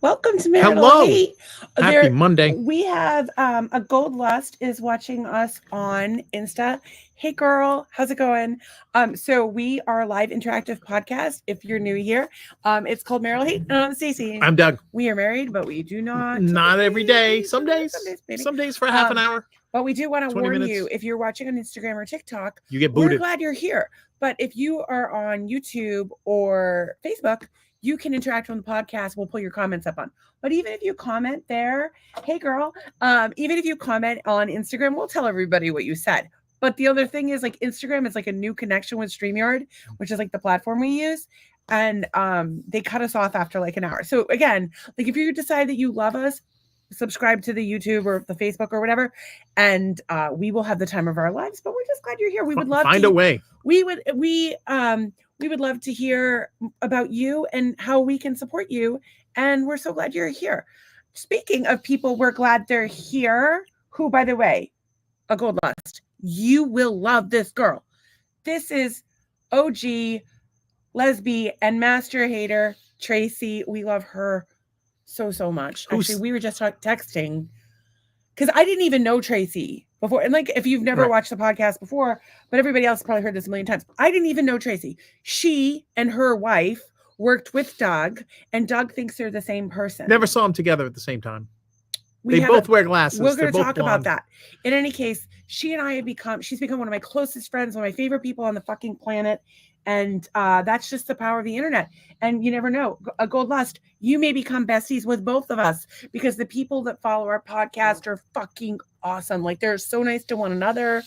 Welcome to Marital. Hello. Happy Monday. We have a Gold Lust is watching us on Insta. Hey girl, how's it going? So we are a live interactive podcast. If you're new here, it's called Marital Hate. I'm Stacey. I'm Doug. We are married, but we do not. Not every day. Some days for half an hour. But we do want to warn minutes. you, if you're watching on Instagram or TikTok, You get booted. we're glad you're here. But if you are on YouTube or Facebook, you can interact on the podcast. We'll pull your comments up on. But even if you comment there, hey girl, even if you comment on Instagram, we'll tell everybody what you said. But the other thing is, like, Instagram is like a new connection with StreamYard, which is like the platform we use. And they cut us off after like an hour. So again, like if you decide that you love us, subscribe to the YouTube or the Facebook or whatever, and we will have the time of our lives. But we're just glad you're here. We would love find a way. We would love to hear about you and how we can support you. And we're so glad you're here. Speaking of people, we're glad they're here. Who, by the way, a Gold Lust. You will love this girl. This is OG lesbian and master hater Tracy. We love her so much. Actually, we were just texting because I didn't even know Tracy before. And like, if you've never watched the podcast before, but everybody else probably heard this a million times. I didn't even know Tracy. She and her wife worked with Doug, and Doug thinks they're the same person. Never saw them together at the same time. They both wear glasses. We're going to talk about that. In any case, she and I have she's become one of my closest friends, one of my favorite people on the fucking planet. And that's just the power of the internet. And you never know. A Gold Lust, you may become besties with both of us because the people that follow our podcast are fucking awesome. Like, they're so nice to one another.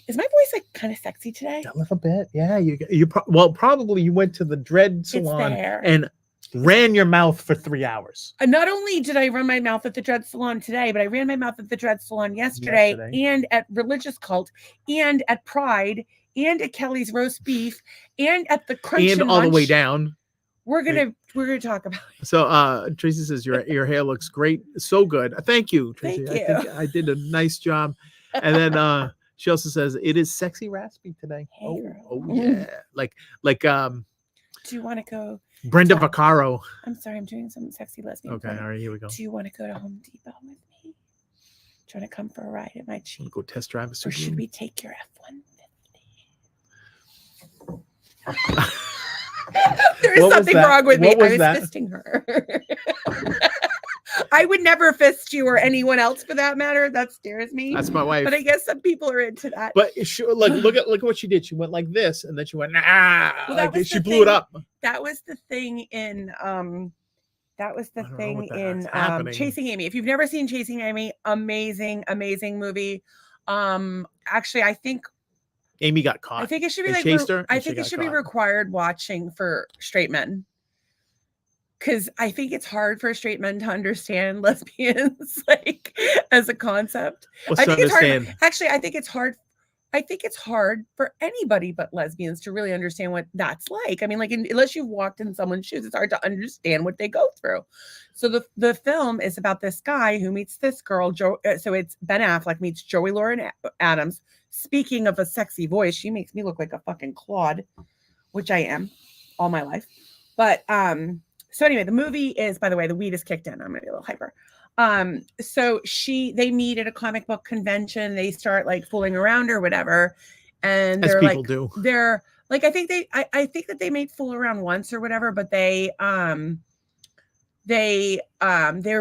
Is my voice like kind of sexy today? A little bit. Yeah. Probably you went to the dread salon and ran your mouth for 3 hours. Not only did I run my mouth at the dread salon today, but I ran my mouth at the dread salon yesterday. And at Religious Cult and at Pride and at Kelly's Roast Beef and at the Crunch and all the way down. We're gonna talk about it. So Tracy says your hair looks great, so good. Thank you, Tracy. Thank you. I think I did a nice job. And then she also says it is sexy raspy today. Hey, girl. Oh yeah, like do you want to go? Brenda Vaccaro. I'm sorry, I'm doing some sexy lesbian. Okay, all right, here we go. Do you want to go to Home Depot with me? Do you want to come for a ride at my Jeep? Go test drive a Or should we take your F-150? There is something wrong with me. I was fisting her. I would never fist you or anyone else for that matter. That scares me. That's my wife. But I guess some people are into that. But look at what she did. She went like this, and then she went she blew it up. That was the thing in Chasing Amy. If you've never seen Chasing Amy, amazing movie. Actually, I think Amy got caught. I think it should be be required watching for straight men. Because I think it's hard for straight men to understand lesbians, like, as a concept. I think it's hard. Actually, I think it's hard for anybody but lesbians to really understand what that's like. I mean, like, unless you've walked in someone's shoes, it's hard to understand what they go through. So the film is about this guy who meets this girl. So it's Ben Affleck meets Joey Lauren Adams. Speaking of a sexy voice, she makes me look like a fucking Claude, which I am all my life. But so anyway, the movie is, by the way, the weed is kicked in. I'm gonna be a little hyper. So they meet at a comic book convention. They start like fooling around or whatever, and they're like, they're like, I think that they made fool around once or whatever, but they're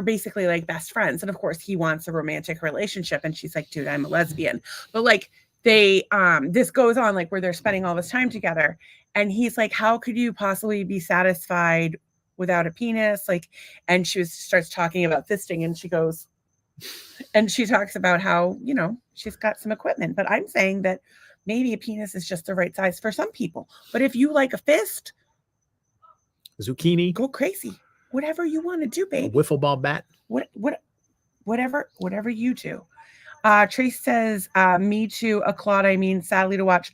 basically like best friends. And of course, he wants a romantic relationship, and she's like, dude, I'm a lesbian. But like this goes on like where they're spending all this time together, and he's like, how could you possibly be satisfied without a penis? Like, and she starts talking about fisting, and she talks about how, she's got some equipment, but I'm saying that maybe a penis is just the right size for some people. But if you like a fist, zucchini, go crazy, whatever you want to do, babe. A wiffle ball bat, whatever you do. Trace says, me too, a Claude, I mean, sadly to watch.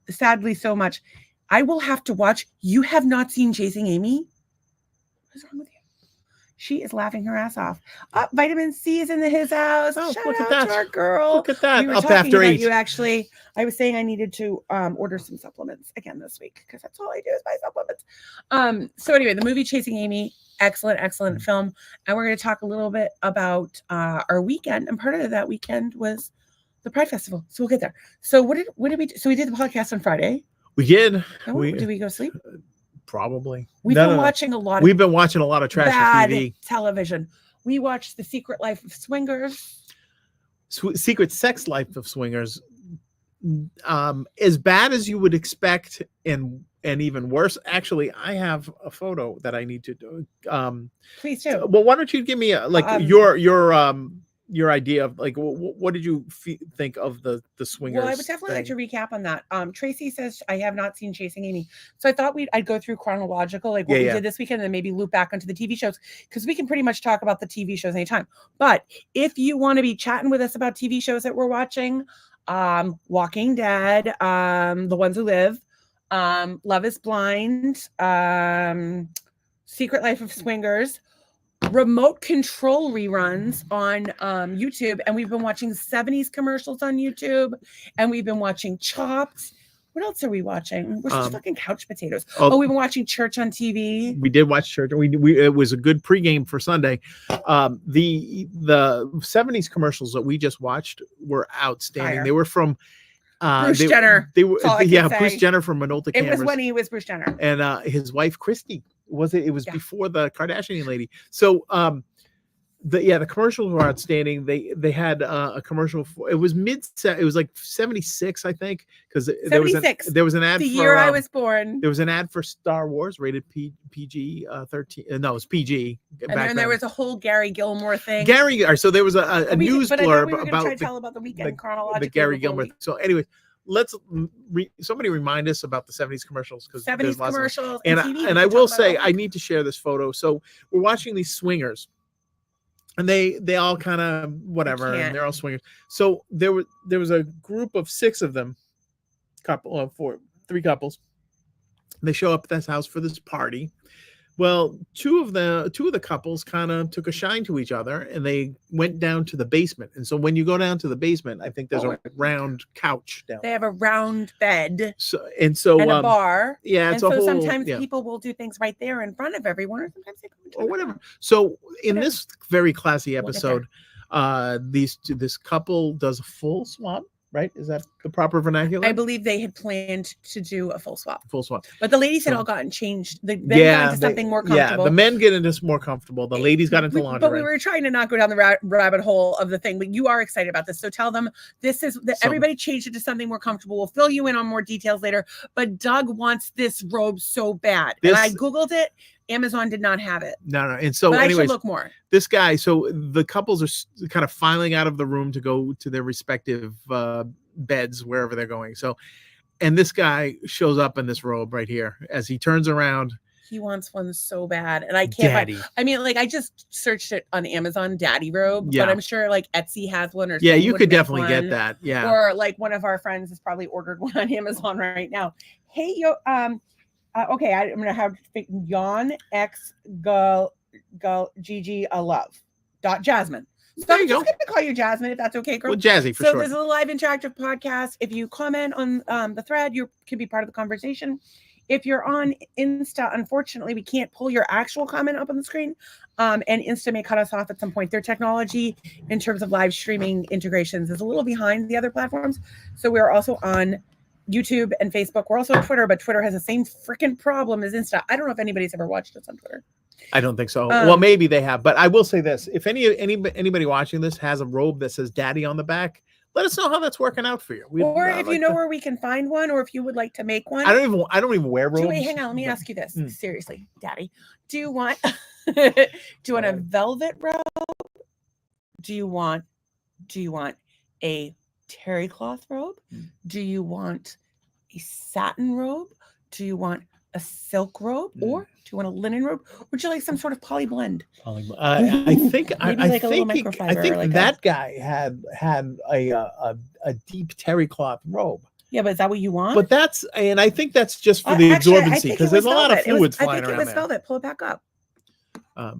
Sadly so much. I will have to watch. You have not seen Chasing Amy? What's wrong with you? She is laughing her ass off. Vitamin C is in his house. Oh, Shout out to our girl. Look at that. We were Up talking after about 8. you, actually. I was saying I needed to order some supplements again this week because that's all I do is buy supplements. So anyway, the movie Chasing Amy, excellent film. And we're going to talk a little bit about our weekend. And part of that weekend was the Pride Festival. So we'll get there. So what did we do? So we did the podcast on Friday. We did. Did we go to sleep? Probably. We've been watching a lot of trash TV television. We watched The Secret Life of Swingers. Secret Sex Life of Swingers. As bad as you would expect, and even worse. Actually, I have a photo that I need to do. Please do. Well, why don't you give me your idea of like what did you think of the Swingers? Well, I would definitely like to recap on that. Tracy says I have not seen Chasing Amy, so I thought I'd go through chronological, like what we did this weekend, and then maybe loop back onto the TV shows, because we can pretty much talk about the TV shows anytime. But if you want to be chatting with us about TV shows that we're watching, Walking Dead, The Ones Who Live, Love is Blind, Secret Life of Swingers, Remote Control reruns on YouTube, and we've been watching 70s commercials on YouTube, and we've been watching Chopped. What else are we watching? We're such fucking couch potatoes. We've been watching Church on TV. We did watch Church. It was a good pregame for Sunday. The 70s commercials that we just watched were outstanding. Fire. They were from Bruce Jenner. They were Bruce Jenner from Minolta Cameras. It was when he was Bruce Jenner. And his wife Christy. It was before the Kardashian lady. So the commercials were outstanding. They had a commercial for, it was like 76, I think, because there was an ad the for, year I was born. There was an ad for Star Wars rated PG 13. No, it was PG. And then there was a whole Gary Gilmore thing. So there was a news blurb about the weekend chronologically. The Gary Gilmore. So anyway, let's somebody remind us about the 70s commercials, because 70s commercials and I will say I need to share this photo. So we're watching these swingers, and they all kind of whatever, and they're all swingers. So there was a group of 6 of them, three couples. They show up at this house for this party. Well, two of the couples kind of took a shine to each other, and they went down to the basement. And so when you go down to the basement, I think there's a round couch down. They have a round bed. And a bar. Yeah, it's sometimes people will do things right there in front of everyone, or sometimes they go or whatever. So in this very classy episode, this couple does a full swap. Right? Is that the proper vernacular? I believe they had planned to do a full swap. But the ladies had all gotten changed. The men got into something more comfortable. Yeah, the men get into more comfortable. The ladies got into lingerie. But we were trying to not go down the rabbit hole of the thing. But you are excited about this. So tell them everybody changed it to something more comfortable. We'll fill you in on more details later. But Doug wants this robe so bad. And I Googled it. Amazon did not have it. No. And so anyways, I should look more. This guy, so the couples are kind of filing out of the room to go to their respective beds, wherever they're going. So, and this guy shows up in this robe right here. As he turns around, he wants one so bad. And I can't find, I mean, like, I just searched it on Amazon, daddy robe, but I'm sure like Etsy has one, or you could definitely get that. Yeah. Or like one of our friends has probably ordered one on Amazon right now. Hey, okay, I'm gonna have Yon X Gigi Love Jasmine. So I'm just gonna call you Jasmine, if that's okay, girl. Well, Jazzy for sure. So this is a live interactive podcast. If you comment on the thread, you can be part of the conversation. If you're on Insta, unfortunately, we can't pull your actual comment up on the screen, and Insta may cut us off at some point. Their technology in terms of live streaming integrations is a little behind the other platforms. So we're also on YouTube and Facebook. We're also on Twitter, but Twitter has the same freaking problem as Insta. I don't know if anybody's ever watched us on Twitter. I don't think so. Well, maybe they have, but I will say this: if anybody watching this has a robe that says "Daddy" on the back, let us know how that's working out for you. Or if you know where we can find one, or if you would like to make one. I don't even wear robes. Wait, hang on. Let me ask you this seriously, Daddy. Do you want a velvet robe? Do you want a terry cloth robe? Do you want a satin robe? Do you want a silk robe? Or do you want a linen robe? Would you like some sort of poly blend? I think like that guy had a deep terry cloth robe. Yeah, but is that what you want? But I think that's just for the absorbency, because there's a lot of fluids flying around. I think it was velvet. Pull it back up.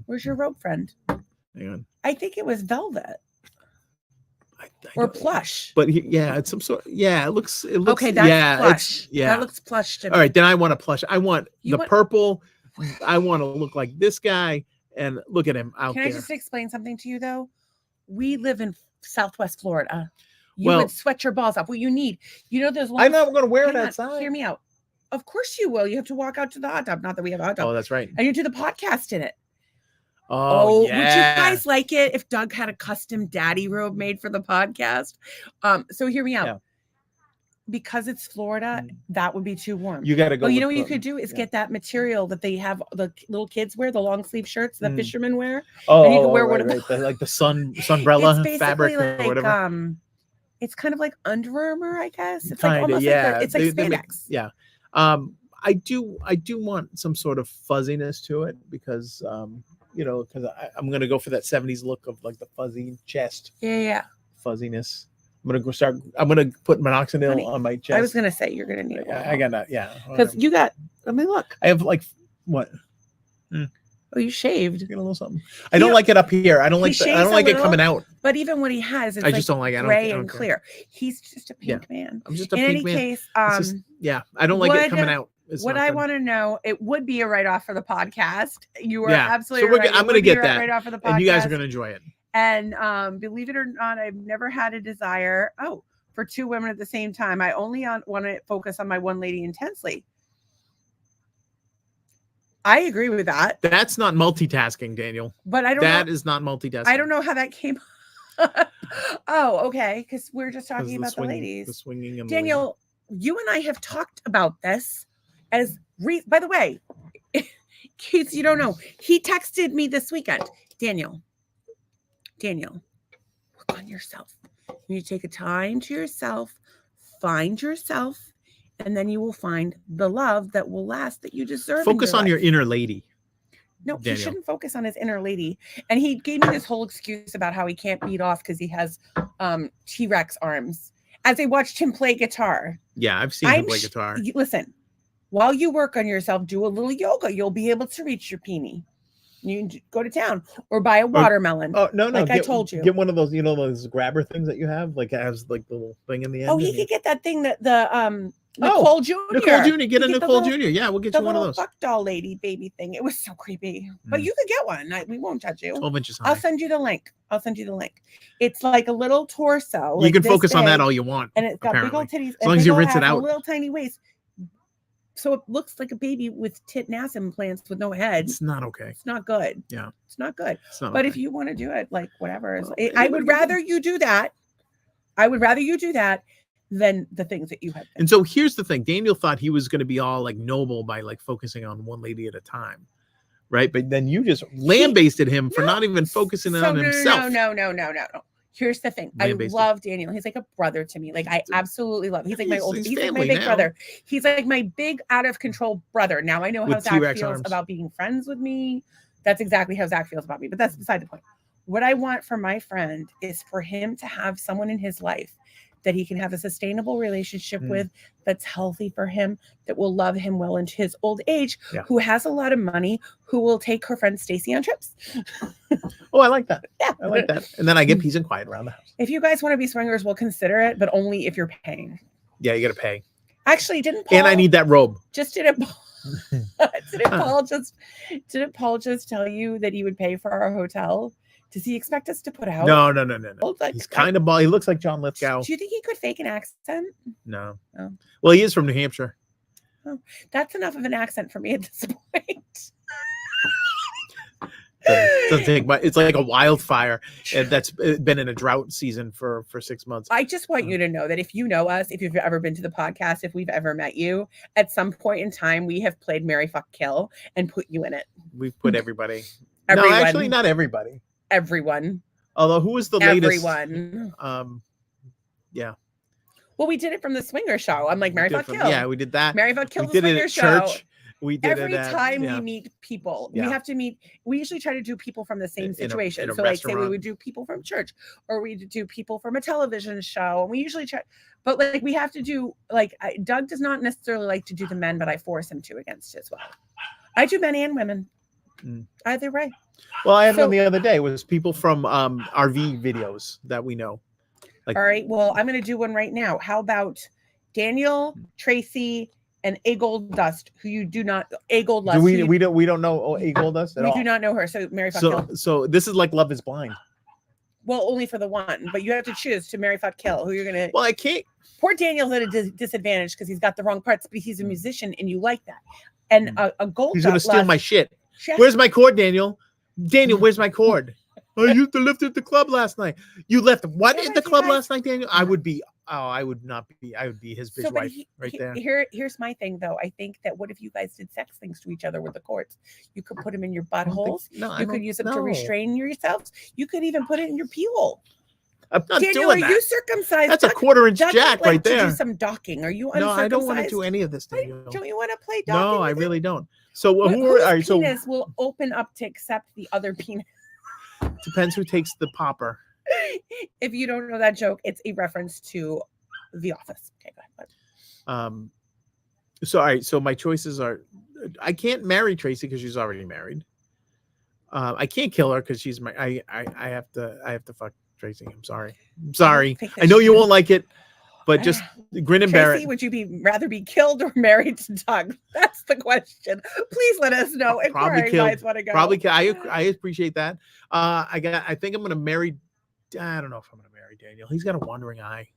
Where's your robe, friend? Hang on. I think it was velvet. Or plush. But it's some sort. Yeah, it looks. Okay, that's plush. That looks plush to me. All right, then I want a plush. I want the purple I want to look like this guy, and look at him out there. Can I just explain something to you though? We live in Southwest Florida. You would sweat your balls off. What you need, those. I'm not going to wear it outside. Hear me out. Of course you will. You have to walk out to the hot tub. Not that we have a hot tub. Oh, that's right. And you do the podcast in it. Oh, yeah. Would you guys like it if Doug had a custom daddy robe made for the podcast? So hear me out. Yeah. Because it's Florida, that would be too warm. You got to go. Oh, what you could do is get that material that they have the little kids wear, the long sleeve shirts that fishermen wear. Oh, and you can wear one of like the sunbrella fabric like, or whatever. It's kind of like Under Armour, I guess. It's kinda, like almost like it's like spandex. Yeah. I do want some sort of fuzziness to it because because I'm gonna go for that 70s look of like the fuzzy chest. Yeah. Fuzziness. I'm gonna put minoxidil on my chest. I was gonna say you're gonna need one. I got that, yeah. Because you got, let me look. I have like what? Oh, you shaved. Get a little something. I don't like it up here. I don't like it coming out. But even what he has is I just don't like it. Gray and clear. He's just a pink man. I'm just a pink man. In any case, I don't like it coming out. What I want to know, it would be a write-off for the podcast. You are absolutely right. I'm going to get that. Write-off for the podcast. And you guys are going to enjoy it. And believe it or not, I've never had a desire for two women at the same time. I only want to focus on my one lady intensely. I agree with that. That's not multitasking, Daniel. But I don't. That is not multitasking. I don't know how that came. Oh, okay. Because we're just talking about the ladies. The swinging. And Daniel, you and I have talked about this. By the way, in case you don't know, he texted me this weekend. Daniel, work on yourself. You need to take a time to yourself, find yourself, and then you will find the love that will last, that you deserve. Focus on your inner lady. No, Daniel. He shouldn't focus on his inner lady. And he gave me this whole excuse about how he can't beat off because he has T-Rex arms. As I watched him play guitar. Yeah, I've seen him play guitar. Listen, while you work on yourself, do a little yoga. You'll be able to reach your peenie. You can go to town or buy a watermelon. Oh, no. Like I told you. Get one of those, those grabber things that you have. Like it has like the little thing in the end. Oh, he could get that thing that Nicole Jr. Nicole Jr. Get a Nicole Jr. Yeah, we'll get you one of those. The fuck doll lady baby thing. It was so creepy. But you could get one. We won't judge you. 12 inches high. I'll send you the link. It's like a little torso. You can focus on that all you want. And it's got big old titties. As long as you rinse it out. A little tiny waist. So it looks like a baby with tit and ass implants with no head. It's not okay. It's not good. Yeah. It's not good. But okay. If you want to do it, like whatever. I would rather you do that. I would rather you do that than the things that you have been. And so here's the thing. Daniel thought he was going to be all like noble by like focusing on one lady at a time. Right. But then you just lambasted him for not even focusing on himself. No. Here's the thing. I love Daniel. He's like a brother to me. Like I absolutely love him. He's like my oldest. He's like my big brother. He's like my big out of control brother. Now I know how Zach feels about being friends with me. That's exactly how Zach feels about me. But that's beside the point. What I want for my friend is for him to have someone in his life that he can have a sustainable relationship with, that's healthy for him, that will love him well into his old age, who has a lot of money, who will take her friend Stacy on trips. Oh, I like that. Yeah. I like that. And then I get peace and quiet around the house. If you guys want to be swingers, we'll consider it, but only if you're paying. Yeah, you got to pay. Actually, didn't Paul... And I need that robe. Didn't Paul just tell you that he would pay for our hotel? Does he expect us to put out? No. He's kind of bald. He looks like John Lithgow. Do you think he could fake an accent? No. Well, he is from New Hampshire. Oh, that's enough of an accent for me at this point. It's like a wildfire, and that's been in a drought season for 6 months. I just want you to know that if you know us, if you've ever been to the podcast, if we've ever met you, at some point in time, we have played Marry, Fuck, Kill and put you in it. We've put everybody. Everyone. No, actually, not everybody. Everyone. Although, who was the latest? Everyone. Yeah. Well, we did it from the Swinger Show. I'm like, Marry, Fuck, Kill. Yeah, we did that. Marry, Fuck, Kill, the Swinger Show. We did every time we meet people. We have to meet. We usually try to do people from the same situation. So, like, say we would do people from church, or we do people from a television show, and we usually try. But like, we have to do Doug does not necessarily like to do the men, but I force him to against as well. I do men and women, either way. Well, I had one the other day. It was people from RV videos that we know. All right. Well, I'm going to do one right now. How about Daniel, Tracy, and A Gold Dust, who you do not A Gold Lust. We don't know A Gold Dust at all. We do not know her. So marry, fuck, kill. So this is like Love Is Blind. Well, only for the one, but you have to choose to marry, fuck, kill. Who you're gonna? Well, I can't. Poor Daniel's at a disadvantage because he's got the wrong parts, but he's a musician and you like that. And a Gold. He's gonna steal my shit. Where's my cord, Daniel? Daniel, where's my cord? I used to lift at the club last night. You left what at the club last night, Daniel? I would be. Oh, I would not be. I would be his bitch wife right there. Here's my thing, though. I think that what if you guys did sex things to each other with the cords? You could put them in your buttholes. You could use them to restrain yourselves. You could even put it in your pee hole. I'm not Daniel, doing are you circumcised? That's a quarter-inch jack right there. To do some docking. Are you uncircumcised? No, I don't want to do any of this, Daniel. Don't you want to play docking? No, I really don't. So whose penis will open up to accept the other penis? Depends who takes the popper. If you don't know that joke, it's a reference to The Office. Okay, go ahead. So all right. So my choices are: I can't marry Tracy because she's already married. I can't kill her because she's my. I have to fuck Tracy. I'm sorry. I know you won't like it, but just grin and bear it. Would you rather be killed or married to Doug? That's the question. Please let us know. Probably killed. Probably. I appreciate that. I think I'm gonna marry. I don't know if I'm gonna marry Daniel. He's got a wandering eye.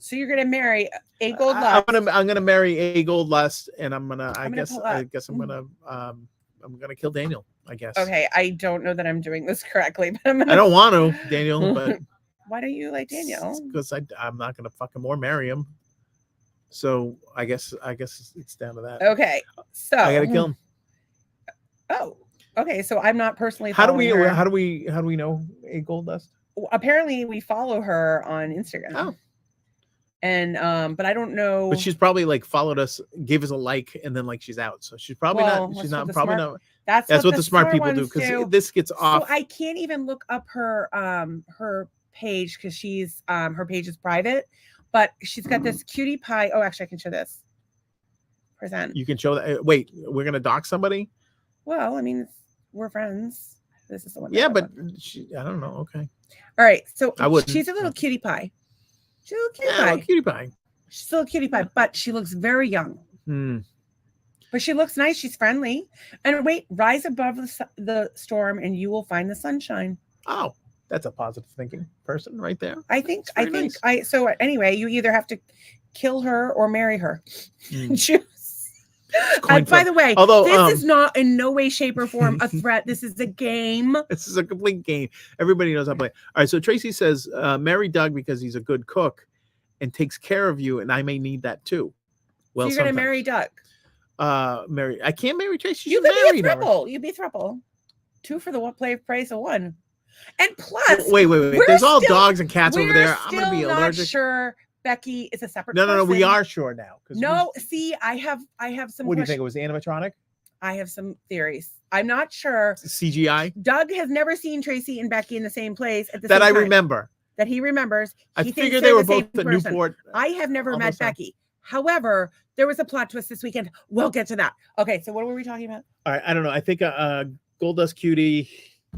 So you're gonna marry A Gold Lust. I'm gonna marry A Gold Lust, and I'm gonna kill Daniel. I guess. Okay, I don't know that I'm doing this correctly, but I don't want to, Daniel. But why don't you like Daniel? Because I'm not gonna fuck him or marry him. So I guess it's down to that. Okay, so I gotta kill him. Oh, okay. So I'm not personally. How do we know A Gold Dust? Apparently, we follow her on Instagram. Oh. And but I don't know. But she's probably like followed us, gave us a like, and then like she's out. So she's probably not. She's not probably not. That's what the smart people do because this gets off. So I can't even look up her page because she's her page is private, but she's got this cutie pie. Oh, actually, I can show this. Present. You can show that. Wait, we're gonna dox somebody? Well, I mean, we're friends. This is the one. Yeah, but I don't know. Okay. All right. So she's a little cutie pie. She's a little cutie pie. She's still a cutie pie, but she looks very young. But she looks nice. She's friendly. And wait, rise above the storm, and you will find the sunshine. Oh, that's a positive thinking person right there. So anyway, you either have to kill her or marry her. Choose. By the way, this is not in no way, shape, or form a threat. This is a game. This is a complete game. Everybody knows how to play. All right. So Tracy says, marry Doug because he's a good cook and takes care of you, and I may need that too. Well, so you're going to marry Doug. I can't marry Tracy. You could be a throuple. You'd be a throuple. 2 for the price of 1. And plus, wait. There's all dogs and cats over there. I'm going to be allergic. Sure. Becky is a separate person. No, we are sure now. No, see, I have some. What do you think? It was animatronic? I have some theories. I'm not sure. CGI? Doug has never seen Tracy and Becky in the same place at the same time. That I remember. That he remembers. I figured they were both at Newport. I have never met Becky. However, there was a plot twist this weekend. We'll get to that. Okay, so what were we talking about? All right, I don't know. I think Gold Dust Cutie.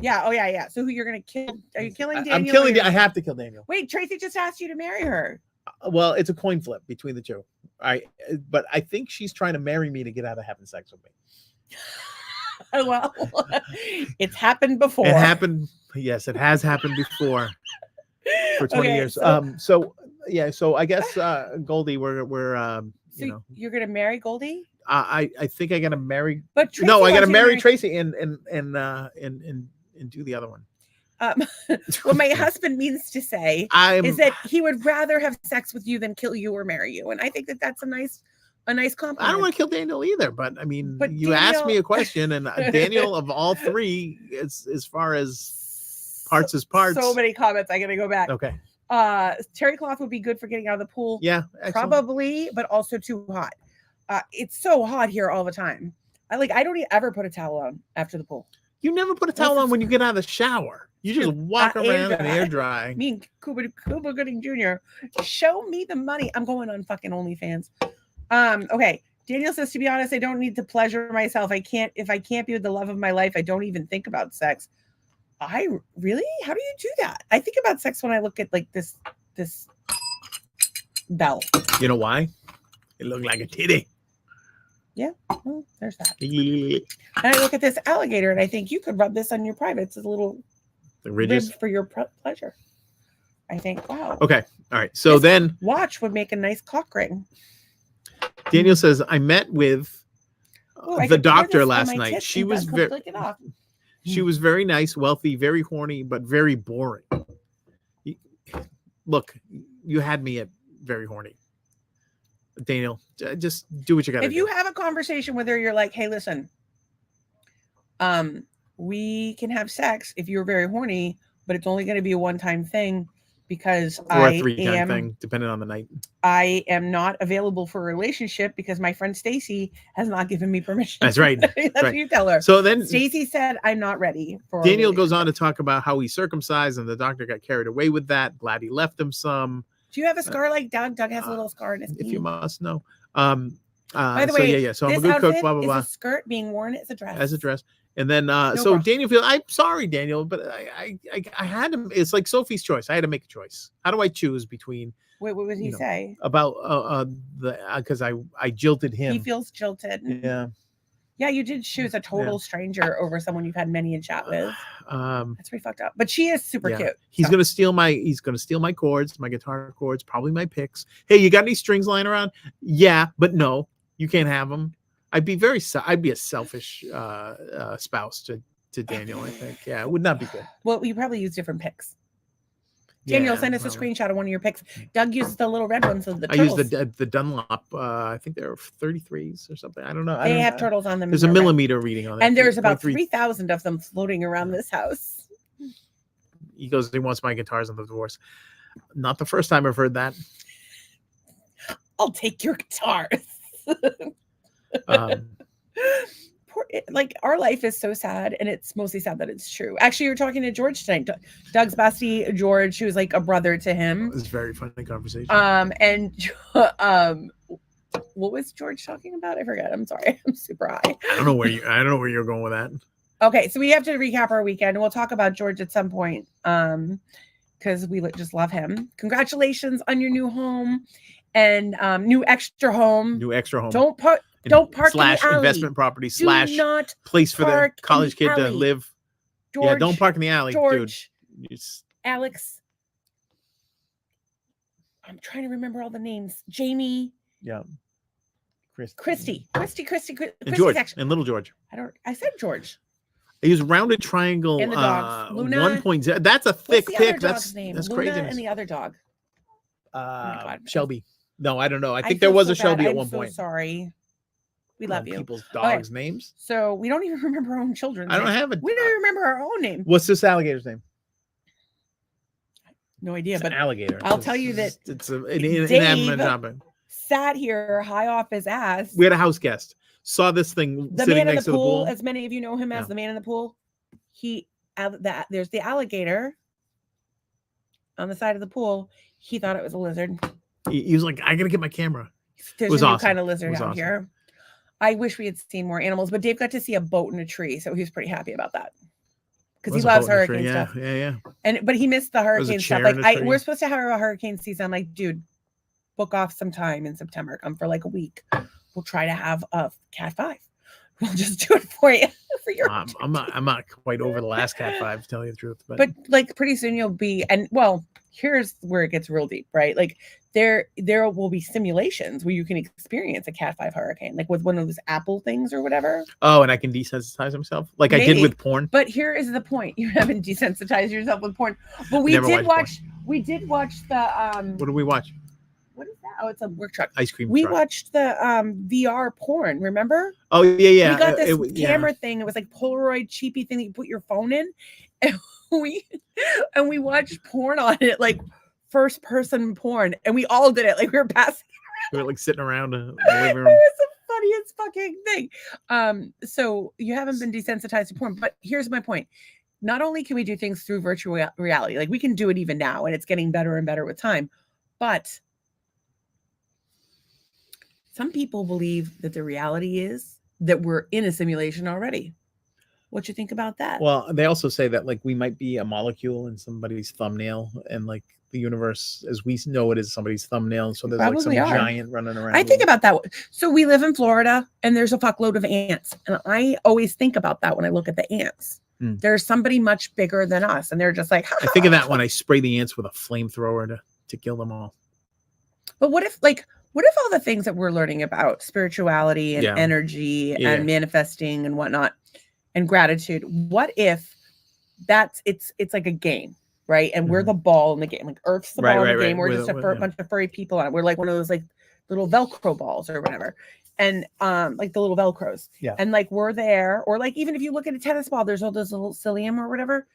Yeah. Oh, yeah. So who you're going to kill? Are you killing Daniel? I'm killing. I have to kill Daniel. Wait, Tracy just asked you to marry her. Well, it's a coin flip between the two. But I think she's trying to marry me to get out of having sex with me. Well, it's happened before. It happened. Yes, it has happened before for 20 years. So I guess Goldie, we're you're gonna marry Goldie? I think I gotta marry. But Tracy I gotta marry Tracy and do the other one. What my husband means to say is that he would rather have sex with you than kill you or marry you, and I think that's a nice compliment. I don't want to kill Daniel either, but I mean, you asked me a question, and Daniel of all three, as far as parts. So many comments. I gotta go back. Okay. Terry cloth would be good for getting out of the pool. Yeah, excellent. Probably, but also too hot. It's so hot here all the time. I don't ever put a towel on after the pool. You never put a towel on when you get out of the shower. You just walk around and air dry. Me and Cuba Gooding Jr. Show me the money. I'm going on fucking OnlyFans. Okay. Daniel says, to be honest, I don't need to pleasure myself. If I can't be with the love of my life, I don't even think about sex. I really? How do you do that? I think about sex when I look at like this bell. You know why? It looked like a titty. Yeah, well, there's that. And I look at this alligator and I think you could rub this on your privates as a little rib for your pleasure. I think, wow. Okay, all right. So this then watch would make a nice cock ring. Daniel says, I met with the doctor last night. She was she was very nice, wealthy, very horny, but very boring. Look, you had me at very horny. Daniel, just do what you got to do. If you have a conversation with her, you're like, hey, listen, we can have sex if you're very horny, but it's only going to be a one-time thing because or a three-time thing, depending on the night. I am not available for a relationship because my friend Stacy has not given me permission. That's right. That's what you tell her. So then Stacy said, I'm not ready for Daniel goes on to talk about how he's circumcised and the doctor got carried away with that. Glad he left him some. Do you have a scar like Doug? Doug has a little scar in his knee. If you must know. By the way, so I'm a good cook, blah, blah, blah. Is a skirt being worn as a dress. As a dress. And then, so Daniel feels, I'm sorry, Daniel, but I had to, it's like Sophie's choice. I had to make a choice. How do I choose between? Wait, what would he say? About because I jilted him. He feels jilted. Yeah. Yeah, you did choose a total stranger over someone you've had many a chat with. That's pretty fucked up. But she is super cute. He's gonna steal my cords, my guitar cords, probably my picks. Hey, you got any strings lying around? Yeah, but no, you can't have them. I'd be a selfish spouse to Daniel, I think. Yeah, it would not be good. Well, you probably use different picks. Daniel, send us a screenshot of one of your picks. Doug uses the little red ones of the turtles. I use the Dunlop. I think they're 33s or something. I don't know. They have turtles on them. There's a millimeter reading on it. And there's about 3,000 of them floating around this house. He goes, he wants my guitars on the divorce. Not the first time I've heard that. I'll take your guitars. Like our life is so sad, and it's mostly sad that it's true. Actually, you're talking to George tonight. Doug's bestie George, who was like a brother to him. It was a very funny conversation. And what was George talking about? I forget. I'm sorry. I'm super high. I don't know where you're going with that. Okay, so we have to recap our weekend. We'll talk about George at some point, because we just love him. Congratulations on your new home and new extra home. Don't park in the alley. Investment property / place for the college kid to live. George, don't park in the alley, George, dude. Alex. I'm trying to remember all the names. Jamie. Yeah. Christy. And George and little George. I said George. He was rounded triangle. And the dogs. Luna. 1.0. That's a thick pick. That's Luna crazy. And the other dog. Shelby. No, I don't know. I think there was a Shelby at one point. Sorry. We love you. People's dogs' names. So we don't even remember our own children's I don't have it. We don't even remember our own name. What's this alligator's name? No idea. It's but an alligator. I'll tell you that it's an inanimate object. Sat here high off his ass. We had a house guest. Saw this thing sitting next to the pool. As many of you know him as the man in the pool. There's the alligator on the side of the pool. He thought it was a lizard. He was like, I gotta get my camera. There's a new kind of lizard out here. I wish we had seen more animals, but Dave got to see a boat in a tree, so he was pretty happy about that. Because he loves hurricane stuff. Yeah. But he missed the hurricane stuff. Like we're supposed to have a hurricane season. I'm like, dude, book off some time in September. Come for like a week. We'll try to have a Cat 5. We'll just do it for you. I'm not quite over the last Cat 5, to tell you the truth. But like pretty soon you'll be, and well, here's where it gets real deep, right? Like there will be simulations where you can experience a Cat 5 hurricane, like with one of those Apple things or whateter. Oh, and I can desensitize myself like maybe. I did with porn. But here is the point: you haven't desensitized yourself with porn. But we did watch. We did watch the. What did we watch? What is that? Oh, it's a work truck. Ice cream. We watched the VR porn. Remember? Oh yeah. We got this camera thing. It was like Polaroid cheapy thing that you put your phone in, and we watched porn on it, like first person porn, and we all did it. Like we were passing. We were like sitting around the living room. It was the funniest fucking thing. So you haven't been desensitized to porn, but here's my point. Not only can we do things through virtual reality, like we can do it even now, and it's getting better and better with time, but some people believe that the reality is that we're in a simulation already. What you think about that? Well, they also say that like we might be a molecule in somebody's thumbnail, and like the universe as we know it is somebody's thumbnail. So there's like some giant running around. I think about that. So we live in Florida and there's a fuckload of ants. And I always think about that when I look at the ants. There's somebody much bigger than us. And they're just like, I think of that when I spray the ants with a flamethrower to kill them all. But what if all the things that we're learning about spirituality and energy and manifesting and whatnot and gratitude, what if it's like a game, right? And we're the ball in the game, like Earth's the ball in the game. We're just a bunch of furry people on it. We're like one of those like little Velcro balls or whatever. And like the little Velcros. Yeah. And like we're there, or like even if you look at a tennis ball, there's all those little psyllium or whatever.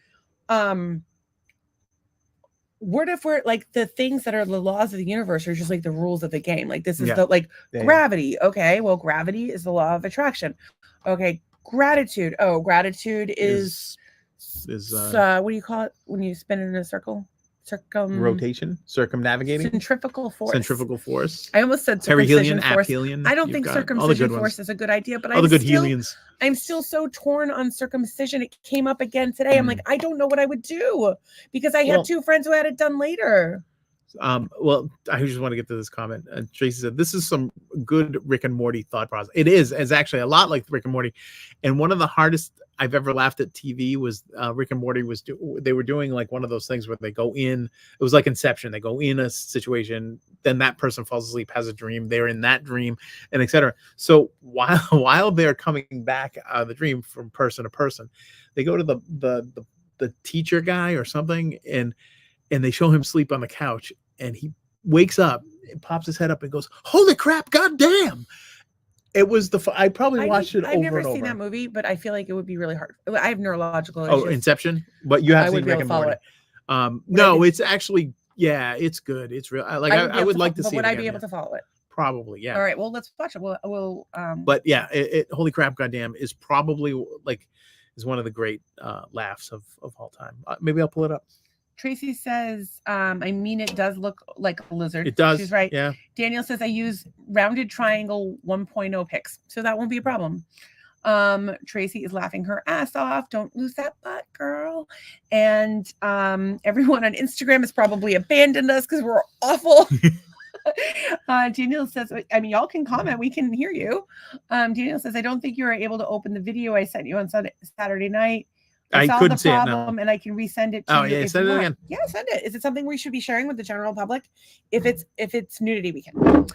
What if we're like the things that are the laws of the universe are just like the rules of the game? Like this is the like gravity. Okay, well, gravity is the law of attraction. Okay, gratitude. Oh, gratitude is what do you call it when you spin in a circle? Rotation, circumnavigating, centrifugal force. I almost said perihelion, aphelion. I don't think circumcision force is a good idea, but I'm still so torn on circumcision. It came up again today. I'm like, I don't know what I would do because I have two friends who had it done later. Well, I just want to get to this comment. Tracy said, this is some good Rick and Morty thought process. It's actually a lot like Rick and Morty. And one of the hardest I've ever laughed at TV was Rick and Morty they were doing like one of those things where they go in, it was like Inception. They go in a situation, then that person falls asleep, has a dream, they're in that dream, and etc. So while they're coming back out of the dream from person to person, they go to the teacher guy or something, and they show him sleep on the couch, and he wakes up and pops his head up and goes, "Holy crap, goddamn!" It was I probably watched it over and over. I've never seen that movie, but I feel like it would be really hard. I have neurological issues. Oh, Inception? But you have seen Rick and Morty. No, it's actually, it's good. It's real. I would like to see it. Would I be able to follow it? Probably, yeah. All right, well, let's watch it. We'll But yeah, Holy crap, goddamn is probably is one of the great laughs of all time. Maybe I'll pull it up. Tracy says, it does look like a lizard. It does. She's right. Yeah. Daniel says, I use rounded triangle 1.0 pics, so that won't be a problem. Tracy is laughing her ass off. Don't lose that butt, girl. And everyone on Instagram has probably abandoned us because we're awful. Daniel says, y'all can comment. We can hear you. Daniel says, I don't think you were able to open the video I sent you on Saturday night. I couldn't see it now. And I can resend it to you. Send it again. Yeah, send it. Is it something we should be sharing with the general public? If it's nudity, we can.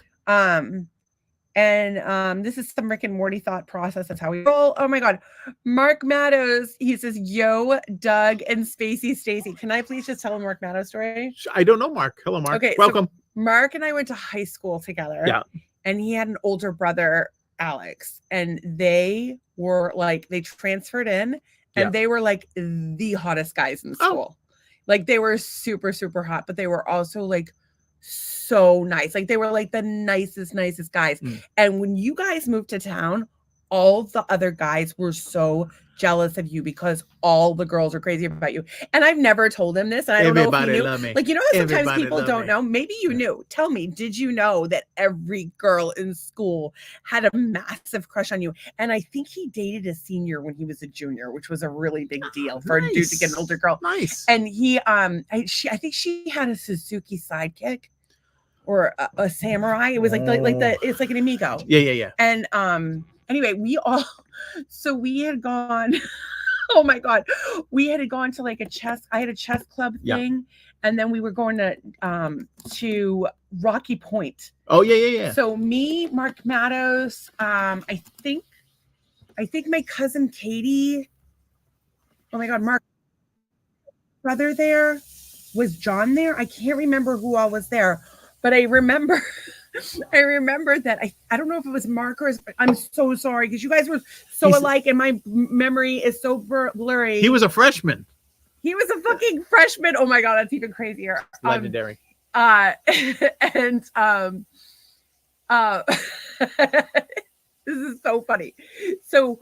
This is some Rick and Morty thought process. That's how we roll. Oh my God. Mark Maddows, he says, yo, Doug and Spacey Stacy. Can I please just tell a Mark Maddows story? I don't know Mark. Hello, Mark. Okay. Welcome. So Mark and I went to high school together. Yeah. And he had an older brother, Alex. And they were like, they transferred in. And they were like the hottest guys in school. Like they were super, super hot, but they were also like so nice. Like they were like the nicest guys. And when you guys moved to town, all the other guys were so jealous of you because all the girls are crazy about you. And I've never told him this. And I don't know if he knew. Like, you know, sometimes people don't know. Maybe you knew. Tell me, did you know that every girl in school had a massive crush on you? And I think he dated a senior when he was a junior, which was a really big deal for a dude to get an older girl. Nice. And he, I think she had a Suzuki sidekick or a samurai. It was like it's like an amigo. Yeah. And anyway, we had gone. Oh my God, we had gone to like I had a chess club thing, and then we were going to Rocky Point. Oh yeah. So me, Mark Maddows, I think my cousin Katie. Oh my God, Mark brother there. Was John there? I can't remember who all was there, but I remember that I don't know if it was Mark or I'm so sorry because you guys were so alike and my memory is so blurry. He was a freshman. He was a fucking freshman. Oh my God, that's even crazier. Legendary. This is so funny. So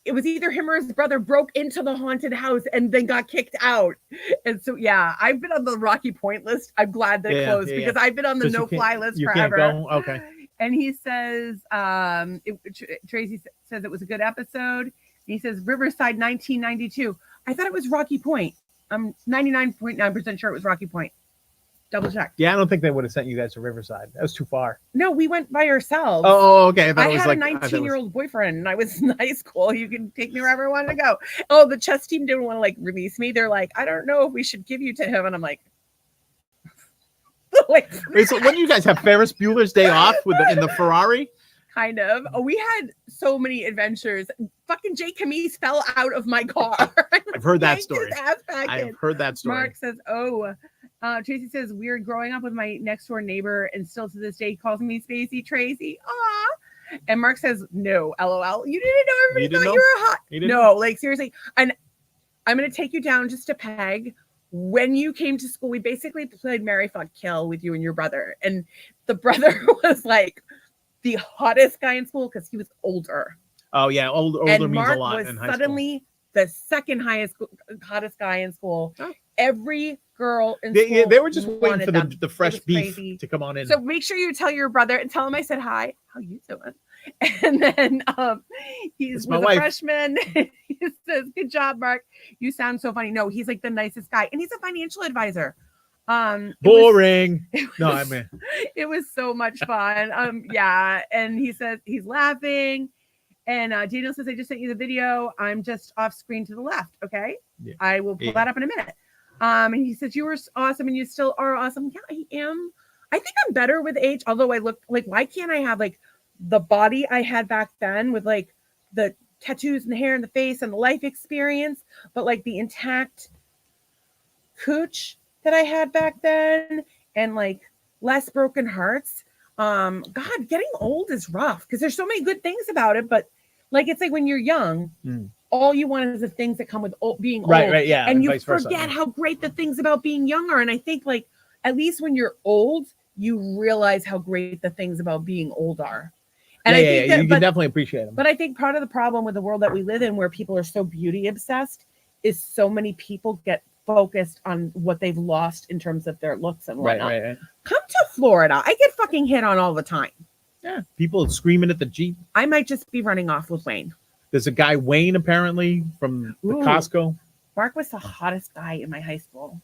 it was either him or his brother broke into the haunted house and then got kicked out. And so, yeah, I've been on the Rocky Point list. I'm glad that it closed because I've been on the no-fly list forever. Can't go? Okay. And he says, Tracy says it was a good episode. He says, Riverside 1992. I thought it was Rocky Point. I'm 99.9% sure it was Rocky Point. Double check. Yeah, I don't think they would have sent you guys to Riverside. That was too far. No, we went by ourselves. Oh, okay. I had a 19-year-old boyfriend, and I was in high school. You can take me wherever I wanted to go. Oh, the chess team didn't want to like release me. They're like, I don't know if we should give you to him, and I'm like, Wait, so when you guys have Ferris Bueller's Day Off in the Ferrari? Kind of. Oh, we had so many adventures. Fucking Jay Camise fell out of my car. I've heard that story. I've heard that story. Mark says, Tracy says, weird growing up with my next door neighbor and still to this day he calls me Spacey Tracy. Aw. And Mark says, no, LOL. You didn't know everybody thought you were hot. No, like seriously. And I'm going to take you down just a peg. When you came to school, we basically played Marry, Fuck, Kill with you and your brother. And the brother was like the hottest guy in school because he was older. Oh, yeah. Older and means Mark a lot was in high suddenly school. The second hottest guy in school. Oh. Every girl in school. They were just waiting for the fresh beef to come on in. So make sure you tell your brother and tell him I said hi. How you doing? And then he's a freshman. He says, good job, Mark. You sound so funny. No, he's like the nicest guy. And he's a financial advisor. Boring. It was so much fun. Yeah. And he says he's laughing. And Daniel says, I just sent you the video. I'm just off screen to the left. Okay. Yeah. I will pull that up in a minute. And he says, you were awesome and you still are awesome. Yeah, I am. I think I'm better with age. Although I look like, why can't I have like the body I had back then with like the tattoos and the hair and the face and the life experience, but like the intact cooch that I had back then and like less broken hearts. God, getting old is rough because there's so many good things about it, but like it's like when you're young, all you want is the things that come with being old. Right, yeah. And you forget how great the things about being young are. And I think like at least when you're old, you realize how great the things about being old are. And I think that, you can definitely appreciate them. But I think part of the problem with the world that we live in, where people are so beauty obsessed, is so many people get focused on what they've lost in terms of their looks and whatnot. Right. Come to Florida. I get fucking hit on all the time. Yeah, people screaming at the Jeep. I might just be running off with Wayne. There's a guy, Wayne, apparently, from the Costco. Mark was the hottest guy in my high school.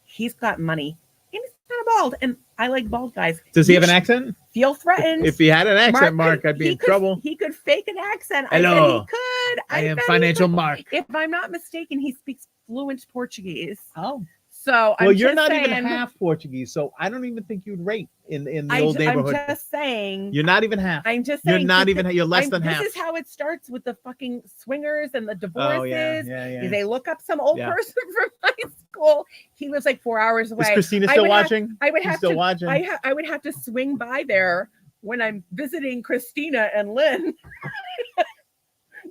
He's got money. And he's kind of bald. And I like bald guys. Does he have an accent? Feel threatened. If he had an accent, Mark, I'd be in trouble. He could fake an accent. Hello. He could. I am financial Mark. If I'm not mistaken, he speaks fluent Portuguese. Oh. So you're not even half Portuguese, so I don't even think you'd rate in the old neighborhood. I'm just saying. You're not even half. I'm just saying. You're not even. You're less than half. This is how it starts with the fucking swingers and the divorces. Oh, yeah. They look up some old person from high school. He lives like 4 hours away. Is Christina still watching? I would have to. Watching? I would have to swing by there when I'm visiting Christina and Lynn.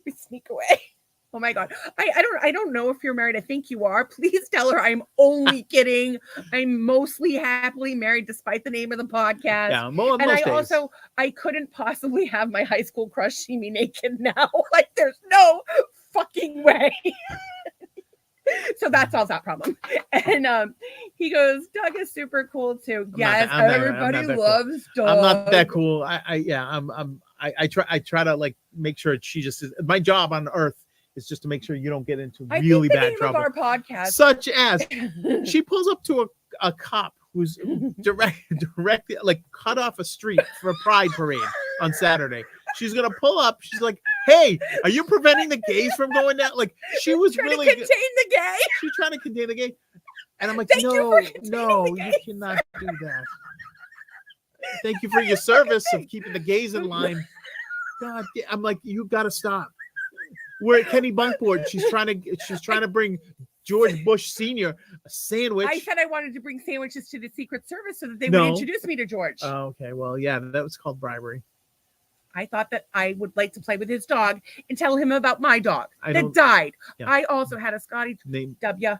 We sneak away. Oh my God. I don't know if you're married. I think you are. Please tell her I'm only kidding. I'm mostly happily married despite the name of the podcast. Yeah, and I couldn't possibly have my high school crush see me naked now. Like there's no fucking way. So that solves that problem. And he goes, Doug is super cool too. Yes, everybody loves Doug. I'm not that cool. I try to like make sure she just is. My job on earth is just to make sure you don't get into really bad trouble. Of our podcast, such as she pulls up to a cop who's directly like cut off a street for a pride parade on Saturday. She's gonna pull up. She's like, "Hey, are you preventing the gays from going down?" Like she was really trying to contain the gay. She's trying to contain the gay, and I'm like, no, you cannot do that. Thank you for your service of keeping the gays in line. God, I'm like, you gotta stop. We're at Kenny Bunkboard. She's trying to bring George Bush Sr. a sandwich. I said I wanted to bring sandwiches to the Secret Service so that they would introduce me to George. Oh, okay. Well, yeah, that was called bribery. I thought that I would like to play with his dog and tell him about my dog that died. Yeah. I also had a Scotty W.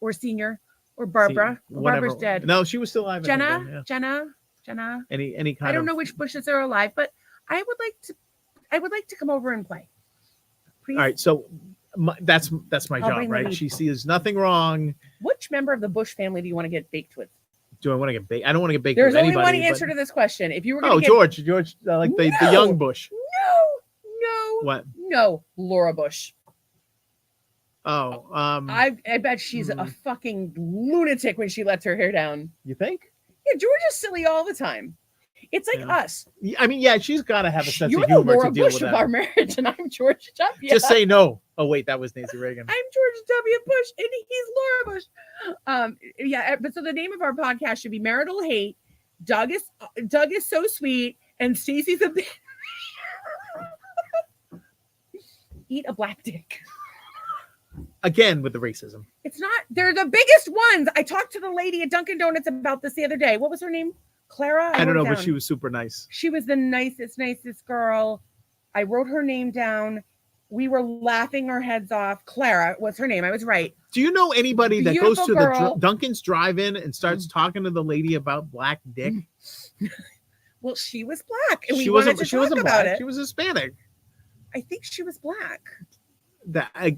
Or Senior or Barbara. Barbara's dead. No, she was still alive. Jenna. Any kind I don't know which Bushes are alive, but I would like to come over and play. Please. All right, so that's my job, right? She sees nothing wrong. Which member of the Bush family do you want to get baked with? Do I want to get baked? I don't want to get baked with anybody. There's only one answer to this question. If you were going to George, like the young Bush. No. What? No, Laura Bush. Oh, I bet she's a fucking lunatic when she lets her hair down. You think? Yeah, Georgia's silly all the time. It's like us. I mean, yeah, she's got to have a sense You're of humor the Laura to deal Bush with of that. our marriage, and I'm George W. Just say no. Oh wait, that was Nancy Reagan. I'm George W. Bush, and he's Laura Bush. Yeah, but so the name of our podcast should be Marital Hate. Doug is so sweet, and Stacey's a bit. Eat a black dick. Again with the racism. It's not. They're the biggest ones. I talked to the lady at Dunkin' Donuts about this the other day. What was her name? Clara? I don't know, but she was super nice. She was the nicest girl. I wrote her name down. We were laughing our heads off. Clara was her name. I was right. Do you know anybody that goes to the Dunkin's drive-in and starts talking to the lady about black dick? Well, she was black, and she wasn't black. She was Hispanic. I think she was black.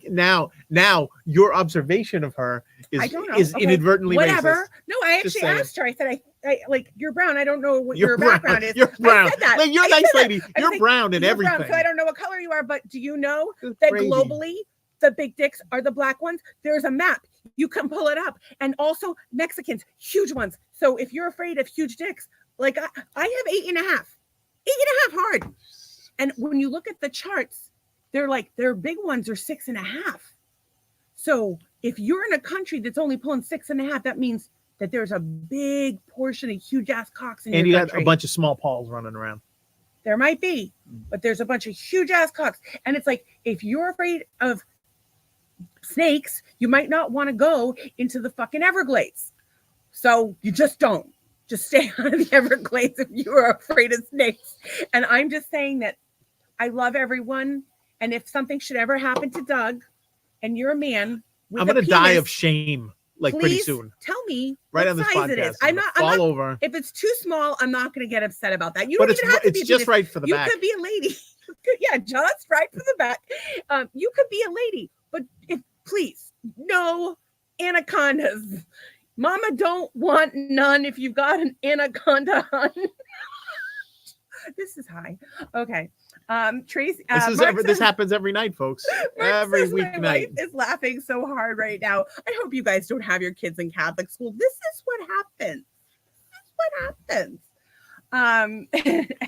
Now your observation of her is inadvertently whatever. Racist. No, I actually asked her. I said, I like, you're brown. I don't know what your background is. You're brown. I said that. Like, you're a nice lady. You're brown and everything. Brown, so I don't know what color you are, but do you know that globally the big dicks are the black ones? There's a map. You can pull it up. And also Mexicans, huge ones. So if you're afraid of huge dicks, like I have 8.5 hard. And when you look at the charts, their big ones are 6.5. So if you're in a country that's only pulling 6.5, that means that there's a big portion of huge ass cocks in your country. And you got a bunch of small paws running around. There might be, but there's a bunch of huge ass cocks. And it's like, if you're afraid of snakes, you might not want to go into the fucking Everglades. So you just don't. Just stay out of the Everglades if you are afraid of snakes. And I'm just saying that I love everyone. And if something should ever happen to Doug and you're a man, I'm going to die of shame pretty soon. Tell me right what on this size podcast. It is. I'm not over. If it's too small, I'm not going to get upset about that. You don't even have to be. It's just right for the back. You could be a lady. Yeah, just right for the back. You could be a lady, but please, no anacondas. Mama don't want none if you've got an anaconda on. This is high. Okay. Tracy, this happens every night, folks. Every weeknight. My wife is laughing so hard right now. I hope you guys don't have your kids in Catholic school. This is what happens.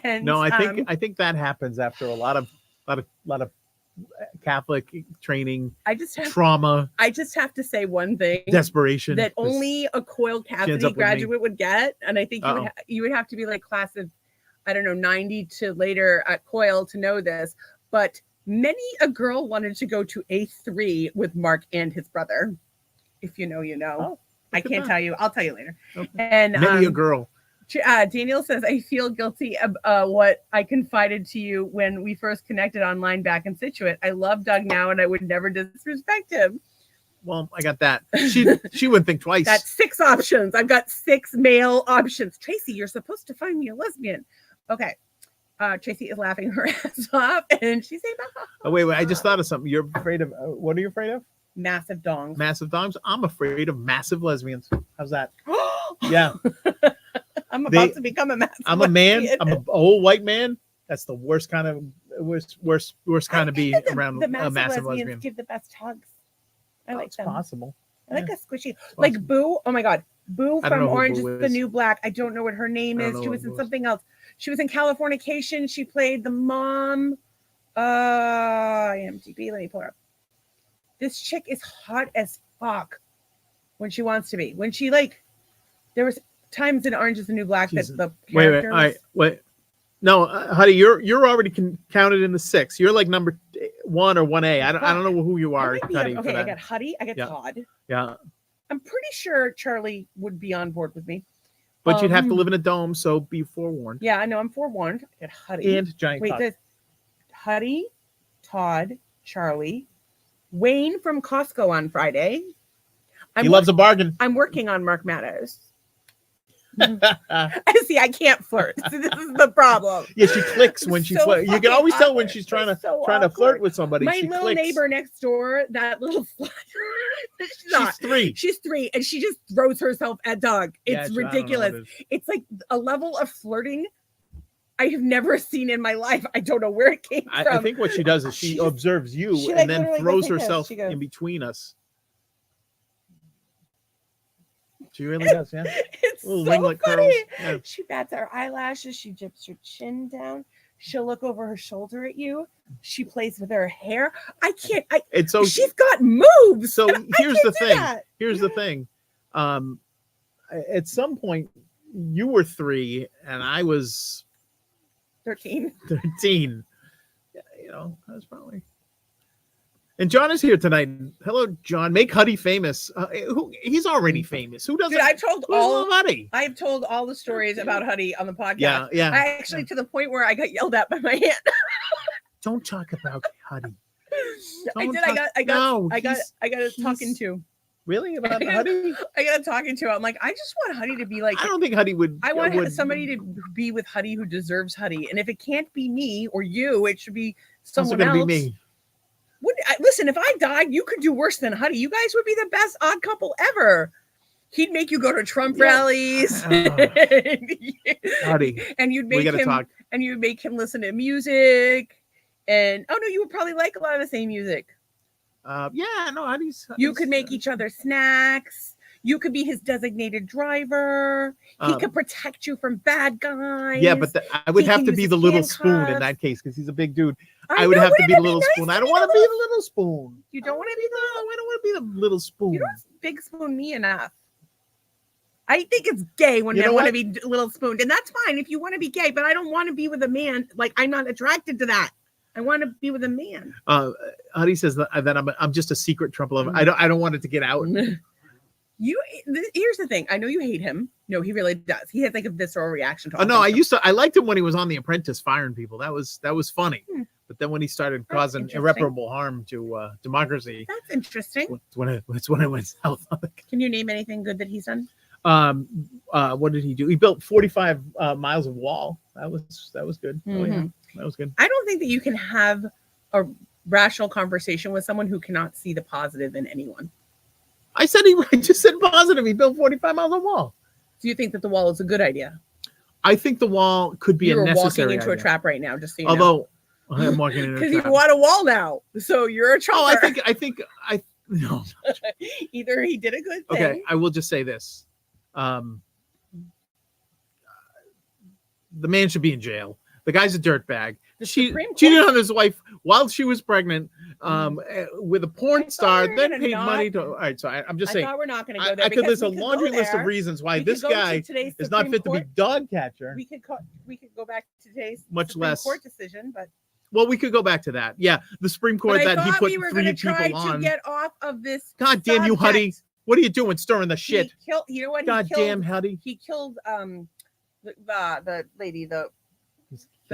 And no, I think that happens after a lot of Catholic training. Trauma. I just have to say one thing. Desperation that only a Coil Cassidy graduate would get, and I think you would have to be like class of, I don't know, 90 to later at Coil to know this, but many a girl wanted to go to A3 with Mark and his brother. If you know, you know. Oh, I can't tell you. I'll tell you later. Okay. And many a girl. Daniel says, I feel guilty of what I confided to you when we first connected online back in Scituate. I love Doug now, and I would never disrespect him. Well, I got that. She wouldn't think twice. That's 6 options. I've got 6 male options. Tracy, you're supposed to find me a lesbian. Okay. Tracy is laughing her ass off, and she's saying, oh, wait. I just thought of something. You're afraid of, what are you afraid of? Massive dongs. Massive dongs? I'm afraid of massive lesbians. How's that? Yeah. I'm about to become a massive I'm a man. I'm an old white man. That's the worst kind of, worst kind of be around a massive lesbian. Give the best hugs. I like them. Possible. I like a squishy. Like Boo. Oh my God. Boo from Orange is the New Black. I don't know what her name is. She was in something else. She was in Californication. She played the mom. IMDb. Let me pull her up. This chick is hot as fuck when she wants to be. When she there was times in Orange is the New Black that the characters. Wait. No, Huddy, you're already counted in the 6. You're like number 1 or 1A. I don't know who you are. Huddy, okay, I got Huddy. I got Todd. Yeah. I'm pretty sure Charlie would be on board with me. But you'd have to live in a dome, so be forewarned. Yeah, I know. I'm forewarned. I got Huddy. And Giant Cock. Wait, Huddy, Todd, Charlie, Wayne from Costco on Friday. He loves a bargain. I'm working on Mark Matters. See, I can't flirt. So this is the problem. Yeah, she clicks when she flirts. You can always tell when she's trying to flirt with somebody. My little neighbor next door, that little she's 3. She's 3, and she just throws herself at Doug. It's ridiculous. It's like a level of flirting I have never seen in my life. I don't know where it came from. I think what she does is she observes you she, and then throws herself in between us. She really does, yeah. It's so funny. Curls. Yeah. She bats her eyelashes. She dips her chin down. She'll look over her shoulder at you. She plays with her hair. I can't. And so she's got moves. So here's the thing. Here's the thing. At some point, you were 3 and I was 13. 13. Yeah, you know, I was probably. And John is here tonight. Hello, John. Make Huddy famous. He's already famous. Who doesn't? Dude, I've told all the stories about Huddy on the podcast. Yeah, yeah. I actually to the point where I got yelled at by my aunt. Don't talk about Huddy. I did. I got a talking to. Really? About Huddy? I got a talking to. I'm like, I just want Huddy to be like. I don't think Huddy would. I want somebody to be with Huddy who deserves Huddy, and if it can't be me or you, it should be someone else. Be me. Listen, if I died, you could do worse than Huddy. You guys would be the best odd couple ever. He'd make you go to Trump rallies. Huddy. And you'd make him listen to music. And no, you would probably like a lot of the same music. Huddy's you could make each other snacks. You could be his designated driver. He could protect you from bad guys. Yeah, but I would have to be the little spoon in that case because he's a big dude. I would have to be the little spoon. I don't want to be the little spoon. You don't want to be I don't want to be the little spoon. You don't big spoon me enough. I think it's gay when I want to be little spooned, and that's fine if you want to be gay. But I don't want to be with a man. Like I'm not attracted to that. I want to be with a man. Huddy says that I'm just a secret Trump lover. I don't want it to get out. Here's the thing. I know you hate him. No, he really does. He has like a visceral reaction to all no, I liked him when he was on The Apprentice firing people. That was funny. But then when he started causing irreparable harm to democracy. That's interesting. It's when it went south. Can you name anything good that he's done? What did he do? He built 45 miles of wall. That was good. Mm-hmm. Oh, yeah. That was good. I don't think that you can have a rational conversation with someone who cannot see the positive in anyone. I just said positive. He built 45 miles of wall. Do you think that the wall is a good idea? I think the wall could be a necessary walking into a trap right now, just so you know. I'm walking into a trap. Because you want a wall now. So you're a trapper. I no. Either he did a good thing. Okay, I will just say this. The man should be in jail. The guy's a dirtbag. She cheated on his wife while she was pregnant with a porn star, then paid money to. All right, so I'm just saying. I thought we're not going to go there. I could list a laundry list of reasons why this guy is not fit to be dog catcher. We could go back to today's court decision, but. Well, we could go back to that. Yeah, the Supreme Court that he put 3 people on. To get off of this. God damn you, Huddy! What are you doing, stirring the shit? You know what? God damn, Huddy! He killed the lady, the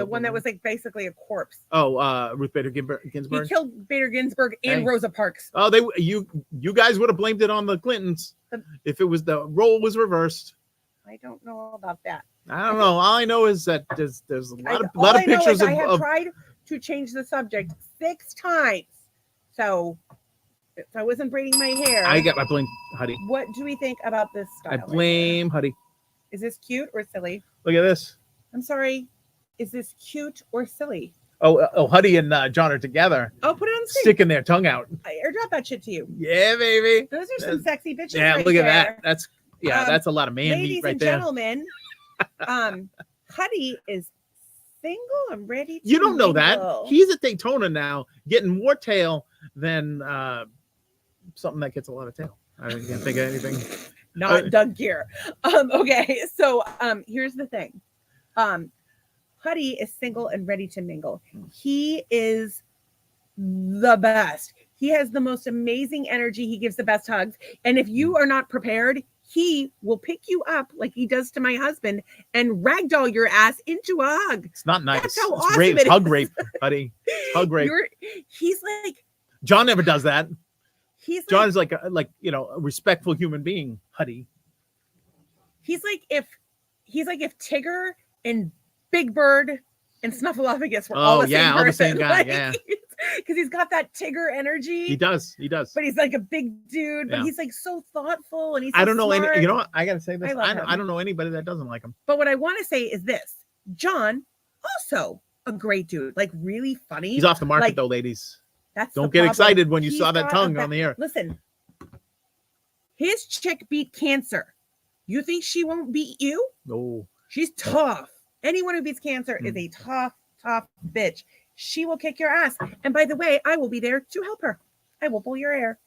one that was like basically a corpse. Oh, Ruth Bader Ginsburg. He killed Bader Ginsburg and Rosa Parks. Oh, you guys would have blamed it on the Clintons if it was the role was reversed. I don't know about that. I don't know. All I know is that there's a lot of pictures of. I have tried to change the subject 6 times, so if I wasn't braiding my hair, I blame Huddy. What do we think about this style? I blame Huddy. Is this cute or silly? Look at this. I'm sorry. Is this cute or silly? Oh, Huddy and John are together. Oh, put it on screen. Sticking their tongue out. I airdrop that shit to you. Yeah, baby. Those are some sexy bitches. Yeah, right look at there. that. That's a lot of man meat right there. Ladies and gentlemen, Huddy is single and ready to You don't know mingle. that. He's at Daytona now, getting more tail than something that gets a lot of tail. I can't think of anything. Not Doug Gear. Okay, so here's the thing. Huddy is single and ready to mingle. He is the best. He has the most amazing energy. He gives the best hugs. And if you are not prepared, he will pick you up like he does to my husband and ragdoll your ass into a hug. It's not nice. That's how it's awesome rape. it is. Hug rape, Huddy. Hug rape. He's like John never does that. John's like a respectful human being, Huddy. He's like if Tigger and Big Bird and Snuffleupagus were all the same person. All the same guy, yeah. Because he's got that Tigger energy. He does. But he's like a big dude, but he's like so thoughtful and he's I don't know smart. You know what? I gotta say this. I don't know anybody that doesn't like him. But what I want to say is this. John, Also a great dude, like really funny. He's off the market, like, though, ladies. That's Don't get excited when you saw that tongue on the air. Listen, his chick beat cancer. You think she won't beat you? No. She's tough. Anyone who beats cancer is a tough bitch. She will kick your ass. And by the way, I will be there to help her. I will pull your hair.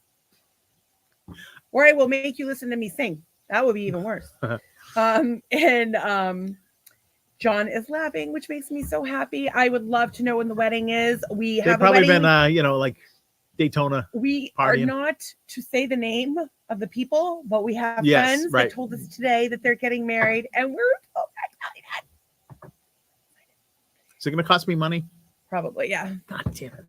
Or I will make you listen to me sing. That would be even worse. John is laughing, which makes me so happy. I would love to know when the wedding is. They've probably been, like Daytona. We partying. Are not to say the name of the people, but we have friends that told us today that they're getting married, and we're so excited. Is it going to cost me money? Probably, yeah. God damn it.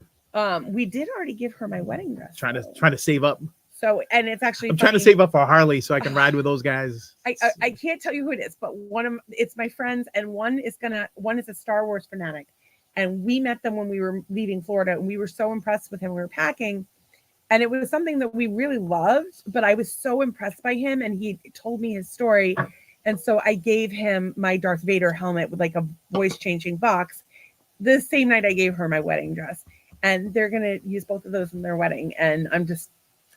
We did already give her my wedding dress. Trying to save up. So, and it's actually I'm trying to save up for Harley so I can ride with those guys. I can't tell you who it is, but it's my friends, and one is a Star Wars fanatic, and we met them when we were leaving Florida, and we were so impressed with him. We were packing, and it was something that we really loved, but I was so impressed by him, and he told me his story, and so I gave him my Darth Vader helmet with like a voice changing box. The same night I gave her my wedding dress, and they're gonna use both of those in their wedding, and I'm just.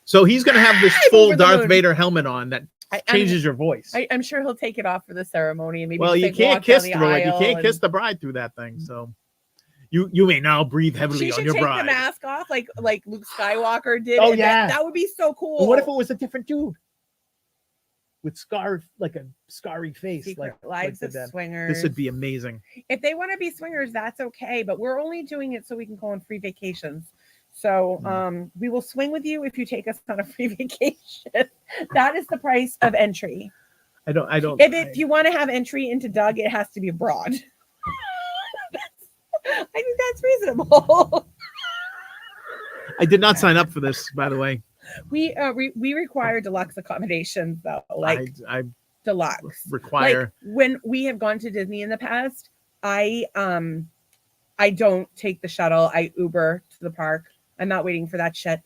So he's going to have this full Darth Vader helmet on that changes your voice. I'm sure he'll take it off for the ceremony. And maybe you can't kiss through it. You can't kiss the bride through that thing. So you may now breathe heavily on your bride. She should take the mask off like Luke Skywalker did. Oh, yeah. That would be so cool. Well, what if it was a different dude? With like a scarry face. Secret Lives of Swingers. This would be amazing. If they want to be swingers, that's okay. But we're only doing it so we can go on free vacations. So we will swing with you if you take us on a free vacation. That is the price of entry. I don't. If you want to have entry into Doug, it has to be abroad. I think that's reasonable. I did not sign up for this, by the way. We require deluxe accommodations though. Like I deluxe require. Like when we have gone to Disney in the past, I don't take the shuttle. I Uber to the park. I'm not waiting for that shit.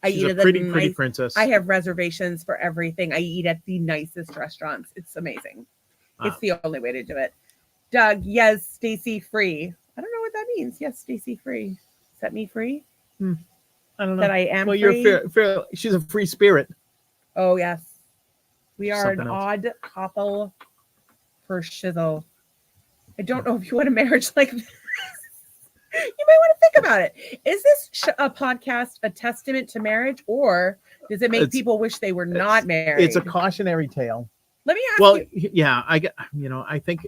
She's a pretty princess. I have reservations for everything. I eat at the nicest restaurants. It's amazing. Wow. It's the only way to do it. Doug, yes, Stacy free. I don't know what that means. Yes, Stacy free. Set me free? I don't know. That I am well, free? You're fair. She's a free spirit. Oh, yes. We are something an else. Odd couple for shizzle. I don't know if you want a marriage like this. You might want to think about it. Is this a podcast a testament to marriage, or does it make people wish they were not married? It's a cautionary tale. Let me ask you. Yeah, I think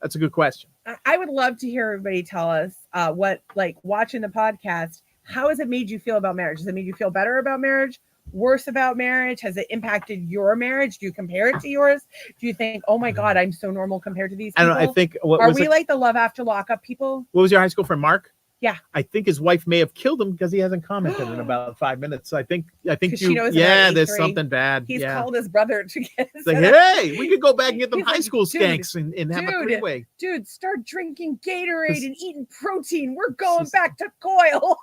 that's a good question. I would love to hear everybody tell us what, like, watching the podcast, how has it made you feel about marriage? Has it made you feel better about marriage? Worse about marriage? Has it impacted your marriage? Do you compare it to yours? Do you think, oh my God, I'm so normal compared to these people? I think are we like the love after lockup people? What was your high school friend, Mark? Yeah. I think his wife may have killed him because he hasn't commented in about 5 minutes. So I think she knows there's something bad. He's called his brother to get like, hey, we could go back and get them high school skanks and have a three-way. Dude, start drinking Gatorade and eating protein. We're going back to Coil.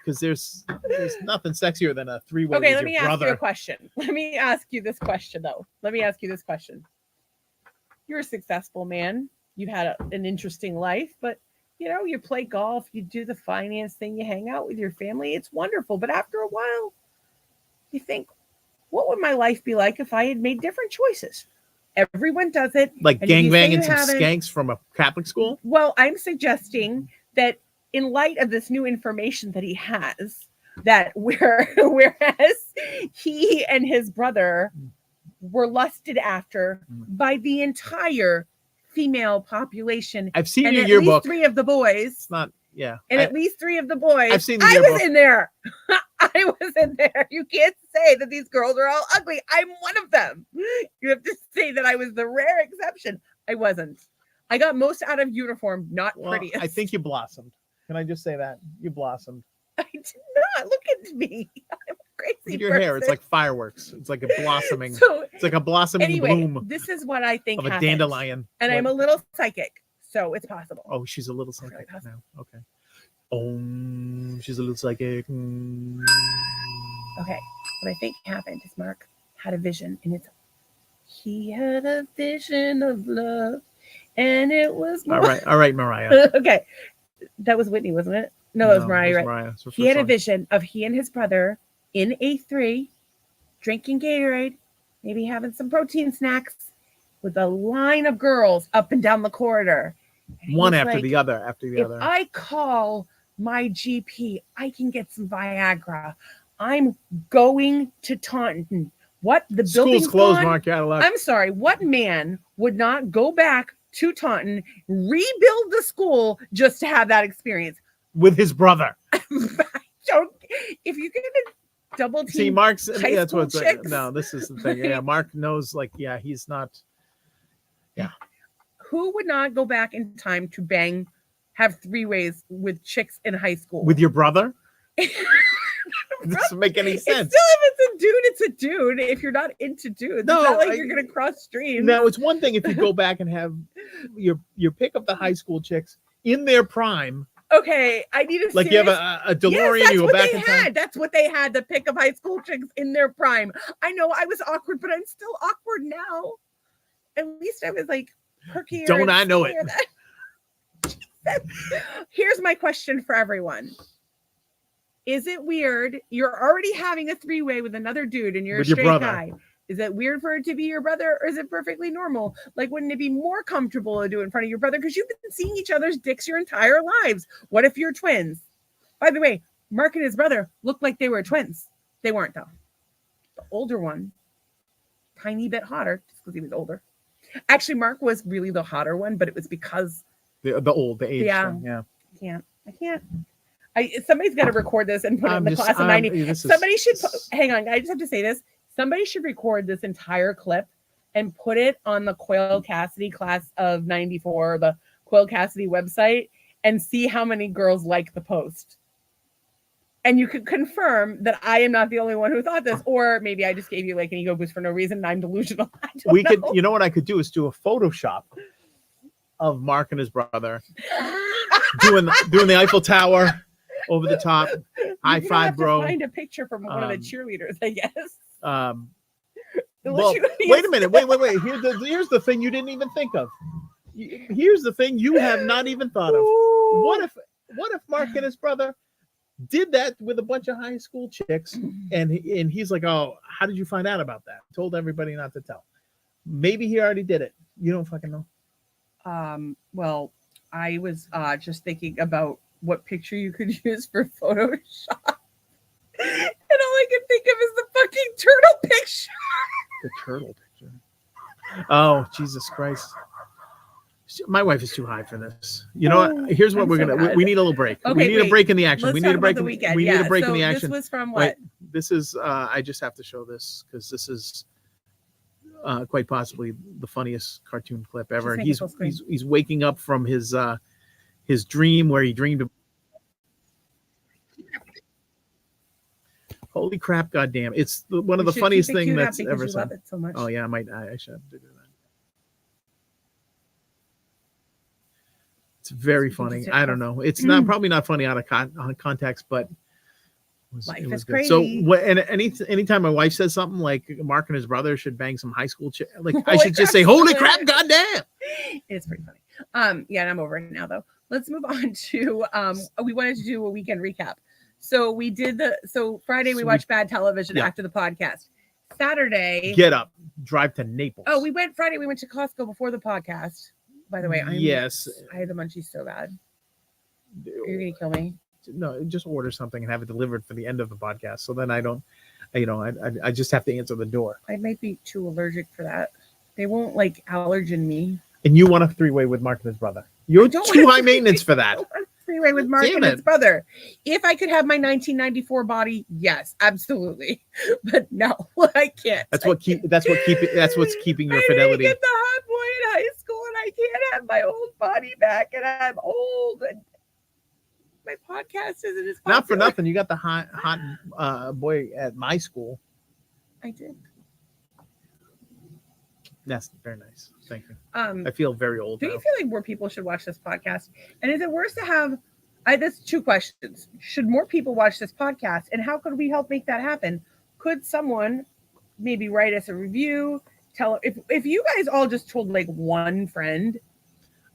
Because there's nothing sexier than a three-way. Okay, let me ask you a question. Let me ask you this question, though. You're a successful man. You've had an interesting life, but you play golf, you do the finance thing, you hang out with your family. It's wonderful. But after a while, you think, what would my life be like if I had made different choices? Everyone does it. Like gangbanging some skanks from a Catholic school? Well, I'm suggesting that in light of this new information that he has, that whereas he and his brother were lusted after by the entire female population. I've seen your yearbook. At least 3 of the boys. It's not, yeah. And at least 3 of the boys. I've seen the yearbook. I was in there. I was in there. You can't say that these girls are all ugly. I'm one of them. You have to say that I was the rare exception. I wasn't. I got most out of uniform, not prettiest. I think you blossomed. Can I just say that? You blossomed. I did not. Look at me. I'm crazy. Look at your hair. It's like fireworks. It's like a blossoming. It's like a blossoming bloom. This is what I think of a dandelion. And I'm a little psychic, so it's possible. Oh, she's a little psychic now. Okay. She's a little psychic. Okay. What I think happened is Mark had a vision, and he had a vision of love. And it was Mariah. All right, Mariah. Okay. That was Whitney, wasn't it? No, it was Mariah. Right? Mariah. He had a vision of he and his brother in A3 drinking Gatorade, maybe having some protein snacks with a line of girls up and down the corridor. One after the other, if I call my GP, I can get some Viagra. I'm going to Taunton. What? The building's closed, gone? Mark. I'm sorry. What man would not go back to Taunton, rebuild the school just to have that experience? With his brother. If you get a double team. See, Mark's that's what's like. No, this is the thing. Yeah, Mark knows, like, yeah, he's not. Yeah. Who would not go back in time to have three-ways with chicks in high school? With your brother? It doesn't make any sense. Still, if it's a dude, it's a dude. If you're not into dudes, no, it's not like you're gonna cross streams. No, it's one thing if you go back and have your pick up the high school chicks in their prime. Okay, I need to like you have a DeLorean. Yes, you go back in time. That's what they had. The pick of high school chicks in their prime. I know I was awkward, but I'm still awkward now. At least I was like perky. Don't I know it? Here's my question for everyone. Is it weird? You're already having a three-way with another dude and you're a straight guy. Is it weird for it to be your brother, or is it perfectly normal? Like, wouldn't it be more comfortable to do it in front of your brother? Because you've been seeing each other's dicks your entire lives. What if you're twins? By the way, Mark and his brother looked like they were twins. They weren't, though. The older one, tiny bit hotter, just because he was older. Actually, Mark was really the hotter one, but it was because the age. Yeah. Thing, yeah. I can't. Somebody's got to record this and put it in the class of 90. Somebody should hang on. I just have to say this. Somebody should record this entire clip and put it on the Quayle Cassidy class of 94, the Quayle Cassidy website, and see how many girls like the post. And you could confirm that I am not the only one who thought this, or maybe I just gave you like an ego boost for no reason and I'm delusional. You know what I could do is do a Photoshop of Mark and his brother doing the Eiffel Tower over the top. High five, bro. Find a picture from one of the cheerleaders, I guess. Well, wait a minute. Wait. Here's the thing you didn't even think of. Here's the thing you have not even thought of. What if Mark and his brother did that with a bunch of high school chicks, and he's like, oh, how did you find out about that? Told everybody not to tell. Maybe he already did it. You don't fucking know. Well, I was just thinking about what picture you could use for Photoshop. And all I can think of is the fucking turtle picture. The turtle picture. Oh, Jesus Christ. My wife is too high for this. You know what? Here's what we need a little break. Okay, we need a break in the action. We need a break in the action. This was from what? This is I just have to show this because this is quite possibly the funniest cartoon clip ever. He's waking up from his dream where he dreamed of. Holy crap! Goddamn! It's one of the funniest things that's ever said. Love it so much. Oh yeah, I should have to do that. It's very funny. I don't know. It's probably not funny out of context, but life is crazy. So anytime my wife says something like Mark and his brother should bang some high school chick, like I should just say, "Holy crap! Goddamn!" It's pretty funny. Yeah, and I'm over it now though. Let's move on to we wanted to do a weekend recap. So we did Friday we watched bad television after the podcast. Saturday, get up, drive to Naples. Oh, Friday we went to Costco before the podcast. By the way, I had the munchies so bad. Are you gonna kill me? No, just order something and have it delivered for the end of the podcast. So then I don't, I just have to answer the door. I might be too allergic for that. They won't like allergen me. And you want a three-way with Mark and his brother? You're too high maintenance for that. Three-way with Mark and his brother. If I could have my 1994 body, yes, absolutely. But no, I can't. That's what's keeping your fidelity. I get the hot boy in high school, and I can't have my old body back, and I'm old, and my podcast isn't as popular. Not for nothing. You got the hot boy at my school. I did. That's very nice. Thank you. I feel very old. Do you feel like more people should watch this podcast? And is it worse to have? That's two questions. Should more people watch this podcast? And how could we help make that happen? Could someone maybe write us a review? Tell if you guys all just told like one friend,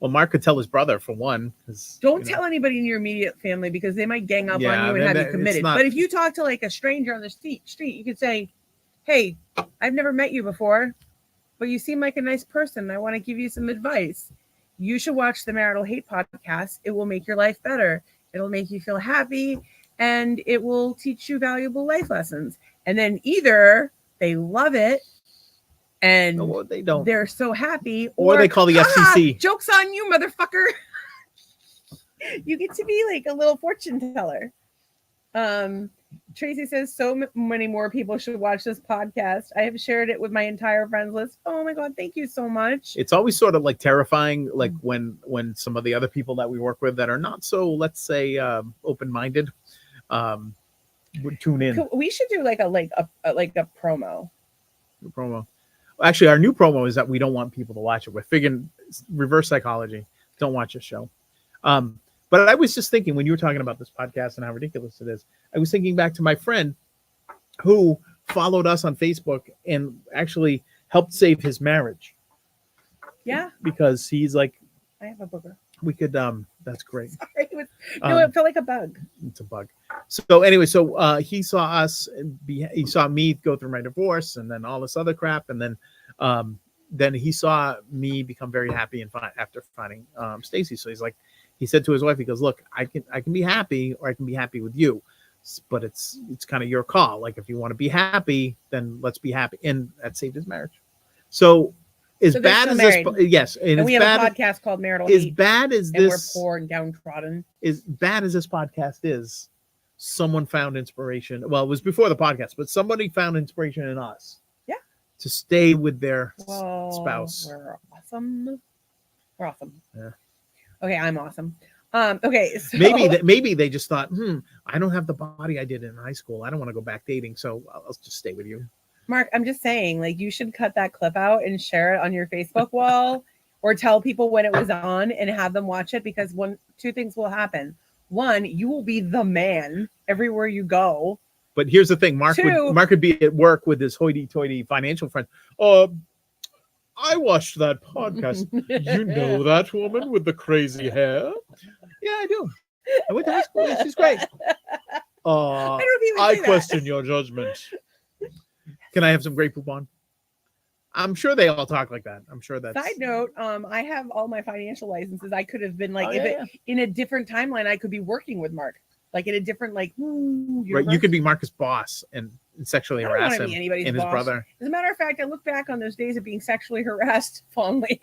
Well, Mark could tell his brother for one. Don't tell anybody in your immediate family because they might gang up on you and have you committed. But if you talk to like a stranger on the street, you could say, "Hey, I've never met you before, but you seem like a nice person. I want to give you some advice. You should watch the Marital Hate podcast. It will make your life better. It'll make you feel happy, and it will teach you valuable life lessons." And then either they love it and they don't. They're so happy, or they call the FCC. Joke's on you, motherfucker. You get to be like a little fortune teller. Tracy says so many more people should watch this podcast. I have shared it with my entire friends list. Oh my God, thank you so much. It's always sort of like terrifying, like when some of the other people that we work with that are not so, let's say, open-minded, would tune in. We should do like a promo. Actually, our new promo is that we don't want people to watch it. We're figuring reverse psychology. Don't watch the show. But I was just thinking when you were talking about this podcast and how ridiculous it is, I was thinking back to my friend who followed us on Facebook and actually helped save his marriage. Yeah. Because he's like, I have a booger. We could, that's great. Sorry, it felt like a bug. It's a bug. So anyway, he saw us, he saw me go through my divorce and then all this other crap. And then he saw me become very happy and after finding Stacy. So he said to his wife, he goes, look, I can be happy or I can be happy with you, but it's kind of your call. Like if you want to be happy, then let's be happy. And that saved his marriage. So as bad as this, yes. And we have a podcast called Marital Hate. As bad as this, and we're poor and downtrodden. As bad as this podcast is, someone found inspiration. Well, it was before the podcast, but somebody found inspiration in us. Yeah. To stay with their spouse. We're awesome. We're awesome. Yeah. Okay, I'm awesome. Okay, so maybe they just thought, I don't have the body I did in high school. I don't want to go back dating, so I'll just stay with you. Mark, I'm just saying, like, you should cut that clip out and share it on your Facebook wall or tell people when it was on and have them watch it because two things will happen. One, you will be the man everywhere you go. But here's the thing, Mark would be at work with his hoity-toity financial friend. I watched that podcast. You know that woman with the crazy hair? Yeah, I do. I went to high school. She's great. I question your judgment. Can I have some Grey Poupon? I'm sure they all talk like that. I'm sure that's... Side note, I have all my financial licenses. I could have been like, in a different timeline, I could be working with Mark. Like in a different, right, you could be Marcus' boss and sexually harass him and his brother. As a matter of fact, I look back on those days of being sexually harassed fondly.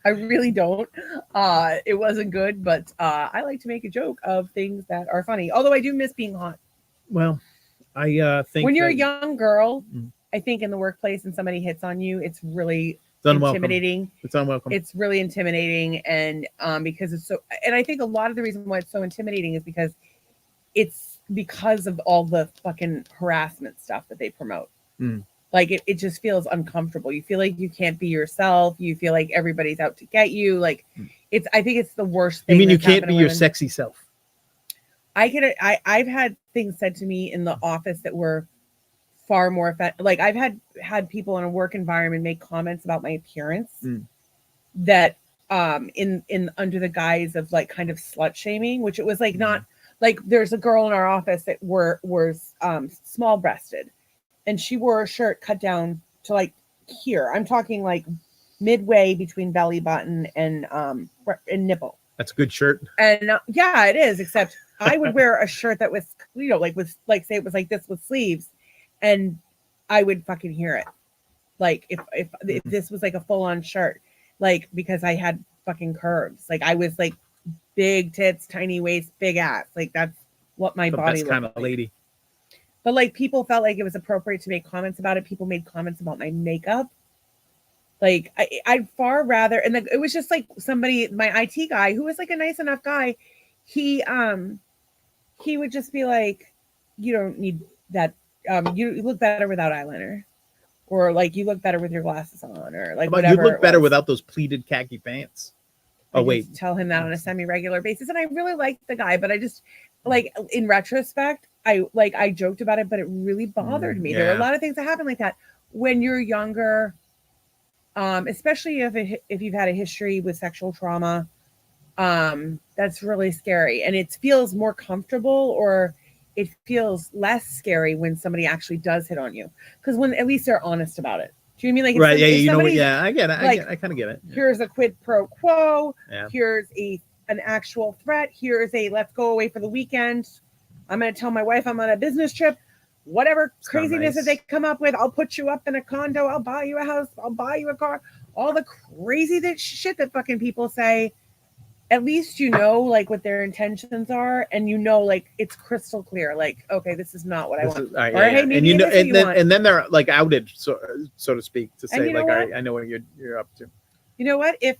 I really don't. It wasn't good, but I like to make a joke of things that are funny. Although I do miss being hot. Well, I think when you're a young girl, I think in the workplace and somebody hits on you, it's really intimidating. It's unwelcome. It's really intimidating, and because it's so. And I think a lot of the reason why it's so intimidating is because of all the fucking harassment stuff that they promote. Like it just feels uncomfortable. You feel like you can't be yourself. You feel like everybody's out to get you. Like I think it's the worst thing. You mean you can't be your sexy self? I've had things said to me in the office that were far more like I've had people in a work environment make comments about my appearance that in under the guise of like kind of slut shaming, which it was like not like there's a girl in our office that was small breasted and she wore a shirt cut down to like here. I'm talking like midway between belly button and nipple. That's a good shirt. And yeah, it is, except I would wear a shirt that was, like say it was like this with sleeves, and I would fucking hear it. Like if this was like a full on shirt, like because I had fucking curves. Like I was like big tits, tiny waist, big ass. Like that's what my body looked kind of like. Lady. But like people felt like it was appropriate to make comments about it. People made comments about my makeup. Like I'd far rather, and it was just like somebody, my IT guy, who was like a nice enough guy. He would just be like, you don't need that. You look better without eyeliner, or like you look better with your glasses on, or like whatever. You look better without those pleated khaki pants. Oh wait, tell him that on a semi-regular basis, and I really liked the guy, but I just like in retrospect, I joked about it, but it really bothered me. Yeah. There were a lot of things that happened like that when you're younger. especially if you've had a history with sexual trauma. That's really scary, and it feels more comfortable, or it feels less scary when somebody actually does hit on you, because when at least they're honest about it. Do you mean like right? Yeah, you know what? Yeah, I get it. Like, I kind of get it. Yeah. Here's a quid pro quo. Yeah. Here's an actual threat. Here's a let's go away for the weekend. I'm going to tell my wife I'm on a business trip. Whatever it's craziness that they come up with, I'll put you up in a condo. I'll buy you a house. I'll buy you a car. All the crazy shit that fucking people say. At least you know like what their intentions are, and you know like it's crystal clear. Like, okay, this is not what I want. Right, or hey, maybe and and then they're like outed, so to speak, to say like I know what you're up to. You know what? If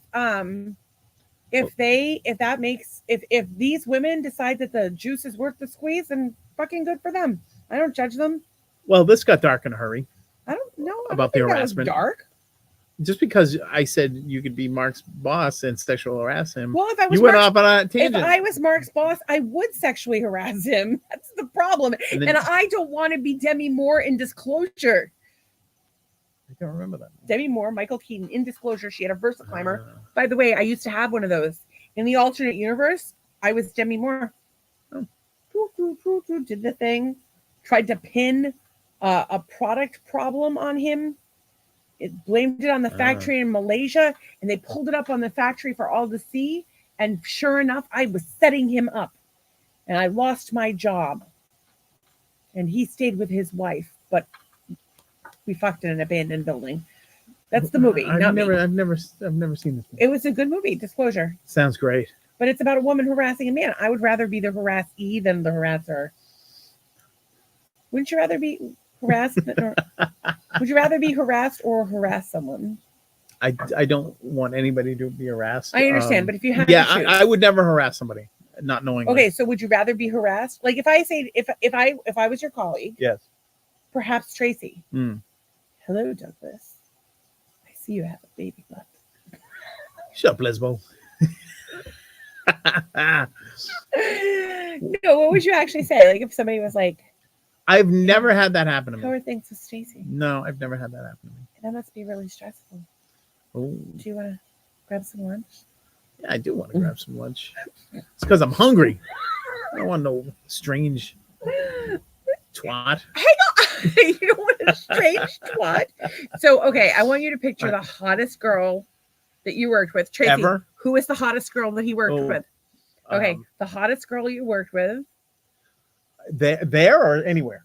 these women decide that the juice is worth the squeeze, then fucking good for them. I don't judge them. Well, this got dark in a hurry. I don't know about the harassment. Dark. Just because I said you could be Mark's boss and sexual harass him, well, if I was you went off on a tangent. If I was Mark's boss, I would sexually harass him. That's the problem. And I don't want to be Demi Moore in Disclosure. I don't remember that. Demi Moore, Michael Keaton in Disclosure. She had a VersaClimber. By the way, I used to have one of those. In the alternate universe, I was Demi Moore. Oh. Did the thing. Tried to pin a product problem on him. It blamed it on the factory in Malaysia, and they pulled it up on the factory for all to see. And sure enough, I was setting him up, and I lost my job. And he stayed with his wife, but we fucked in an abandoned building. That's the movie. I've never seen this movie. It was a good movie, Disclosure. Sounds great. But it's about a woman harassing a man. I would rather be the harassee than the harasser. Wouldn't you rather be harassed? Would you rather be harassed or harass someone? I don't want anybody to be harassed. I understand, but if you have I would never harass somebody, not knowing. Okay, so would you rather be harassed? Like if I say if I was your colleague, yes, perhaps Tracy. Hello, Douglas. I see you have a baby butt. Shut up, Lesbo. No, what would you actually say? Like if somebody was like, I've never had that happen to me. How are things with Stacy? No, I've never had that happen to me. That must be really stressful. Oh. Do you want to grab some lunch? Yeah, I do want to grab some lunch. It's because I'm hungry. I don't want no strange twat. Hang on. You don't want a strange twat? So, okay, I want you to picture the hottest girl that you worked with. Tracy, ever? Who is the hottest girl that he worked with? Okay, the hottest girl you worked with. There or anywhere?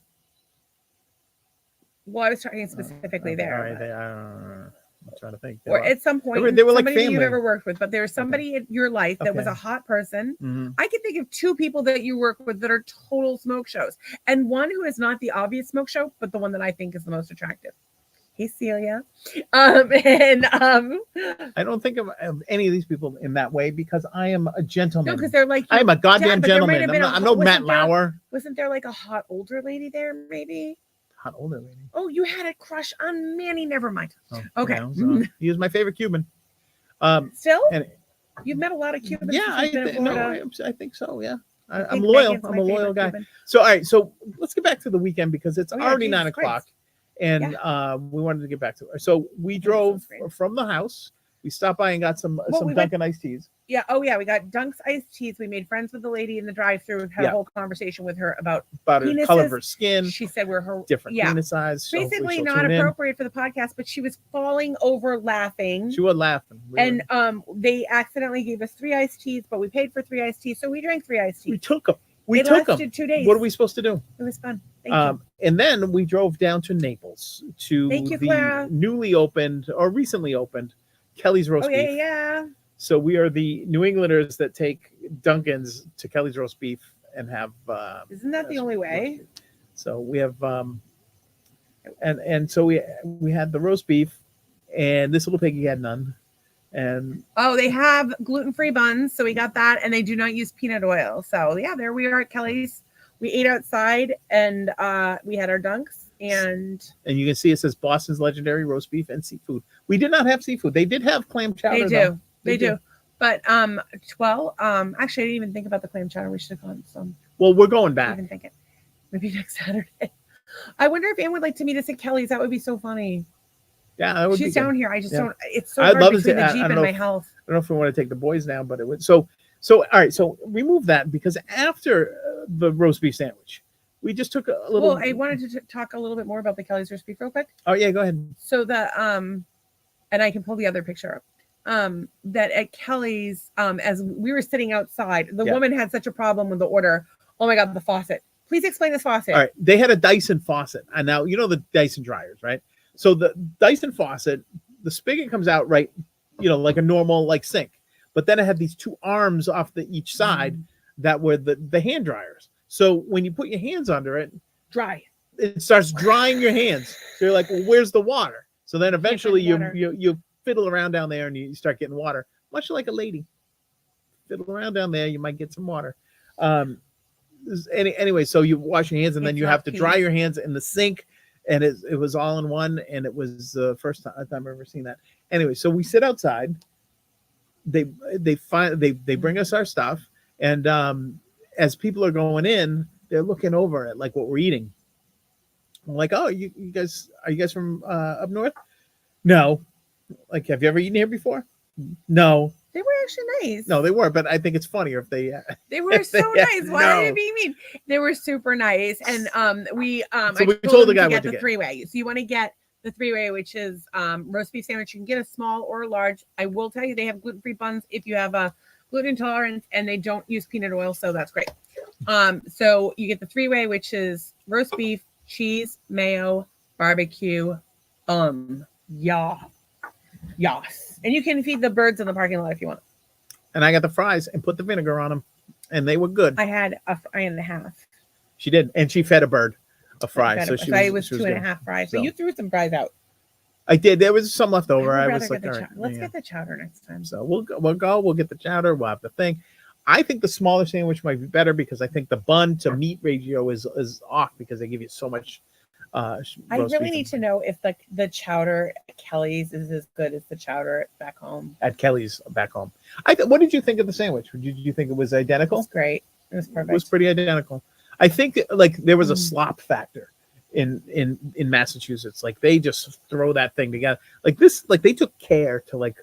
Well, I was talking specifically there. All right, I'm trying to think. Or at some point, they were like family you've ever worked with, but there was somebody in your life that was a hot person. Mm-hmm. I can think of two people that you work with that are total smoke shows, and one who is not the obvious smoke show, but the one that I think is the most attractive. Hey, Celia. I don't think of any of these people in that way because I am a gentleman. No, because they're like I'm a goddamn gentleman. I'm no Matt Lauer. Wasn't there like a hot older lady there? Maybe. Hot older lady. Oh, you had a crush on Manny. Never mind. Oh, okay. So he was my favorite Cuban. Still? You've met a lot of Cubans. Yeah, I think so. Yeah. I'm loyal. I'm a loyal guy. Cuban. So, all right. So let's get back to the weekend because it's already 9 o'clock. And we wanted to get back to it. So we drove from the house. We stopped by and got some Dunkin' iced teas. Yeah. Oh, yeah. We got Dunk's iced teas. We made friends with the lady in the drive-thru. Had a whole conversation with her about her color of her skin. She said we're her different penis size. Basically not appropriate for the podcast, but she was falling over laughing. She was laughing. And they accidentally gave us 3 iced teas, but we paid for 3 iced teas, so we drank 3 iced teas. We took them. It lasted 2 days. What are we supposed to do? It was fun. Thank you. And then we drove down to Naples to the newly opened or recently opened Kelly's Roast Beef. Yeah. So we are the New Englanders that take Dunkin's to Kelly's Roast Beef and have. Isn't that the only way? So we have, and so we had the roast beef, and this little piggy had none. And they have gluten-free buns, so we got that, and they do not use peanut oil. So yeah, there we are at Kelly's. We ate outside, and we had our dunks, and you can see it says Boston's legendary roast beef and seafood. We did not have seafood. They did have clam chowder. They do. But actually, I didn't even think about the clam chowder. We should have gone some. Well, we're going back. I didn't even think it. Maybe next Saturday. I wonder if Anne would like to meet us at Kelly's. That would be so funny. Yeah, that would She's be down good. here. I just Yeah. don't. It's so I'd hard love between to. the I Jeep don't and know my if, house. I don't know if we want to take the boys now, but it would. So all right. So remove that because after the roast beef sandwich, we just took a little. Well, I wanted to talk a little bit more about the Kelly's roast beef real quick. Oh yeah, go ahead. So and I can pull the other picture up. That at Kelly's, as we were sitting outside, the woman had such a problem with the order. Oh my God, the faucet. Please explain this faucet. All right. They had a Dyson faucet. And now, you know, the Dyson dryers, right? So the Dyson faucet, the spigot comes out right, you know, like a normal like sink. But then it had these two arms off each side that were the hand dryers. So when you put your hands under it, dry. It starts drying your hands. So you're like, well, where's the water? So then eventually you fiddle around down there and you start getting water, much like a lady. Fiddle around down there, you might get some water. Anyway, so you wash your hands and then you have to dry your hands in the sink, and it was all in one, and it was the first time I've ever seen that. Anyway, so we sit outside. They bring us our stuff, and as people are going in, they're looking over at like what we're eating. I'm like, oh, you guys, are you guys from up north? No. Like, have you ever eaten here before? No. They were actually nice. No, they were, but I think it's funnier if they. They were so nice. Why are you being mean? They were super nice, and we So we told the guy to get the three-way. So you want to get the three-way, which is roast beef sandwich. You can get a small or a large. I will tell you, they have gluten-free buns if you have a gluten intolerance, and they don't use peanut oil, so that's great. So you get the three-way, which is roast beef, cheese, mayo, barbecue, Yas. And you can feed the birds in the parking lot if you want. And I got the fries and put the vinegar on them, and they were good. I had a fry and a half. She did, and she fed a bird a fry. So it was 2.5 fries. So you threw some fries out. I did. There was some left over. I was like, all right, let's get the chowder next time. So we'll go. We'll get the chowder. We'll have the thing. I think the smaller sandwich might be better because I think the bun to meat ratio is off because they give you so much. I really need to know if the chowder at Kelly's is as good as the chowder back home. At Kelly's back home. What did you think of the sandwich? Did you think it was identical? It was great. It was perfect. It was pretty identical. I think like there was a slop factor in Massachusetts. Like they just throw that thing together. Like this, like they took care to like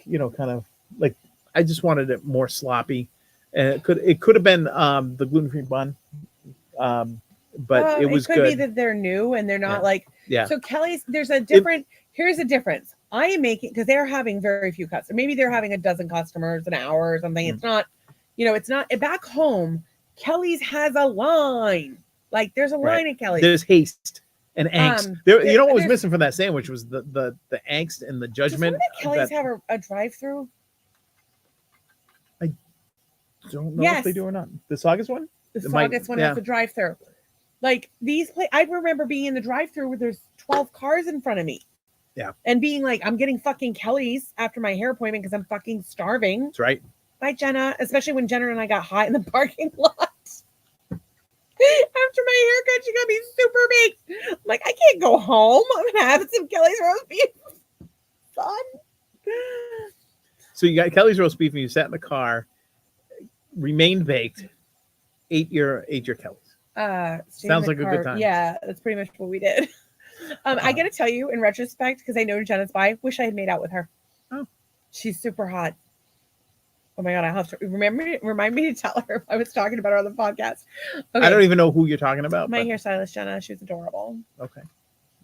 you know, kind of like I just wanted it more sloppy. And it could have been the gluten-free bun. But it was good. It could be that they're new and they're not So Kelly's, there's a different. Here's the difference. I am making because they're having very few customers. Maybe they're having a dozen customers an hour or something. It's not, you know, it's not back home. Kelly's has a line. Like there's a line at Kelly's. There's haste and angst. You know what was missing from that sandwich was the angst and the judgment. Does Kelly's have a drive-through? I don't know if they do or not. The Saugus one. The Saugus one has a drive-through. Like these I remember being in the drive-through where there's 12 cars in front of me. Yeah. And being like, I'm getting fucking Kelly's after my hair appointment because I'm fucking starving. That's right. Bye, Jenna. Especially when Jenna and I got hot in the parking lot. After my haircut, she got me super baked. I'm like, I can't go home. I'm gonna have some Kelly's roast beef. Son. So you got Kelly's roast beef and you sat in the car, remained baked, ate your Kelly's. Sounds like a good time. Yeah, that's pretty much what we did. I gotta tell you, in retrospect, because I know Jenna's by, wish I had made out with her. Oh, she's super hot. Oh my god, I'll have to remind me to tell her I was talking about her on the podcast. Okay. I don't even know who you're talking about. My hairstylist, Jenna. She was adorable. Okay,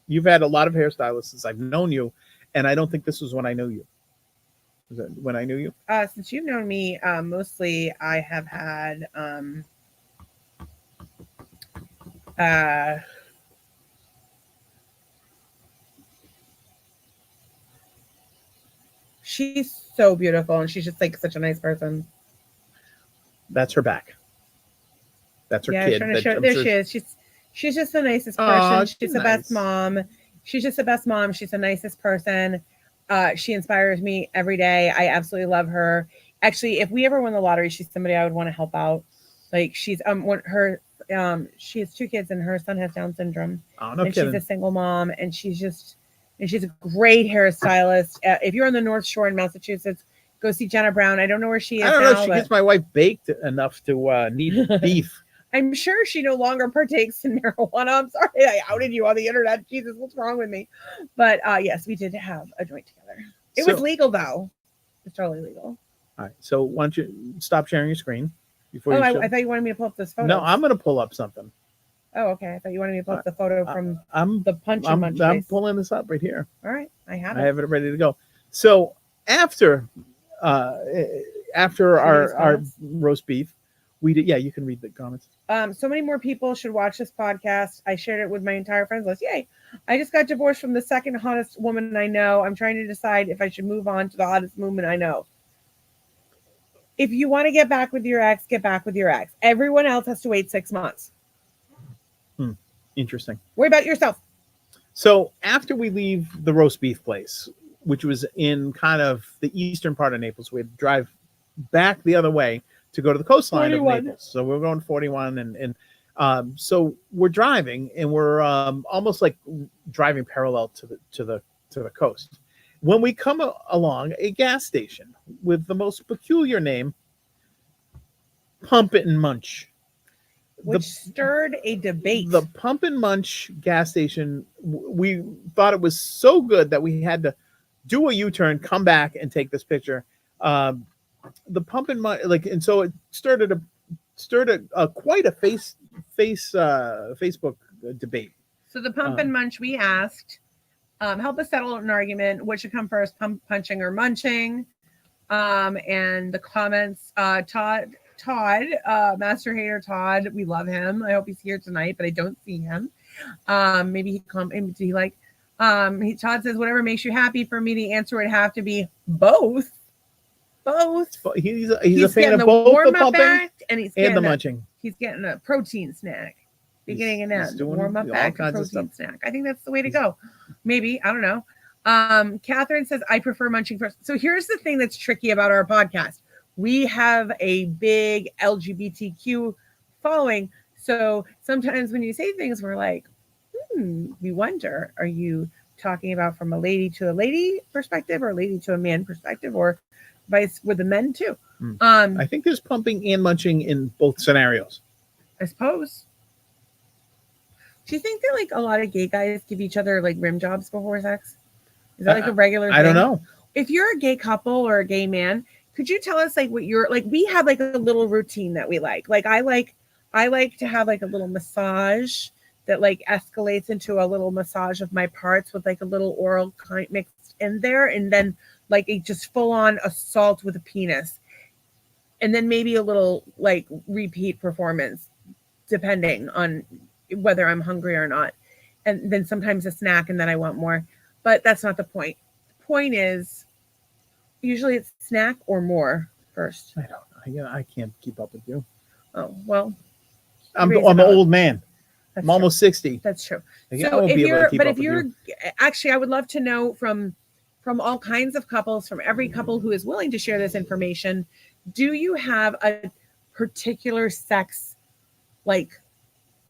you've had a lot of hairstylists since I've known you, and I don't think this was when I knew you. Was it when I knew you? Since you've known me, mostly I have had she's so beautiful and she's just like such a nice person. That's her back. That's her kid. There she is. She's just the nicest person. She's the best mom. She's just the best mom. She's the nicest person. She inspires me every day. I absolutely love her. Actually, if we ever win the lottery, she's somebody I would want to help out. Like she's she has 2 kids and her son has Down syndrome. Oh, no kidding. She's a single mom and she's a great hairstylist. If you're on the North Shore in Massachusetts, go see Jenna Brown. I don't know where she is. I don't know if she gets my wife baked enough to need beef. I'm sure she no longer partakes in marijuana. I'm sorry I outed you on the internet. Jesus, what's wrong with me? But yes, we did have a joint together. It was legal though. It's totally legal. All right. So why don't you stop sharing your screen before you I thought you wanted me to pull up this photo. No, I'm going to pull up something. Oh, okay. I thought you wanted me to pull up the photo from the Punch and Munch I'm pulling this up right here. All right. I have it ready to go. So after our roast beef, we did. Yeah, you can read the comments. So many more people should watch this podcast. I shared it with my entire friends list. Yay. I just got divorced from the second hottest woman I know. I'm trying to decide if I should move on to the hottest woman I know. If you want to get back with your ex, get back with your ex. Everyone else has to wait 6 months. Interesting. Worry about yourself. So after we leave the roast beef place, which was in kind of the eastern part of Naples, we had to drive back the other way to go to the coastline 41. Of Naples. So we're going 41 and so we're driving and we're almost like driving parallel to the coast. When we come along a gas station with the most peculiar name, Pump It and Munch. Which stirred a debate. The Pump and Munch gas station, we thought it was so good that we had to do a U-turn, come back, and take this picture. The Pump and Munch, and so it stirred a quite a Facebook debate. So the Pump and Munch, we asked, help us settle an argument. What should come first, punching or munching? And the comments, Todd, Master Hater Todd, we love him. I hope he's here tonight, but I don't see him. Maybe Todd says, whatever makes you happy. For me, the answer would have to be both. He's a fan of both the pumping and the munching. He's getting a protein snack. Beginning and end. Warm up back and protein snack. I think that's the way to go. Maybe. I don't know. Catherine says, I prefer munching first. So here's the thing that's tricky about our podcast. We have a big LGBTQ following. So sometimes when you say things, we're like, we wonder, are you talking about from a lady to a lady perspective or a lady to a man perspective or vice with the men too? I think there's pumping and munching in both scenarios. I suppose. Do you think that like a lot of gay guys give each other like rim jobs before sex? Is that like a regular thing? I don't know. If you're a gay couple or a gay man, could you tell us like what you're like? We have like a little routine that we like. Like I like to have like a little massage that like escalates into a little massage of my parts with like a little oral kind mixed in there, and then like a just full on assault with a penis, and then maybe a little like repeat performance, depending on whether I'm hungry or not, and then sometimes a snack, and then I want more. But that's not the point. The point is, usually it's snack or more first. I don't know. I can't keep up with you. Oh, well. I'm an old man. I'm true. Almost 60. That's true. So if you're actually, I would love to know from all kinds of couples, from every couple who is willing to share this information, do you have a particular sex like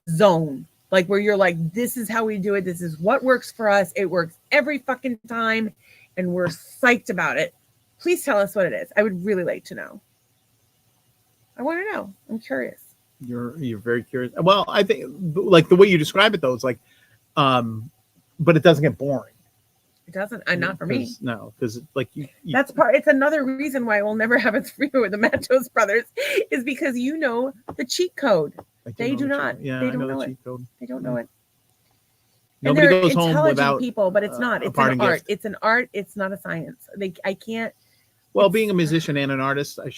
zone? Like where you're like, this is how we do it. This is what works for us. It works every fucking time. And we're psyched about it. Please tell us what it is. I would really like to know. I want to know. I'm curious. You're very curious. Well, I think like the way you describe it though, it's like, but it doesn't get boring. It doesn't. Not for me. No, because like you. That's part. It's another reason why we'll never have a three-way with the Matos brothers, is because you know the cheat code. They do not. Yeah, they don't know know the it. Cheat code. They don't know it. Nobody goes home without people, but it's not. It's an art. It's an art. It's not a science. I can't. Well, being a musician and an artist, I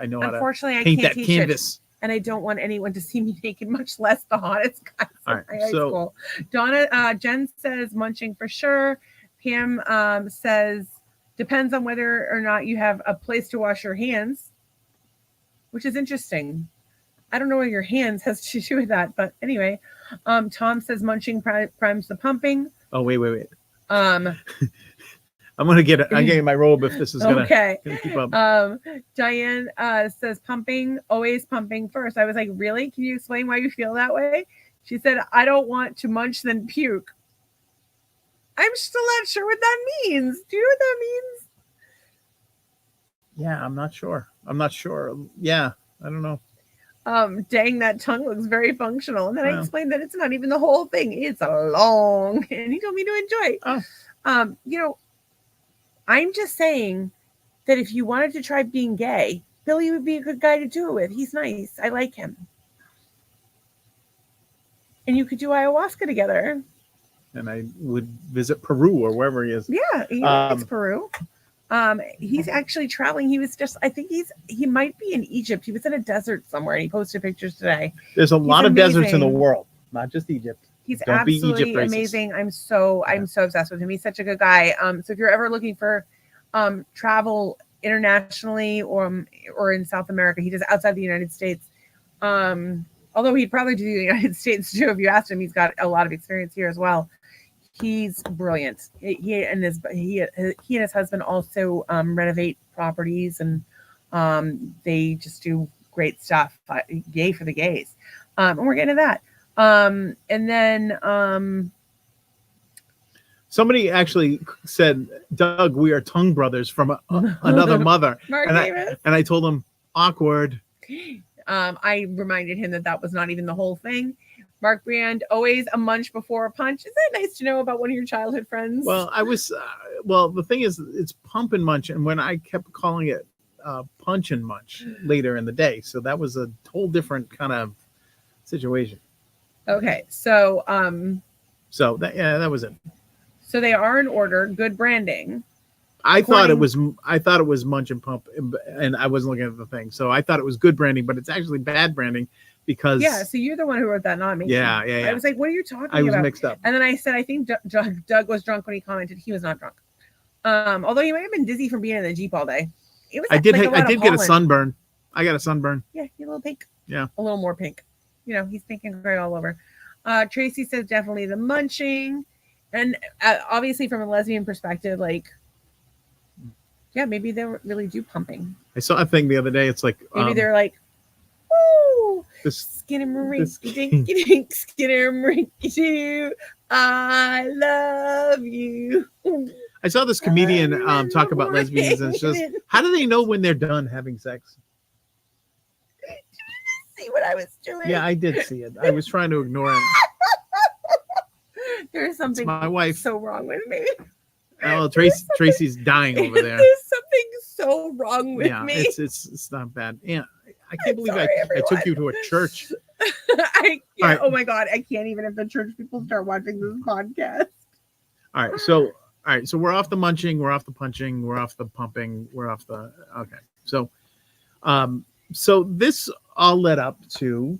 know how to paint that canvas. And I don't want anyone to see me naked, much less the hottest guys in high school. Jen says munching for sure. Pam says depends on whether or not you have a place to wash your hands, which is interesting. I don't know where your hands has to do with that, but anyway. Tom says munching primes the pumping. Oh, wait. I'm getting my robe if this is gonna keep up. Diane says pumping, always pumping first. I was like, really? Can you explain why you feel that way? She said, I don't want to munch then puke. I'm still not sure what that means. Do you know what that means? Yeah, I'm not sure. Yeah, I don't know. Dang, that tongue looks very functional. And then I explained that it's not even the whole thing. It's long. And he told me to enjoy. You know, I'm just saying that if you wanted to try being gay, Billy would be a good guy to do it with. He's nice. I like him. And you could do ayahuasca together. And I would visit Peru or wherever he is. Yeah, he likes Peru. He's actually traveling. He was just, I think he might be in Egypt. He was in a desert somewhere and he posted pictures today. There's a lot of deserts in the world, not just Egypt. He's absolutely amazing. I'm so obsessed with him. He's such a good guy. So if you're ever looking for travel internationally or in South America, he does outside the United States. Although he'd probably do the United States too if you asked him. He's got a lot of experience here as well. He's brilliant. He and his husband also renovate properties, and they just do great stuff. Yay for the gays. And we're getting to that. And then somebody actually said, Doug, we are tongue brothers from another mother. And I told him, awkward. I reminded him that was not even the whole thing. Mark Brand, always a munch before a punch. Is that nice to know about one of your childhood friends? Well, the thing is, it's pump and munch. And when I kept calling it punch and munch later in the day. So that was a whole different kind of situation. Okay. So, that was it. So they are in order. Good branding. I thought it was munch and pump, and I wasn't looking at the thing. So I thought it was good branding, but it's actually bad branding because so you're the one who wrote that, not me. Yeah. I was like, what are you talking about? I was mixed up. And then I said, I think Doug was drunk when he commented. He was not drunk. Although he might have been dizzy from being in the Jeep all day. I did get a sunburn. I got a sunburn. Yeah, you're a little pink. Yeah. A little more pink. You know, he's pink and gray all over. Tracy says definitely the munching. And obviously from a lesbian perspective, like, yeah, maybe they really do pumping. I saw a thing the other day. It's like maybe they're like, woo, skinnamarink-a-dink, skinnamarink-a-doo, I love you. I saw this comedian talk about lesbians, and it's just, how do they know when they're done having sex? Did you see what I was doing? Yeah, I did see it. I was trying to ignore it. There's something my wife. So wrong with me. Oh, Tracy's dying over there. There's something so wrong with me. Yeah, it's not bad. Yeah, I can't believe I took you to a church. Right. Oh my God, I can't even if the church people start watching this podcast. All right, so we're off the munching, we're off the punching, we're off the pumping, we're off the So, so this all led up to.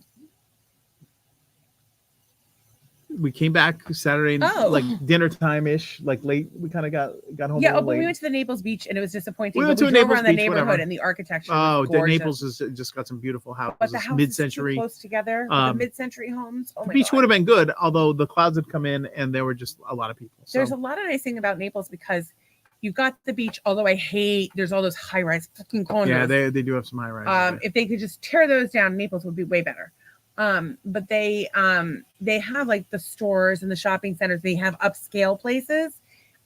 We came back Saturday, like dinner time ish, like late. We kind of got home. Yeah, but we went to the Naples beach and it was disappointing. We went to Naples around the neighborhood and the architecture. Oh, the Naples has just got some beautiful houses. But the houses mid-century, close together. The mid-century homes. Oh my the beach God. would have been good, although the clouds had come in and there were just a lot of people. So. There's a lot of nice thing about Naples because you've got the beach. Although I hate there's all those high-rise fucking condos. Yeah, they do have some high-rise. If they could just tear those down, Naples would be way better. But they have like the stores and the shopping centers. They have upscale places.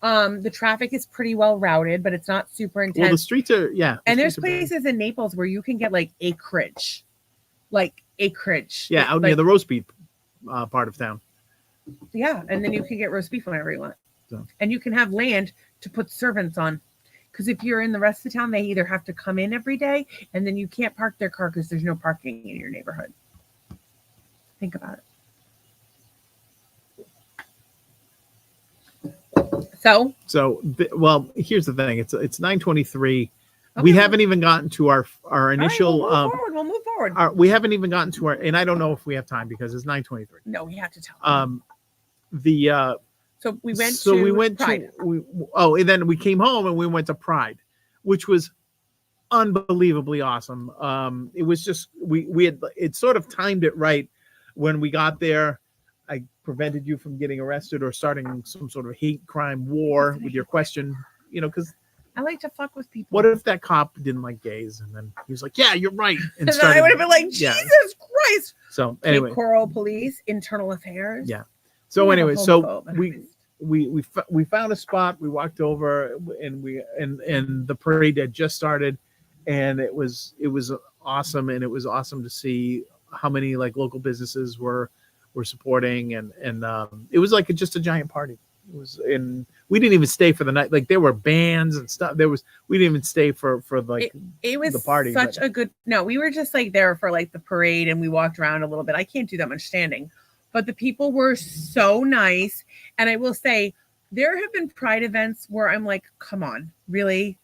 The traffic is pretty well routed, but it's not super intense. Well, the streets are and there's places in Naples where you can get like acreage. Yeah, out near the roast beef part of town. Yeah, and then you can get roast beef whenever you want. So. And you can have land to put servants on. Because if you're in the rest of the town, they either have to come in every day, and then you can't park their car because there's no parking in your neighborhood. Think about it. So well, here's the thing. It's 9:23. Okay. We haven't even gotten to our initial. We'll move forward. We haven't even gotten to and I don't know if we have time because it's 9:23. No, we have to tell. So we went Pride. And then we came home and we went to Pride, which was unbelievably awesome. It was just we had it sort of timed it right. When we got there, I prevented you from getting arrested or starting some sort of hate crime war with your question, because I like to fuck with people. What if that cop didn't like gays? And then he was like, yeah, you're right. And then I would have been like, Jesus Christ. So anyway. Coral Police, Internal Affairs. Yeah. So anyway, we found a spot. We walked over and the parade had just started. And it was awesome, and it was awesome to see how many like local businesses were supporting, and it was like just a giant party. It was we didn't even stay for the night. Like there were bands and stuff. We didn't even stay for like it was the party. Such a good. No, we were just like there for like the parade, and we walked around a little bit. I can't do that much standing, but the people were so nice. And I will say, there have been pride events where I'm like, come on, really?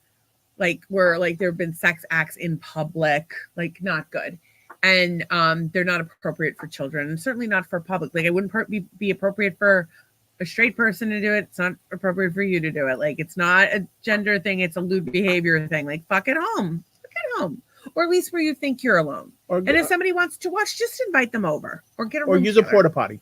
Like where like there have been sex acts in public, like not good. And they're not appropriate for children, and certainly not for public. Like it wouldn't be appropriate for a straight person to do it. It's not appropriate for you to do it. Like it's not a gender thing. It's a lewd behavior thing. Like fuck at home, or at least where you think you're alone. And if somebody wants to watch, just invite them over, or get a or use a porta potty.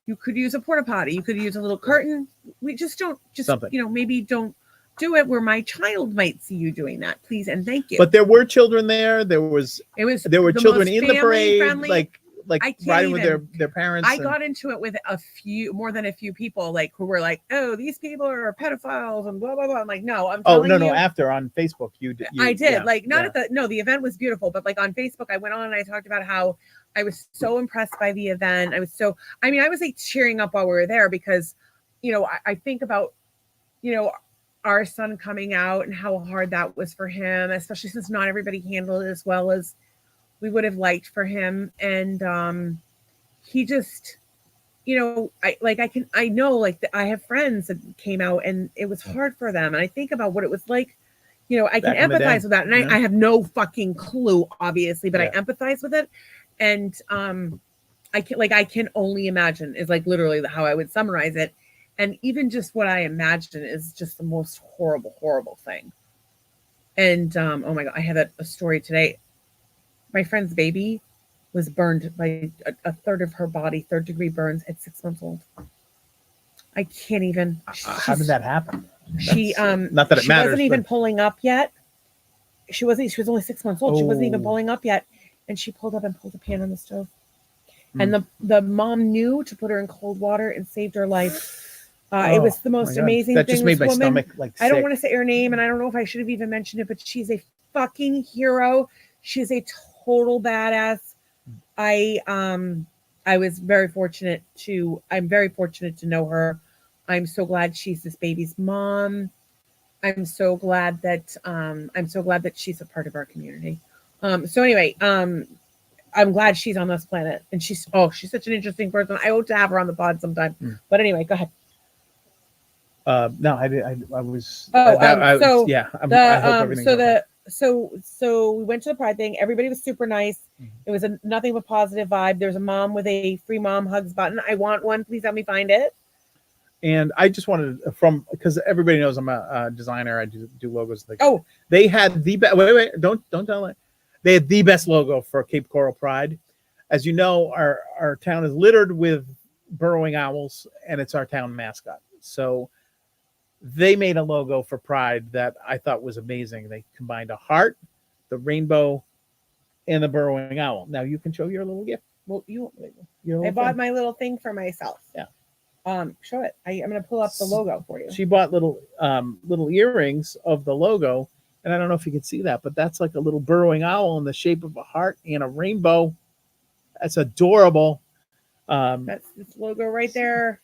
You could use a porta potty. You could use a little curtain. We just don't something. Maybe don't do it where my child might see you doing that, please and thank you. But there were children there. There were children in the parade, friendly, like riding with their parents. I got into it with more than a few people, like who were like, "Oh, these people are pedophiles," and blah blah blah. I'm like, no, I'm telling you. No. After on Facebook, I did the event was beautiful, but like on Facebook, I went on and I talked about how I was so impressed by the event. I was like cheering up while we were there because, I think about, our son coming out and how hard that was for him, especially since not everybody handled it as well as we would have liked for him. And he just, I know I have friends that came out and it was hard for them. And I think about what it was like, I can empathize with that. And I have no fucking clue, obviously, but I empathize with it. And I can only imagine is like literally how I would summarize it. And even just what I imagine is just the most horrible, horrible thing. And oh my God, I had a story today. My friend's baby was burned by a third of her body, 3rd-degree burns at 6 months old. I can't even. How did that happen? She not that it matters. She wasn't even pulling up yet. She was only 6 months old. She wasn't even pulling up yet, and she pulled up and pulled a pan on the stove. And the mom knew to put her in cold water and saved her life. It was the most amazing thing. That just made my stomach I don't want to say her name, and I don't know if I should have even mentioned it, but she's a fucking hero. She's a total badass. I'm very fortunate to know her. I'm so glad she's this baby's mom. I'm so glad that she's a part of our community. So anyway, I'm glad she's on this planet, and she's such an interesting person. I hope to have her on the pod sometime. But anyway, go ahead. No, I was. I hope everything. So we went to the Pride thing. Everybody was super nice. It was nothing but positive vibe. There's a mom with a free mom hugs button. I want one. Please help me find it. And I just wanted because everybody knows I'm a designer. I do logos. They had the best. Wait, don't tell it. They had the best logo for Cape Coral Pride. As you know, our town is littered with burrowing owls, and it's our town mascot. So they made a logo for Pride that I thought was amazing. They combined a heart, the rainbow, and the burrowing owl. Now you can show your little gift. Well, I bought my little thing for myself. Yeah. Show it. I'm going to pull up the logo for you. She bought little earrings of the logo, and I don't know if you can see that, but that's like a little burrowing owl in the shape of a heart and a rainbow. That's adorable. That's this logo right there.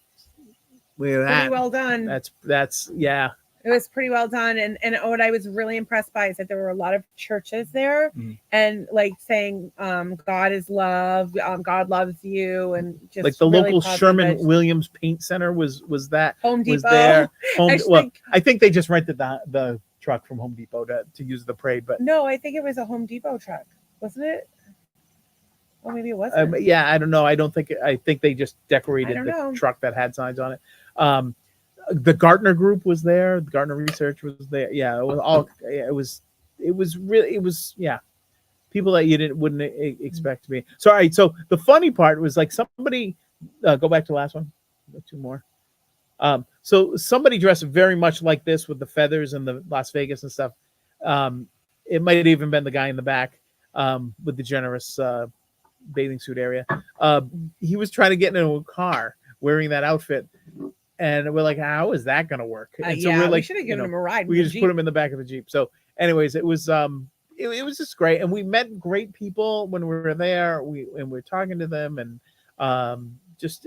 Look at that. Pretty well done. That's yeah. It was pretty well done, and what I was really impressed by is that there were a lot of churches there, and like saying, "God is love, God loves you," and just like the really local Sherman-Williams Paint Center was that Home Depot. Was there. I think they just rented the truck from Home Depot to use the parade, but no, I think it was a Home Depot truck, wasn't it? Well, maybe it wasn't. Yeah, I don't know. I think they just decorated the truck that had signs on it. The Gartner Group was there. The Gartner Research was there. Yeah, it was all. It was really. Yeah, people that wouldn't expect to be. So all right. So the funny part was like somebody. Go back to the last one. Two more. So somebody dressed very much like this with the feathers and the Las Vegas and stuff. It might have even been the guy in the back with the generous bathing suit area. He was trying to get into a car wearing that outfit, and we're like, how is that going to work? And so we're like, we should have given him a ride. We just put him in the back of the Jeep. So anyways, it was it was just great, and we met great people when we were there. We were talking to them, and just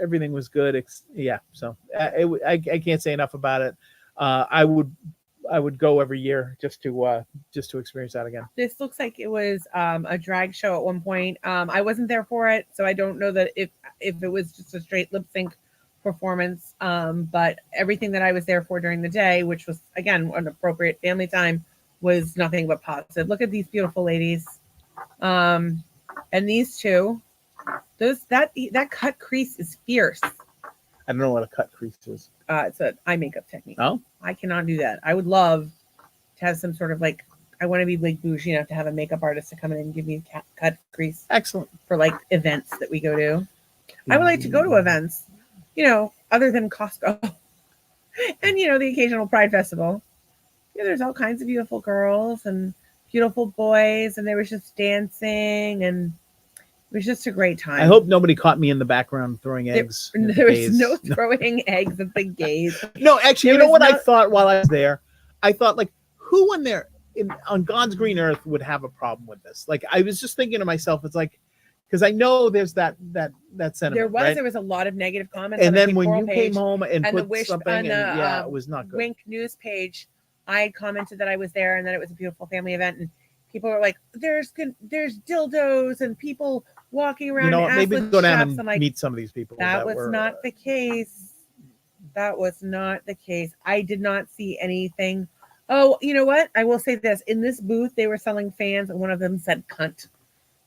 everything was good. Yeah, so I can't say enough about it. I would go every year just to experience that again. This looks like it was a drag show at one point. I wasn't there for it, so I don't know that if it was just a straight lip sync performance. But everything that I was there for during the day, which was again an appropriate family time, was nothing but positive. Look at these beautiful ladies, and these two. That cut crease is fierce. I don't know what a cut crease is. It's an eye makeup technique. Oh, I cannot do that. I would love to have some sort of like. I want to be like bougie enough to have a makeup artist to come in and give me a cut crease. Excellent. For like events that we go to. I would like to go to events, other than Costco, and the occasional Pride Festival. There's all kinds of beautiful girls and beautiful boys, and they were just dancing and. It was just a great time. I hope nobody caught me in the background throwing eggs. There was no throwing eggs at the gays. No, actually, you know what I thought while I was there? I thought, like, who on there on God's green earth would have a problem with this? Like, I was just thinking to myself, it's like, because I know there's that sentiment. There was a lot of negative comments. And then when you came home and put something, it was not good. Wink News page, I had commented that I was there and that it was a beautiful family event, and people were like, "There's dildos and people." Walking around, maybe go down and meet some of these people. That was not the case. That was not the case. I did not see anything. Oh, you know what? I will say this: in this booth, they were selling fans, and one of them said "cunt."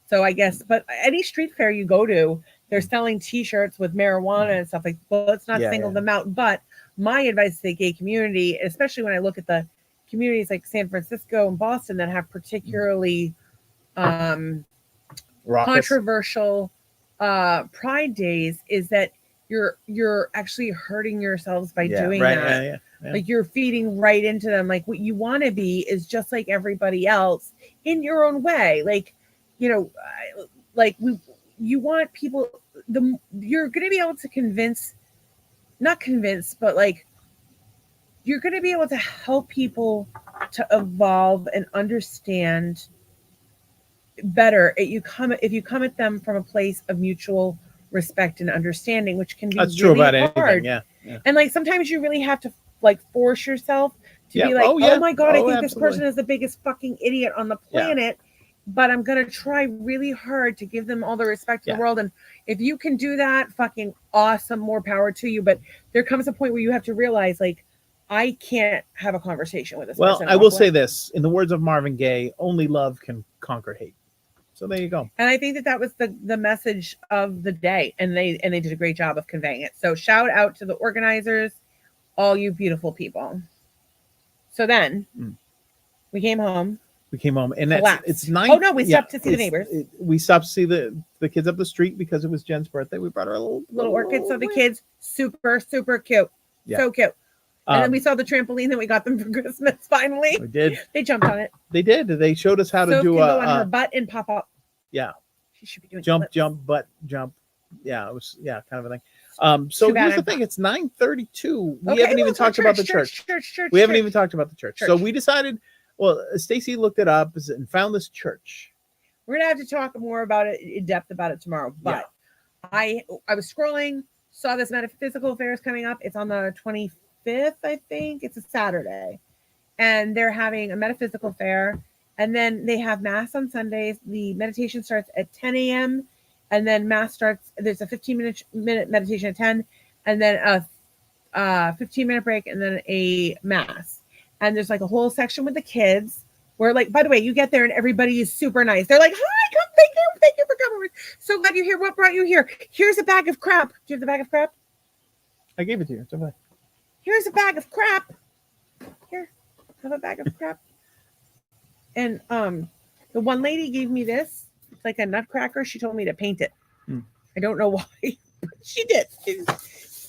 So I guess, but any street fair you go to, they're selling T-shirts with marijuana and stuff like. Well, let's not single them out. But my advice to the gay community, especially when I look at the communities like San Francisco and Boston that have particularly. Controversial Pride days, is that you're actually hurting yourselves by doing that. Yeah. Like you're feeding right into them. Like what you want to be is just like everybody else in your own way. Like, you want people. You're going to be able to not convince, but like you're going to be able to help people to evolve and understand better if you come at them from a place of mutual respect and understanding, which can be really hard. Anything. Yeah. And like sometimes you really have to like force yourself to be like, oh my God, I think this person is the biggest fucking idiot on the planet, but I'm gonna try really hard to give them all the respect in the world. And if you can do that, fucking awesome, more power to you. But there comes a point where you have to realize, like, I can't have a conversation with this person. Well, I will say this, in the words of Marvin Gaye, only love can conquer hate. So there you go. And I think that was the message of the day, and they did a great job of conveying it. So shout out to the organizers, all you beautiful people. So then we came home. And it's 9. Oh no, we stopped to see the neighbors. We stopped to see the kids up the street because it was Jen's birthday. We brought her a little orchids. So the kids, super, super cute. Yeah. So cute. And then we saw the trampoline that we got them for Christmas. Finally, we did. They jumped on it. They did. They showed us how to do go on her butt and pop up. Yeah, she should be doing jump, butt jump. Yeah, it was kind of a thing. So here's the thing: it's 9:32. We haven't even talked about the church. We haven't even talked about the church. So we decided. Well, Stacy looked it up and found this church. We're gonna have to talk more about it in depth about it tomorrow. But I was scrolling, saw this metaphysical fair is coming up. It's on the 25th, I think. It's a Saturday, and they're having a metaphysical fair. And then they have mass on Sundays. The meditation starts at 10 a.m. And then mass starts. There's a 15-minute meditation at 10, and then a 15-minute break, and then a mass. And there's like a whole section with the kids where, like, by the way, you get there and everybody is super nice. They're like, "Hi, come, thank you for coming. So glad you're here. What brought you here? Here's a bag of crap. Do you have the bag of crap? I gave it to you. It's okay. Here's a bag of crap. Here, have a bag of crap." And the one lady gave me this. It's like a nutcracker. She told me to paint it. I don't know why, but she did. She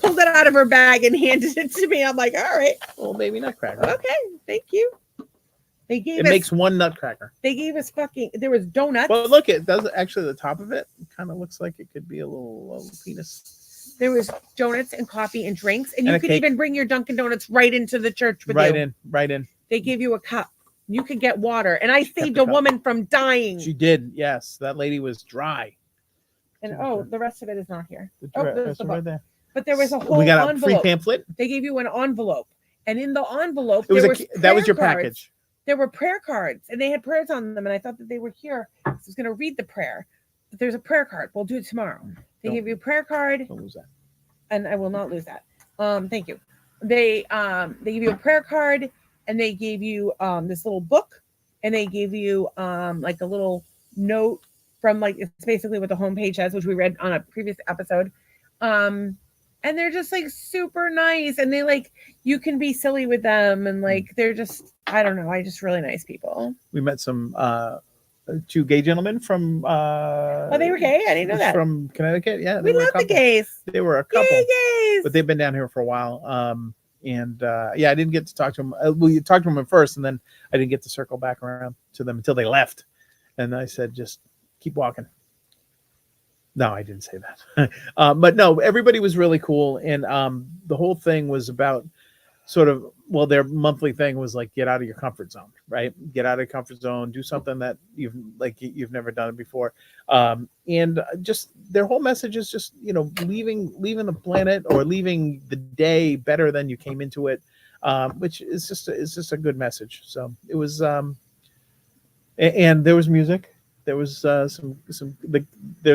pulled it out of her bag and handed it to me. I'm like, all right. Little baby nutcracker. Okay, thank you. They gave it makes one nutcracker. They gave us there was donuts. Well, look, it does actually the top of it kind of looks like it could be a little penis. There was donuts and coffee and drinks, and you could even bring your Dunkin' Donuts right into the church with you. Right in. They gave you a cup. You could get water. And I saved a woman from dying. She did. Yes. That lady was dry. And the rest of it is not here. There's the book. Right there. But there was a whole We got a envelope. free pamphlet. They gave you an envelope. And in the envelope, that was your package. There were prayer cards, and they had prayers on them. And I thought that they were here. So I was going to read the prayer. But there's a prayer card. We'll do it tomorrow. They gave you a prayer card. Don't lose that. And I will not lose that. Thank you. They give you a prayer card, and they gave you this little book, and they gave you like a little note from like, it's basically what the homepage has, which we read on a previous episode. And they're just like super nice, and they like, you can be silly with them, and like they're just, I don't know, just really nice people. We met some 2 gay gentlemen from oh, they were gay? I didn't know that. From Connecticut. Yeah, we love the gays. They were a couple. Yay, gays. But they've been down here for a while. Yeah, I didn't get to talk to them. Well, you talked to them at first, and then I didn't get to circle back around to them until they left. And I said, just keep walking. No, I didn't say that. But no, everybody was really cool. And the whole thing was about sort of, well, their monthly thing was like, get out of your comfort zone, right? Get out of your comfort zone, do something that you've never done it before. And just their whole message is just, leaving the planet or leaving the day better than you came into it, which is just a good message. So it was, and there was music. There was there's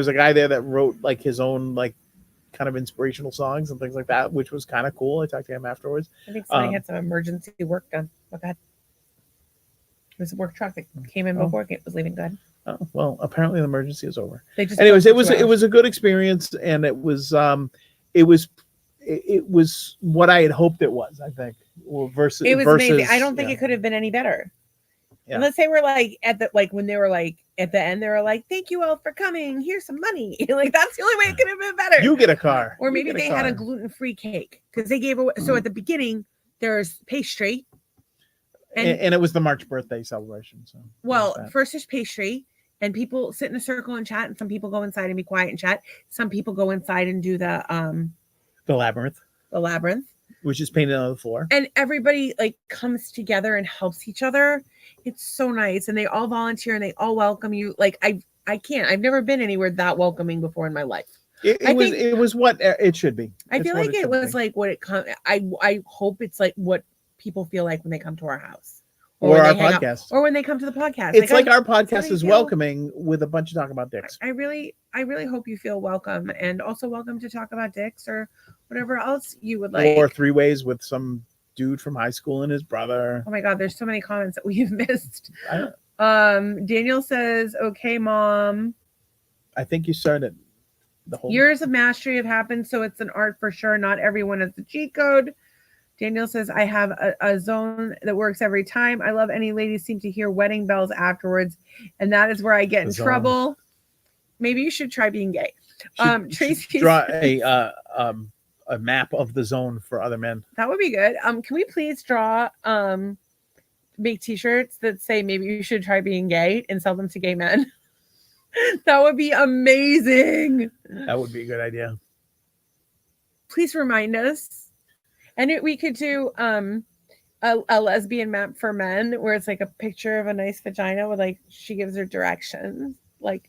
a guy there that wrote like his own like kind of inspirational songs and things like that, which was kind of cool. I talked to him afterwards. I think somebody had some emergency work done. Oh God. It was a work truck that came in before it was leaving. Good. Oh, well, apparently the emergency is over. Anyways, it was a good experience, and it was what I had hoped it was, I think. Versus amazing. I don't think it could have been any better. Yeah. And let's say we're like when they were like at the end, they were like, "Thank you all for coming. Here's some money." Like that's the only way it could have been better. You get a car, or maybe they had a gluten-free cake because they gave away. So at the beginning, there's pastry, and it was the March birthday celebration. So first there's pastry, and people sit in a circle and chat, and some people go inside and be quiet and chat. Some people go inside and do the labyrinth. The labyrinth. Which is painted on the floor. And everybody like comes together and helps each other. It's so nice. And they all volunteer and they all welcome you. Like I've never been anywhere that welcoming before in my life. It was what it should be. I feel like it was like what it comes. I hope it's like what people feel like when they come to our house. Or our podcast. Or when they come to the podcast. It's like our podcast is welcoming with a bunch of talk about dicks. I really hope you feel welcome, and also welcome to talk about dicks or whatever else you would like. Or 3 ways with some dude from high school and his brother. Oh my God, there's so many comments that we've missed. Daniel says, "Okay, Mom." I think you started the whole years of mastery have happened, so it's an art for sure. Not everyone has the cheat code. Daniel says, I have a zone that works every time. I love any ladies seem to hear wedding bells afterwards. And that is where I get in trouble. Maybe you should try being gay. Tracy, draw a map of the zone for other men. That would be good. Can we please draw, make t-shirts that say maybe you should try being gay and sell them to gay men? That would be amazing. That would be a good idea. Please remind us. And we could do a lesbian map for men where it's like a picture of a nice vagina with like she gives her directions, like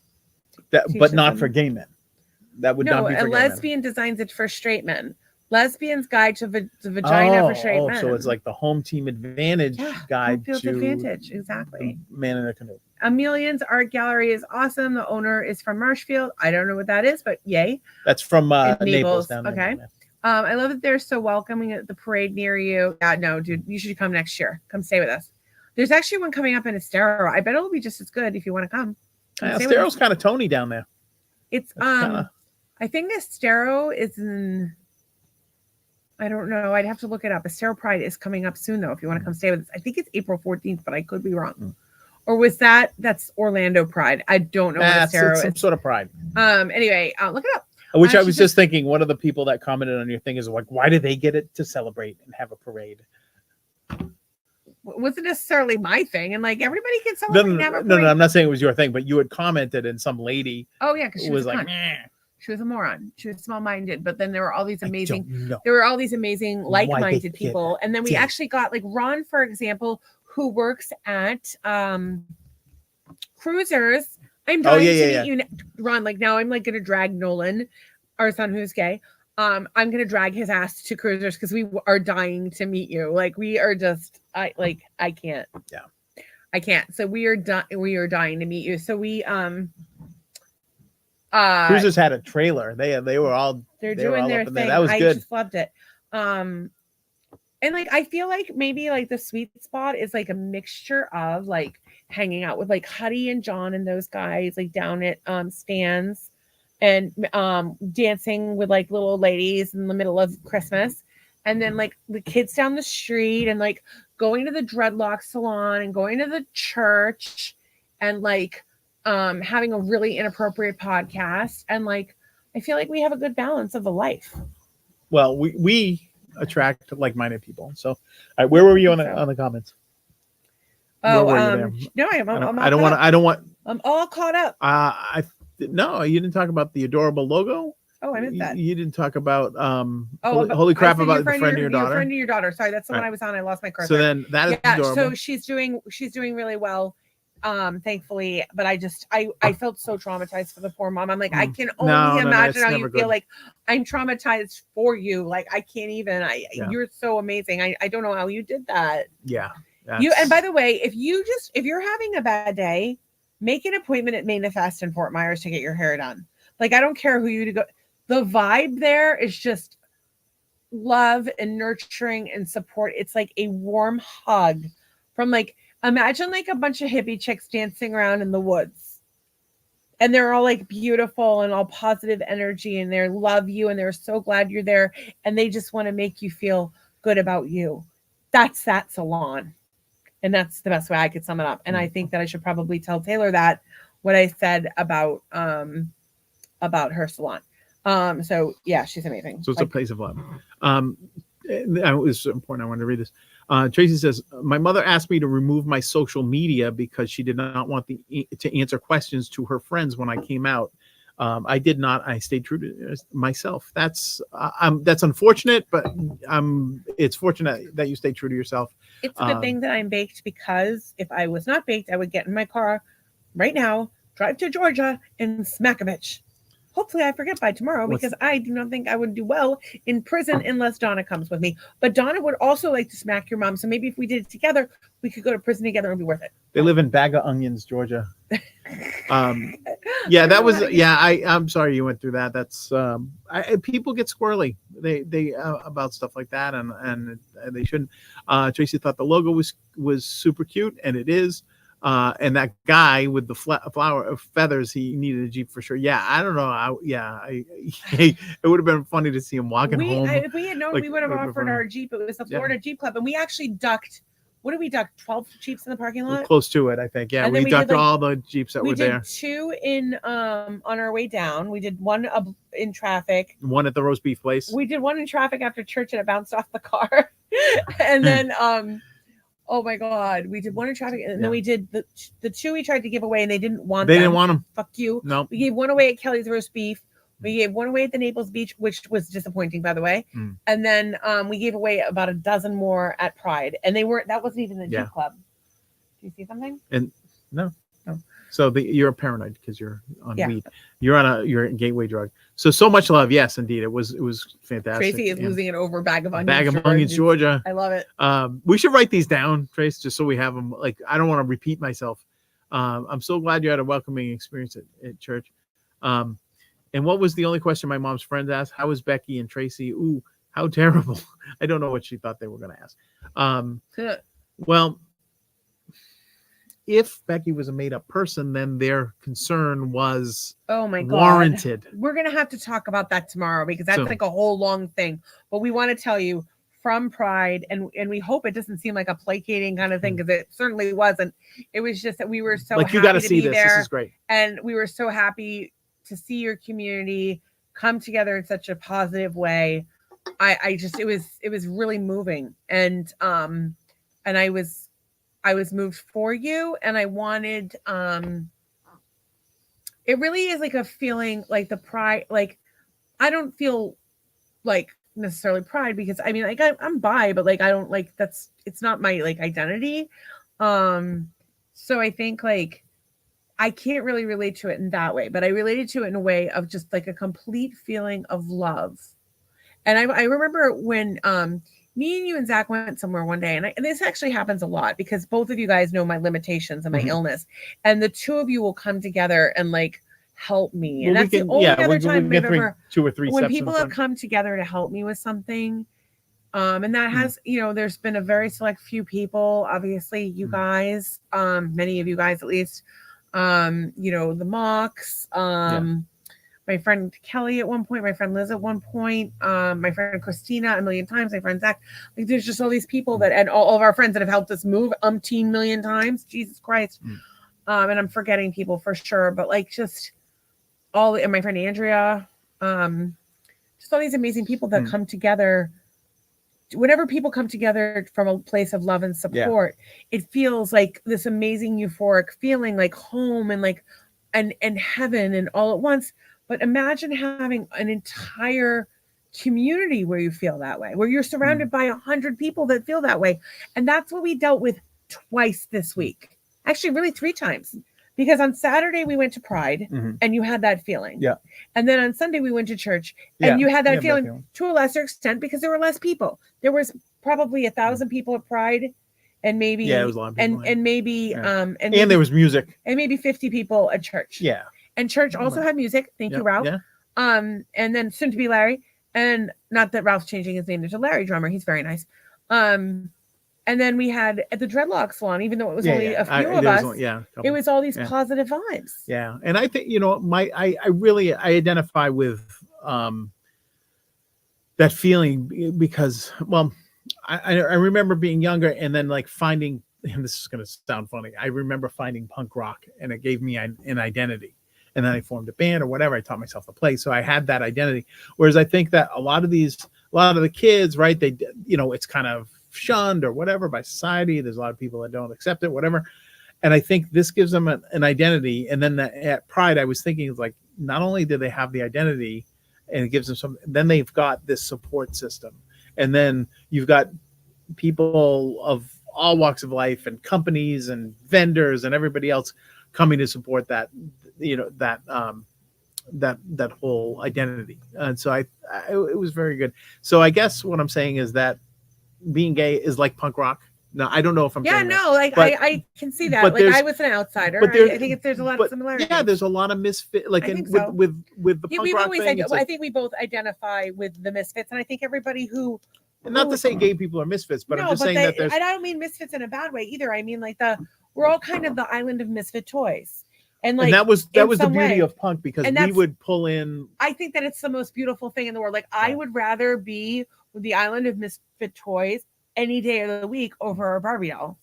that, but not for gay men. That would not be for a lesbian designs it for straight men. Lesbian's guide to the vagina for straight men. So it's like the home team advantage guide to advantage, exactly. Man in a canoe. Amelian's art gallery is awesome. The owner is from Marshfield. I don't know what that is, but yay. That's from Naples down there. Okay. I love that they're so welcoming at the parade near you. Yeah, no, dude, you should come next year. Come stay with us. There's actually one coming up in Estero. I bet it'll be just as good if you want to come. Estero's kind of Tony down there. It's I think Estero is in. I don't know. I'd have to look it up. Estero Pride is coming up soon, though. If you want to come stay with us, I think it's April 14th, but I could be wrong. Or was that's Orlando Pride? I don't know. What Estero is. Some sort of pride. Anyway, look it up. Which I was just thinking, one of the people that commented on your thing is like, why do they get it to celebrate and have a parade? Wasn't necessarily my thing, and like everybody can celebrate and have a parade. No, I'm not saying it was your thing, but you had commented, and some lady. Oh yeah, because she was like, she was a moron. She was small-minded, but then there were all these amazing, like-minded people, and then we actually got like Ron, for example, who works at Cruisers. I'm dying to meet you, Ron. Like now, I'm like gonna drag Nolan, our son who's gay. I'm gonna drag his ass to Cruisers because we are dying to meet you. Like we are just, I can't. Yeah, I can't. So we are dying to meet you. So we Cruisers had a trailer. They were all doing their thing. That was good. I just loved it. And like I feel like maybe like the sweet spot is like a mixture of like hanging out with like Huddy and John and those guys like down at Stan's and dancing with like little ladies in the middle of Christmas, and then like the kids down the street and like going to the dreadlock salon and going to the church and like having a really inappropriate podcast, and like I feel like we have a good balance of a life. Well, we attract like-minded people. So, where were you on the comments? Oh, no, I don't want. I'm all caught up. No, you didn't talk about the adorable logo. Oh, I missed that. You didn't talk about holy crap about the friend of your daughter. Your friend of your daughter. Sorry, that's the one I was on. I lost my cursor. So then that is adorable. So she's doing really well. Thankfully, but I felt so traumatized for the poor mom. I'm like, I can only imagine how you feel. Like I'm traumatized for you. Like I can't even. You're so amazing. I don't know how you did that. Yeah. And by the way, if you're having a bad day, make an appointment at Manifest in Fort Myers to get your hair done. Like I don't care who you to go. The vibe there is just love and nurturing and support. It's like a warm hug from like. Imagine like a bunch of hippie chicks dancing around in the woods, and they're all like beautiful and all positive energy, and they love you and they're so glad you're there, and they just want to make you feel good about you. That's that salon, and that's the best way I could sum it up. And I think that I should probably tell Taylor that what I said about her salon. So yeah, she's amazing. So it's a place of love. It was important. I wanted to read this. Tracy says, my mother asked me to remove my social media because she did not want to answer questions to her friends when I came out. I did not. I stayed true to myself. That's unfortunate, but it's fortunate that you stay true to yourself. It's a good thing that I'm baked, because if I was not baked, I would get in my car right now, drive to Georgia, and smack a bitch. Hopefully I forget by tomorrow, because I do not think I would do well in prison unless Donna comes with me. But Donna would also like to smack your mom. So maybe if we did it together, we could go to prison together and be worth it. They live in Bag of Onions, Georgia. I'm sorry you went through that. That's people get squirrely. They about stuff like that, and they shouldn't. Tracy thought the logo was super cute, and it is. And that guy with the flower of feathers, he needed a Jeep for sure. Yeah, I don't know. It would have been funny to see him walking home. If we had known, we would have offered our Jeep. It was the Florida Jeep Club, and we actually ducked. What did we duck? 12 Jeeps in the parking lot? Close to it, I think. Yeah, we ducked all the Jeeps that were there. We did 2 in on our way down. We did 1 in traffic. 1 at the roast beef place. We did 1 in traffic after church, and it bounced off the car. And then oh my God, we did 1 in traffic, and then we did the 2 we tried to give away, and they didn't want them. They didn't want them. Fuck you. No. We gave 1 away at Kelly's Roast Beef. We gave 1 away at the Naples Beach, which was disappointing, by the way. And then we gave away about a dozen more at Pride, and that wasn't even the Jeep Club. Do you see something? And no. So you're paranoid because you're on weed. You're a gateway drug. So much love. Yes, indeed. It was fantastic. Tracy is losing it over Bag of Onions. Bag of Onions, Georgia. I love it. We should write these down, Trace, just so we have them. Like, I don't want to repeat myself. I'm so glad you had a welcoming experience at church. And what was the only question my mom's friends asked? How was Becky and Tracy? Ooh, how terrible. I don't know what she thought they were going to ask. Well, if Becky was a made-up person, then their concern was warranted. We're going to have to talk about that tomorrow, because that's like a whole long thing. But we want to tell you from Pride, and we hope it doesn't seem like a placating kind of thing, because it certainly wasn't. It was just that we were so happy you got to see be this. there, this is great. And we were so happy to see your community come together in such a positive way. It was really moving, and I was moved for you, and I wanted it really is like a feeling like the pride. Like I don't feel like necessarily pride, because I mean, like I'm bi, but like I don't like it's not my like identity. So I think like I can't really relate to it in that way, but I related to it in a way of just like a complete feeling of love. And I remember when me and you and Zach went somewhere one day, and this actually happens a lot because both of you guys know my limitations and my illness, and the two of you will come together and like help me. And that's the only other time I've ever 2 or 3 when people have come together to help me with something. And that has, there's been a very select few people, obviously you guys, many of you guys at least, the Mocks, my friend Kelly at one point, my friend Liz at one point, my friend Christina a million times, my friend Zach. Like, there's just all these people that, and all of our friends that have helped us move umpteen million times. Jesus Christ. And I'm forgetting people for sure, but like just and my friend Andrea, just all these amazing people that come together. Whenever people come together from a place of love and support, it feels like this amazing euphoric feeling, like home and like and heaven and all at once. But imagine having an entire community where you feel that way, where you're surrounded by 100 people that feel that way. And that's what we dealt with twice this week. Actually, really 3 times. Because on Saturday we went to Pride and you had that feeling. Yeah. And then on Sunday we went to church and you had that feeling to a lesser extent because there were less people. There was probably 1,000 people at Pride and maybe it was a lot of people, and maybe and there was music. And maybe 50 people at church. Yeah. And church also had music. Thank you, Ralph. Yeah. And then soon to be Larry. And not that Ralph's changing his name. There's a Larry drummer. He's very nice. And then we had at the dreadlock salon, even though it was only a few of us, it was all these positive vibes. Yeah. And I think, I really identify with that feeling because, well, I remember being younger and then like finding, and this is going to sound funny, I remember finding punk rock and it gave me an identity. And then I formed a band or whatever. I taught myself to play. So I had that identity. Whereas I think that a lot of the kids, right, they, it's kind of shunned or whatever by society. There's a lot of people that don't accept it, whatever. And I think this gives them an identity. And then at Pride, I was thinking like, not only do they have the identity and it gives them some, then they've got this support system. And then you've got people of all walks of life and companies and vendors and everybody else coming to support that, that whole identity. And so it was very good. So I guess what I'm saying is that being gay is like punk rock. No, I don't know if I'm saying that, like but, I can see that. Like I was an outsider. But I think there's a lot of similarities. Yeah, there's a lot of misfit. Like with the punk rock thing. I think we both identify with the misfits, and I think everybody who. Not to say gay people are misfits, but I'm just saying that there's. I don't mean misfits in a bad way either. I mean like we're all kind of the island of misfit toys. And like that was the beauty of punk because we would pull in. I think that it's the most beautiful thing in the world. Like I would rather be with the island of misfit toys any day of the week over a Barbie doll.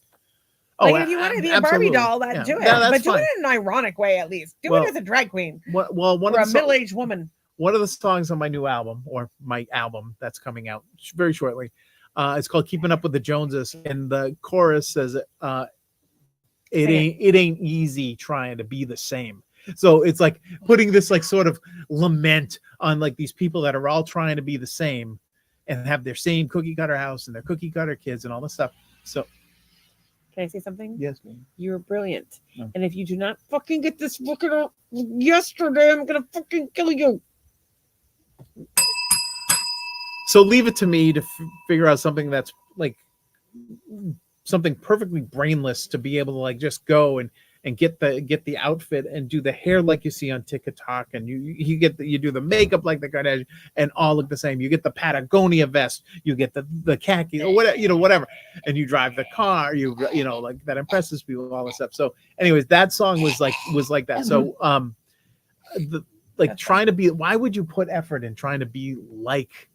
Like if you want to be a Barbie doll, do it. But do it in an ironic way at least. Do it as a drag queen. Or a middle-aged woman. One of the songs on my new album, or my album that's coming out very shortly, it's called "Keeping Up with the Joneses," and the chorus says, it ain't easy trying to be the same. So it's like putting this like sort of lament on like these people that are all trying to be the same and have their same cookie cutter house and their cookie cutter kids and all this stuff. So can I say something? Yes, ma'am. You're brilliant. No. And if you do not fucking get this fucking out yesterday, I'm gonna fucking kill you. So leave it to me to figure out something that's like something perfectly brainless to be able to like just go and get the outfit and do the hair like you see on TikTok, and you do the makeup like the Kardashian and all look the same. You get the Patagonia vest, you get the khaki or whatever, whatever, and you drive the car. Like that impresses people, all this stuff. So, anyways, that song was like that. So, trying to be. Why would you put effort in trying to be like?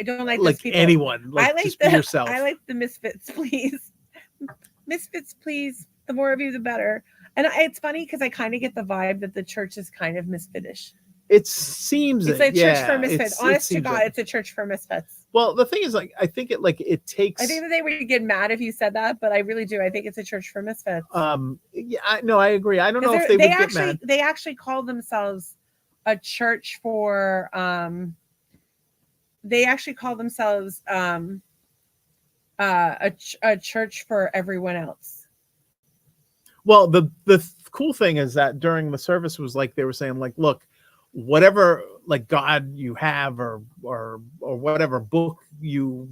I don't like anyone. I like just be yourself. I like the misfits, please. Misfits, please. The more of you, the better. And it's funny because I kind of get the vibe that the church is kind of misfitish. It seems it's a church for misfits. Honest to God, it's a church for misfits. Well, the thing is, like, I think it takes. I think that they would get mad if you said that, but I really do. I think it's a church for misfits. Yeah, I agree. I don't know if they would get mad. They actually call themselves a church for. They actually call themselves a church for everyone else. Well, the cool thing is that during the service was like they were saying like, look, whatever like God you have or whatever book you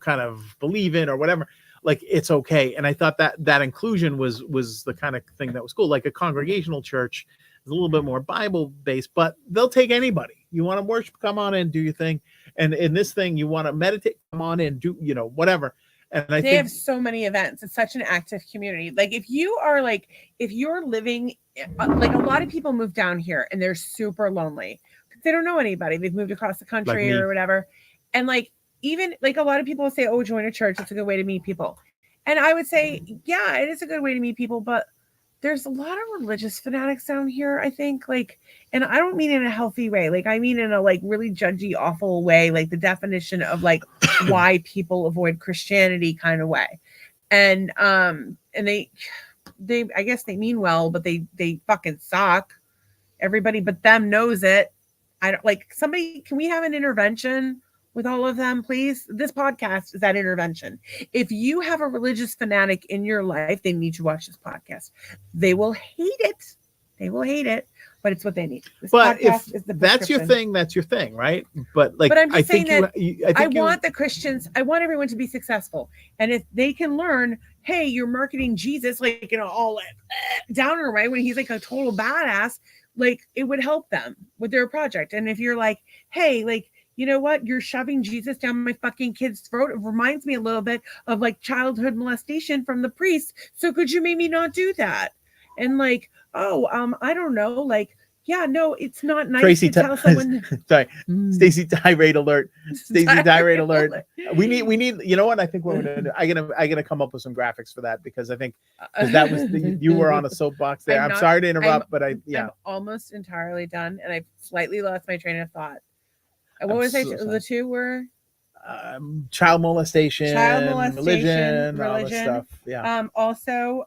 kind of believe in or whatever, like it's okay. And I thought that inclusion was the kind of thing that was cool. Like a congregational church is a little bit more Bible based, but they'll take anybody. You want to worship, come on in, do your thing. And in this thing, you want to meditate, come on in, do whatever. And I think they have so many events. It's such an active community. Like if you're living, like a lot of people move down here and they're super lonely because they don't know anybody. They've moved across the country or whatever. And like, even like a lot of people say, oh, join a church. It's a good way to meet people. And I would say, yeah, it is a good way to meet people, but there's a lot of religious fanatics down here, I think, like, and I don't mean in a healthy way. Like, I mean in a like really judgy, awful way, like the definition of like why people avoid Christianity kind of way. And they I guess they mean well, but they fucking suck. Everybody but them knows it. I don't like somebody. Can we have an intervention with all of them, please? This podcast is that intervention. If you have a religious fanatic in your life, they need to watch this podcast. They will hate it. They will hate it, but it's what they need. This but if that's your thing, that's your thing, right? But like, I'm just saying that I want the Christians, I want everyone to be successful. And if they can learn, hey, you're marketing Jesus like in an all downer way when he's like a total badass, like it would help them with their project. And if you're like, hey, like, you know what? You're shoving Jesus down my fucking kid's throat. It reminds me a little bit of like childhood molestation from the priest. So could you maybe not do that? And like, oh, I don't know. Like, yeah, no, it's not nice Tracy to tell someone. Sorry, Stacy tirade alert. Stacy tirade alert. We need. You know what? I think what we're gonna do. I'm gonna come up with some graphics for that because I think that was you were on a soapbox there. I'm sorry to interrupt, but I'm almost entirely done, and I've slightly lost my train of thought. What was I? The two were child molestation, religion, all that stuff. Yeah. Also,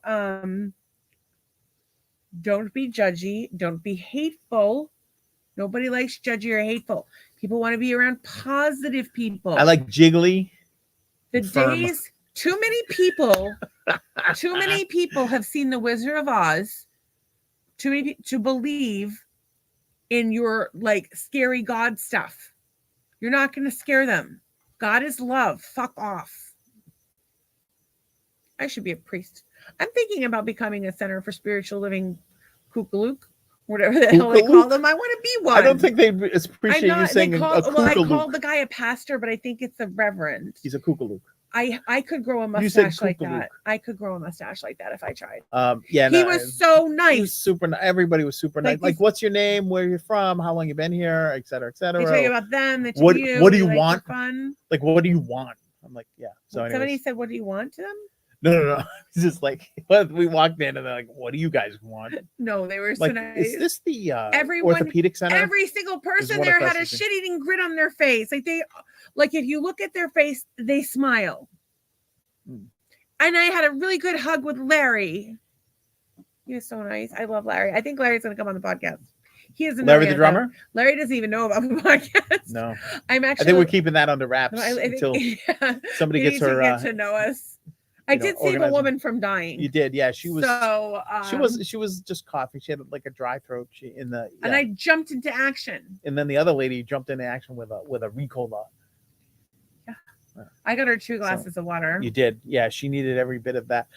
don't be judgy. Don't be hateful. Nobody likes judgy or hateful. People want to be around positive people. I like jiggly. Too many people have seen The Wizard of Oz to believe in your like scary God stuff. You're not going to scare them. God is love. Fuck off. I should be a priest. I'm thinking about becoming a Center for Spiritual Living Kookalook, whatever the hell they call them. I want to be one. I don't think they appreciate you saying a kookalook. Well, I call the guy a pastor, but I think it's a reverend. He's a kookalook. I could grow a mustache like that. I could grow a mustache like that if I tried. Yeah, he was so nice. He was super nice. Everybody was super nice. Like, what's your name? Where you're from? How long you been here? Et cetera, et cetera. They tell you about them. What do you want? Fun. Like, what do you want? I'm like, yeah. So somebody said, "What do you want?" to them. No. It's just like we walked in and they're like, "What do you guys want?" No, they were so like, nice. Is this the orthopedic center? Every single person there had a shit-eating grin on their face. Like if you look at their face, they smile. And I had a really good hug with Larry. He was so nice. I love Larry. I think Larry's going to come on the podcast. He is Larry the drummer. Larry doesn't even know about the podcast. No, I think we're keeping that under wraps until somebody gets her to know us. I did save a woman from dying. You did, yeah. She was so. She was just coughing. She had like a dry throat. And I jumped into action. And then the other lady jumped into action with a Ricola. Yeah, I got her 2 glasses of water. You did, yeah. She needed every bit of that.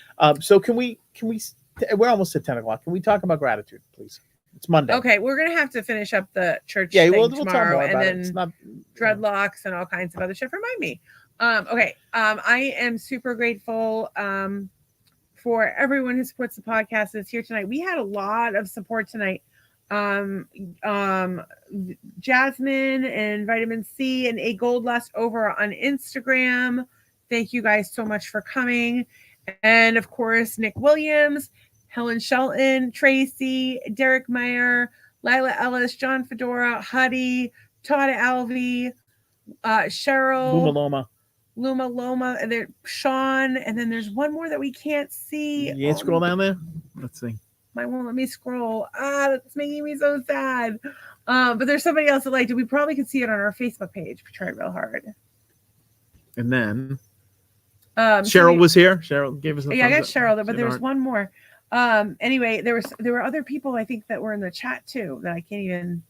So can we? We're almost at 10:00. Can we talk about gratitude, please? It's Monday. Okay, we're gonna have to finish up the church thing tomorrow, and then it's not, dreadlocks and all kinds of other stuff. Remind me. Okay. I am super grateful for everyone who supports the podcast that's here tonight. We had a lot of support tonight. Jasmine and Vitamin C and A Gold Lust over on Instagram. Thank you guys so much for coming. And of course, Nick Williams, Helen Shelton, Tracy, Derek Meyer, Lila Ellis, John Fedora, Huddy, Todd Alvey, Cheryl, Luma Loma, and then Sean, and then there's one more that we can't see. You can't scroll down there? Let's see. Mine won't let me scroll. That's making me so sad. But there's somebody else that liked it. We probably could see it on our Facebook page. We tried real hard. And then Cheryl was here. Cheryl gave us a I got Cheryl, but there was one more. Anyway, there were other people I think that were in the chat too that I can't even.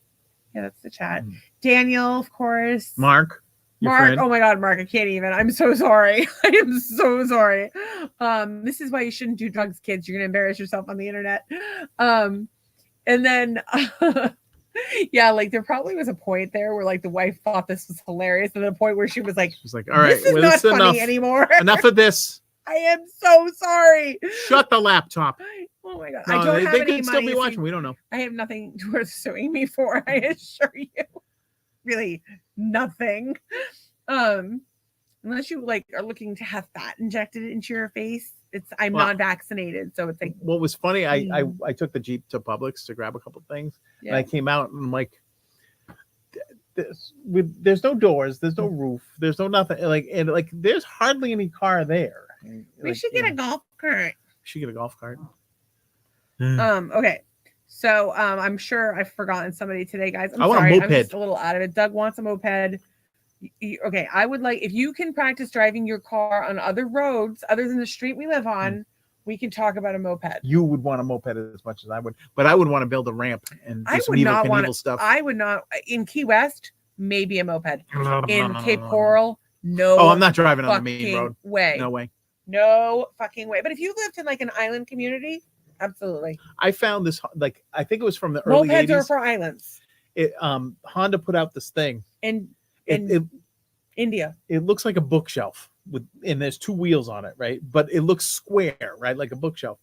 Yeah, that's the chat. Daniel, of course. Mark. Oh my God, Mark, I can't even. I'm so sorry. I am so sorry. This is why you shouldn't do drugs, kids. You're gonna embarrass yourself on the internet. And then yeah, like there probably was a point there where like the wife thought this was hilarious, and the point where she was like, all right, this is not funny anymore. Enough of this. I am so sorry. Shut the laptop. Oh my God. No, I don't have any could money. still be watching. We don't know. I have nothing worth suing me for, I assure you. Really nothing. Unless you like are looking to have fat injected into your face. I'm not vaccinated, so it's like. What was funny, I took the Jeep to Publix to grab a couple things, and I came out and I'm like, there's no doors, there's no roof, there's no nothing, like there's hardly any car there. We should get a golf cart. Okay. So I'm sure I've forgotten somebody today, guys. I want a moped. I'm just a little out of it. Doug wants a moped. Okay, I would like if you can practice driving your car on other roads other than the street we live on. We can talk about a moped. You would want a moped as much as I would, but I would want to build a ramp and do some Evel Knievel stuff. I would not in Key West, maybe a moped. In Cape Coral, no. Oh, I'm not driving on the main road. No way. No fucking way. But if you lived in like an island community, absolutely. I found this like I think it was from the early 80s. Mopeds are for islands. Honda put out this thing. In India. It looks like a bookshelf and there's two wheels on it, right? But it looks square, right? Like a bookshelf.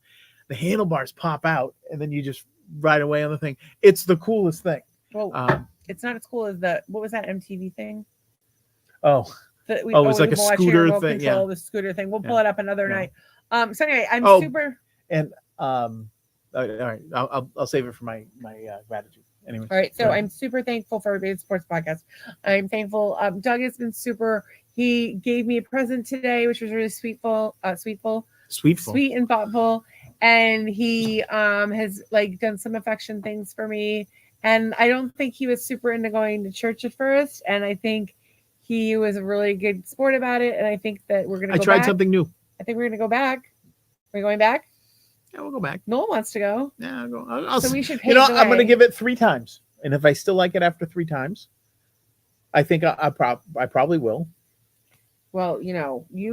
The handlebars pop out and then you just ride away on the thing. It's the coolest thing. Well, it's not as cool as what was that MTV thing? Oh, it was like a scooter thing. Yeah, the scooter thing. We'll pull it up another night. So anyway, I'm super. And all right, I'll save it for my gratitude. Anyway. All right, so I'm super thankful for everybody's sports podcast. I'm thankful. Doug has been super. He gave me a present today, which was really sweet and thoughtful. And he has like done some affection things for me. And I don't think he was super into going to church at first. And I think he was a really good sport about it. And I think that we're gonna. I tried something new. I think we're gonna go back. Are we going back? Yeah, we'll go back. Noel wants to go. Yeah, I'll go. So we should pay. I'm going to give it 3 times, and if I still like it after 3 times, I think I probably will. Well, you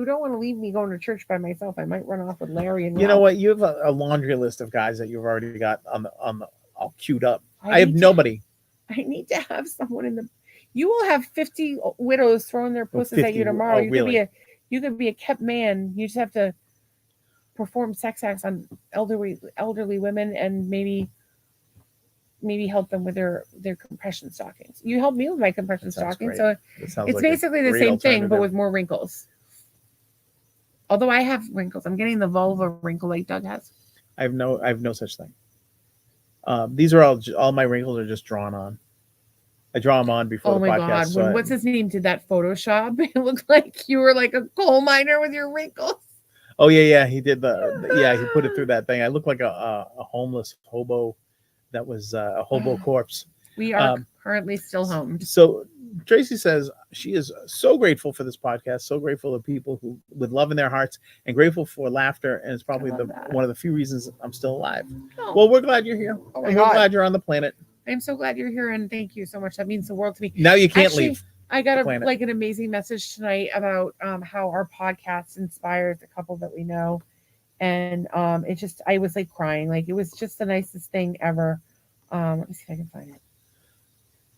don't want to leave me going to church by myself. I might run off with Larry and. You know what? You have a laundry list of guys that you've already got on the all queued up. I have nobody. I need to have someone in the. You will have 50 widows throwing their pussies at you tomorrow. You could be a kept man. You just have to perform sex acts on elderly women and maybe help them with their compression stockings. You helped me with my compression stockings, so it's like basically the same thing but with more wrinkles. Although I have wrinkles, I'm getting the vulva wrinkle like Doug has. I have no such thing. These are all my wrinkles are just drawn on. I draw them on before the podcast. Oh my God! So what's his name did that Photoshop? It looked like you were like a coal miner with your wrinkles. Oh yeah, he did he put it through that thing. I look like a homeless hobo that was a hobo corpse. We are currently still home. So Tracy says she is so grateful for this podcast, so grateful to people who with love in their hearts and grateful for laughter. And it's probably one of the few reasons I'm still alive. Oh. Well, we're glad you're here. Oh and we're glad you're on the planet. I'm so glad you're here and thank you so much. That means the world to me. Now you can't leave. I got an amazing message tonight about how our podcast inspires a couple that we know. And I was like crying. Like it was just the nicest thing ever. Let me see if I can find it.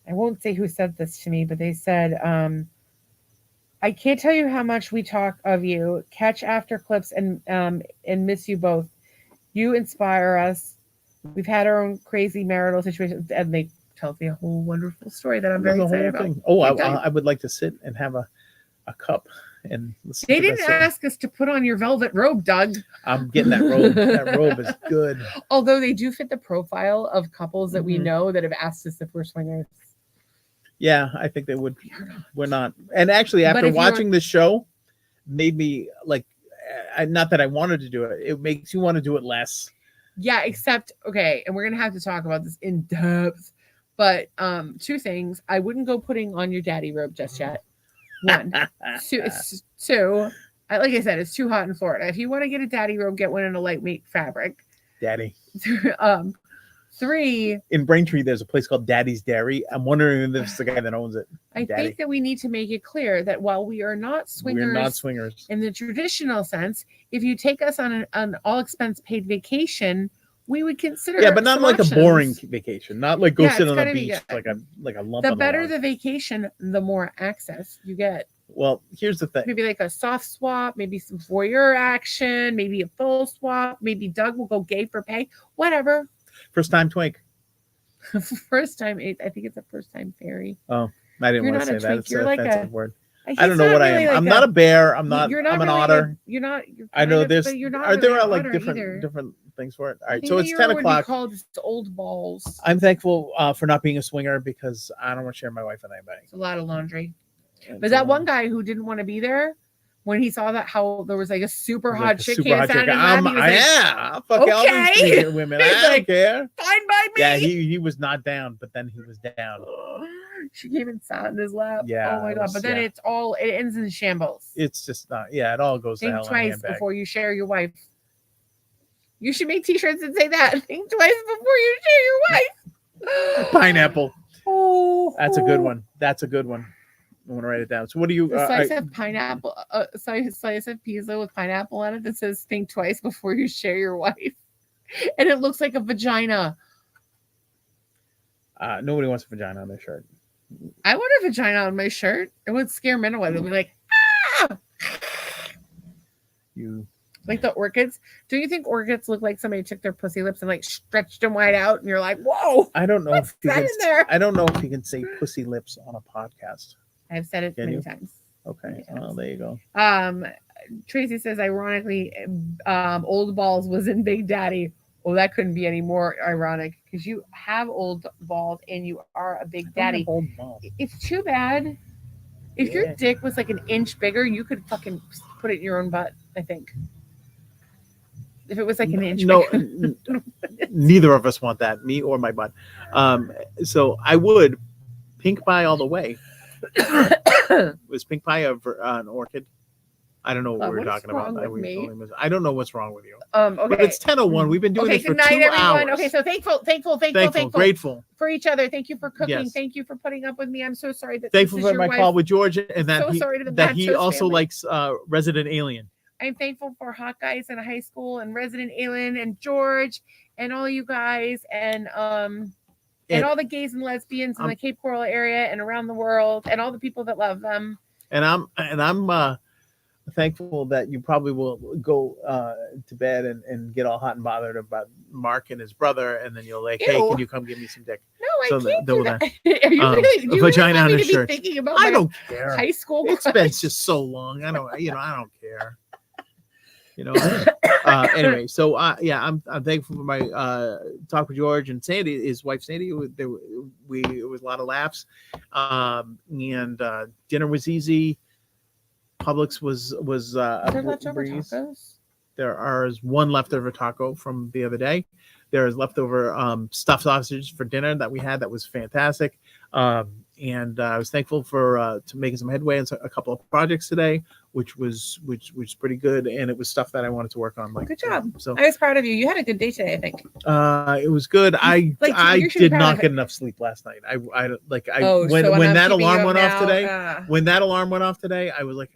I won't say who said this to me, but they said, I can't tell you how much we talk of you, catch after clips and miss you both. You inspire us. We've had our own crazy marital situations and they tells me a whole wonderful story that I'm very excited about. Oh, I would like to sit and have a cup and listen. They didn't ask us to put on your velvet robe, Doug. I'm getting that robe. That robe is good. Although they do fit the profile of couples that we know that have asked us if we're swingers. Yeah, I think they would. We're not. And actually, after watching the show, made me like, not that I wanted to do it. It makes you want to do it less. Yeah, except, okay, and we're going to have to talk about this in depth. But 2 things. I wouldn't go putting on your daddy robe just yet. 1. 2. Like I said, it's too hot in Florida. If you want to get a daddy robe, get one in a lightweight fabric. Daddy. 3. In Braintree, there's a place called Daddy's Dairy. I'm wondering if this is the guy that owns it. I think that we need to make it clear that while we are not swingers, in the traditional sense, if you take us on an all expense paid vacation, we would consider but not like options. A boring vacation, not like go sit on a beach like a lump. The better the vacation, the more access you get. Well, here's the thing. Maybe like a soft swap, maybe some voyeur action, maybe a full swap, maybe Doug will go gay for pay, whatever. First time twink. First time, I think it's a first time fairy. Oh, I didn't want to say that. It's You're like a word. I don't know what really I am. Like I'm not a bear. I'm not. I'm an otter. You're not. I know there's. You're not are there like different things for it? All right, so it's 10 o'clock. Called old balls. I'm thankful for not being a swinger because I don't want to share my wife with anybody. It's a lot of laundry. But that one guy who didn't want to be there, when he saw that how there was like a super hot chick, I'll fuck all these women. I don't care. Fine by me. Yeah, he was not down, but then he was down. She came and sat in his lap. Yeah. Oh my god! But then it ends in shambles. It's just not. Yeah, it all goes to hell. Think twice before you share your wife. You should make T-shirts that say that. Think twice before you share your wife. Pineapple. Oh, that's a good one. That's a good one. I want to write it down. So what do you? Slice of pineapple. Slice of pizza with pineapple on it that says "Think twice before you share your wife," and it looks like a vagina. Nobody wants a vagina on their shirt. I want a vagina on my shirt. It would scare men away. They'll be like, ah! You like the orchids. Do you think orchids look like somebody took their pussy lips and like stretched them wide out, and you're like, whoa? I don't know if you can. There? I don't know if you can say pussy lips on a podcast. I've said it many times. Okay. Well, there you go. Tracy says, ironically, Old Balls was in Big Daddy. Well, that couldn't be any more ironic because you have old balls and you are a big daddy. Old balls. It's too bad. If your dick was like an inch bigger, you could fucking put it in your own butt, I think. If it was like an inch bigger. Neither of us want that, me or my butt. So I would pink pie all the way. Was pink pie an orchid? I don't know what we're talking about. I don't know what's wrong with you. Okay. But it's 10:01. We've been doing this for 2 hours. Okay, so thankful, grateful for each other. Thank you for cooking. Yes. Thank you for putting up with me. I'm so sorry that thankful for my call with George and that he also family. Likes Resident Alien. I'm thankful for Hot Guys in High School and Resident Alien and George and all you guys and all the gays and lesbians in the Cape Coral area and around the world and all the people that love them. And I'm thankful that you probably will go to bed and get all hot and bothered about Mark and his brother, and then you're like, "Hey, can you come give me some dick?" No, I can't do that. Are you really? Do you vagina on his shirt. Thinking about I don't care. High school. It's been just so long. I don't care. Anyway, so I'm thankful for my talk with George and Sandy, his wife Sandy. It was a lot of laughs, and dinner was easy. Publix was leftover tacos? There is one leftover taco from the other day. There is leftover stuffed sausage for dinner that we had that was fantastic. And I was thankful for to making some headway on a couple of projects today, which was pretty good, and it was stuff that I wanted to work on. Good job. So I was proud of you. You had a good day today, I think. It was good. I did not get enough sleep last night. When that alarm went off today, I was like,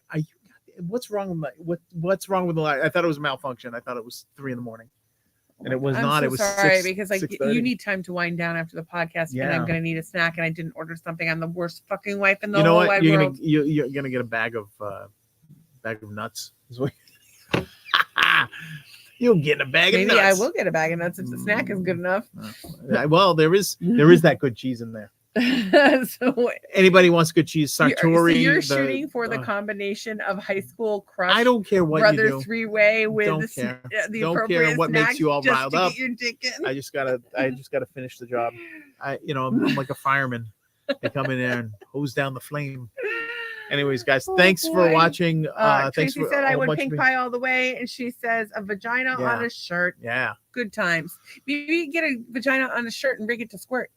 what's wrong with what's wrong with the light? I thought it was a malfunction. I thought it was 3 a.m. And it was not. It was sorry 6, because 6:30. You need time to wind down after the podcast, and I'm gonna need a snack, and I didn't order something. I'm the worst fucking wife in the whole wide world. You're gonna get a bag of nuts. You'll get a bag of nuts. Maybe I will get a bag of nuts if the snack is good enough. Well, there is that good cheese in there. So anybody wants good cheese, Sartori. You're shooting for the combination of high school crush. I don't care what brother you do. Three-way with don't the don't appropriate care what makes you all riled up. Your dick in. I just gotta finish the job. I'm like a fireman. They come in there and hose down the flame. Anyways, guys, thanks for watching. Tracy said I would pink pie all the way, and she says a vagina on a shirt. Yeah, good times. Maybe get a vagina on a shirt and rig it to squirt.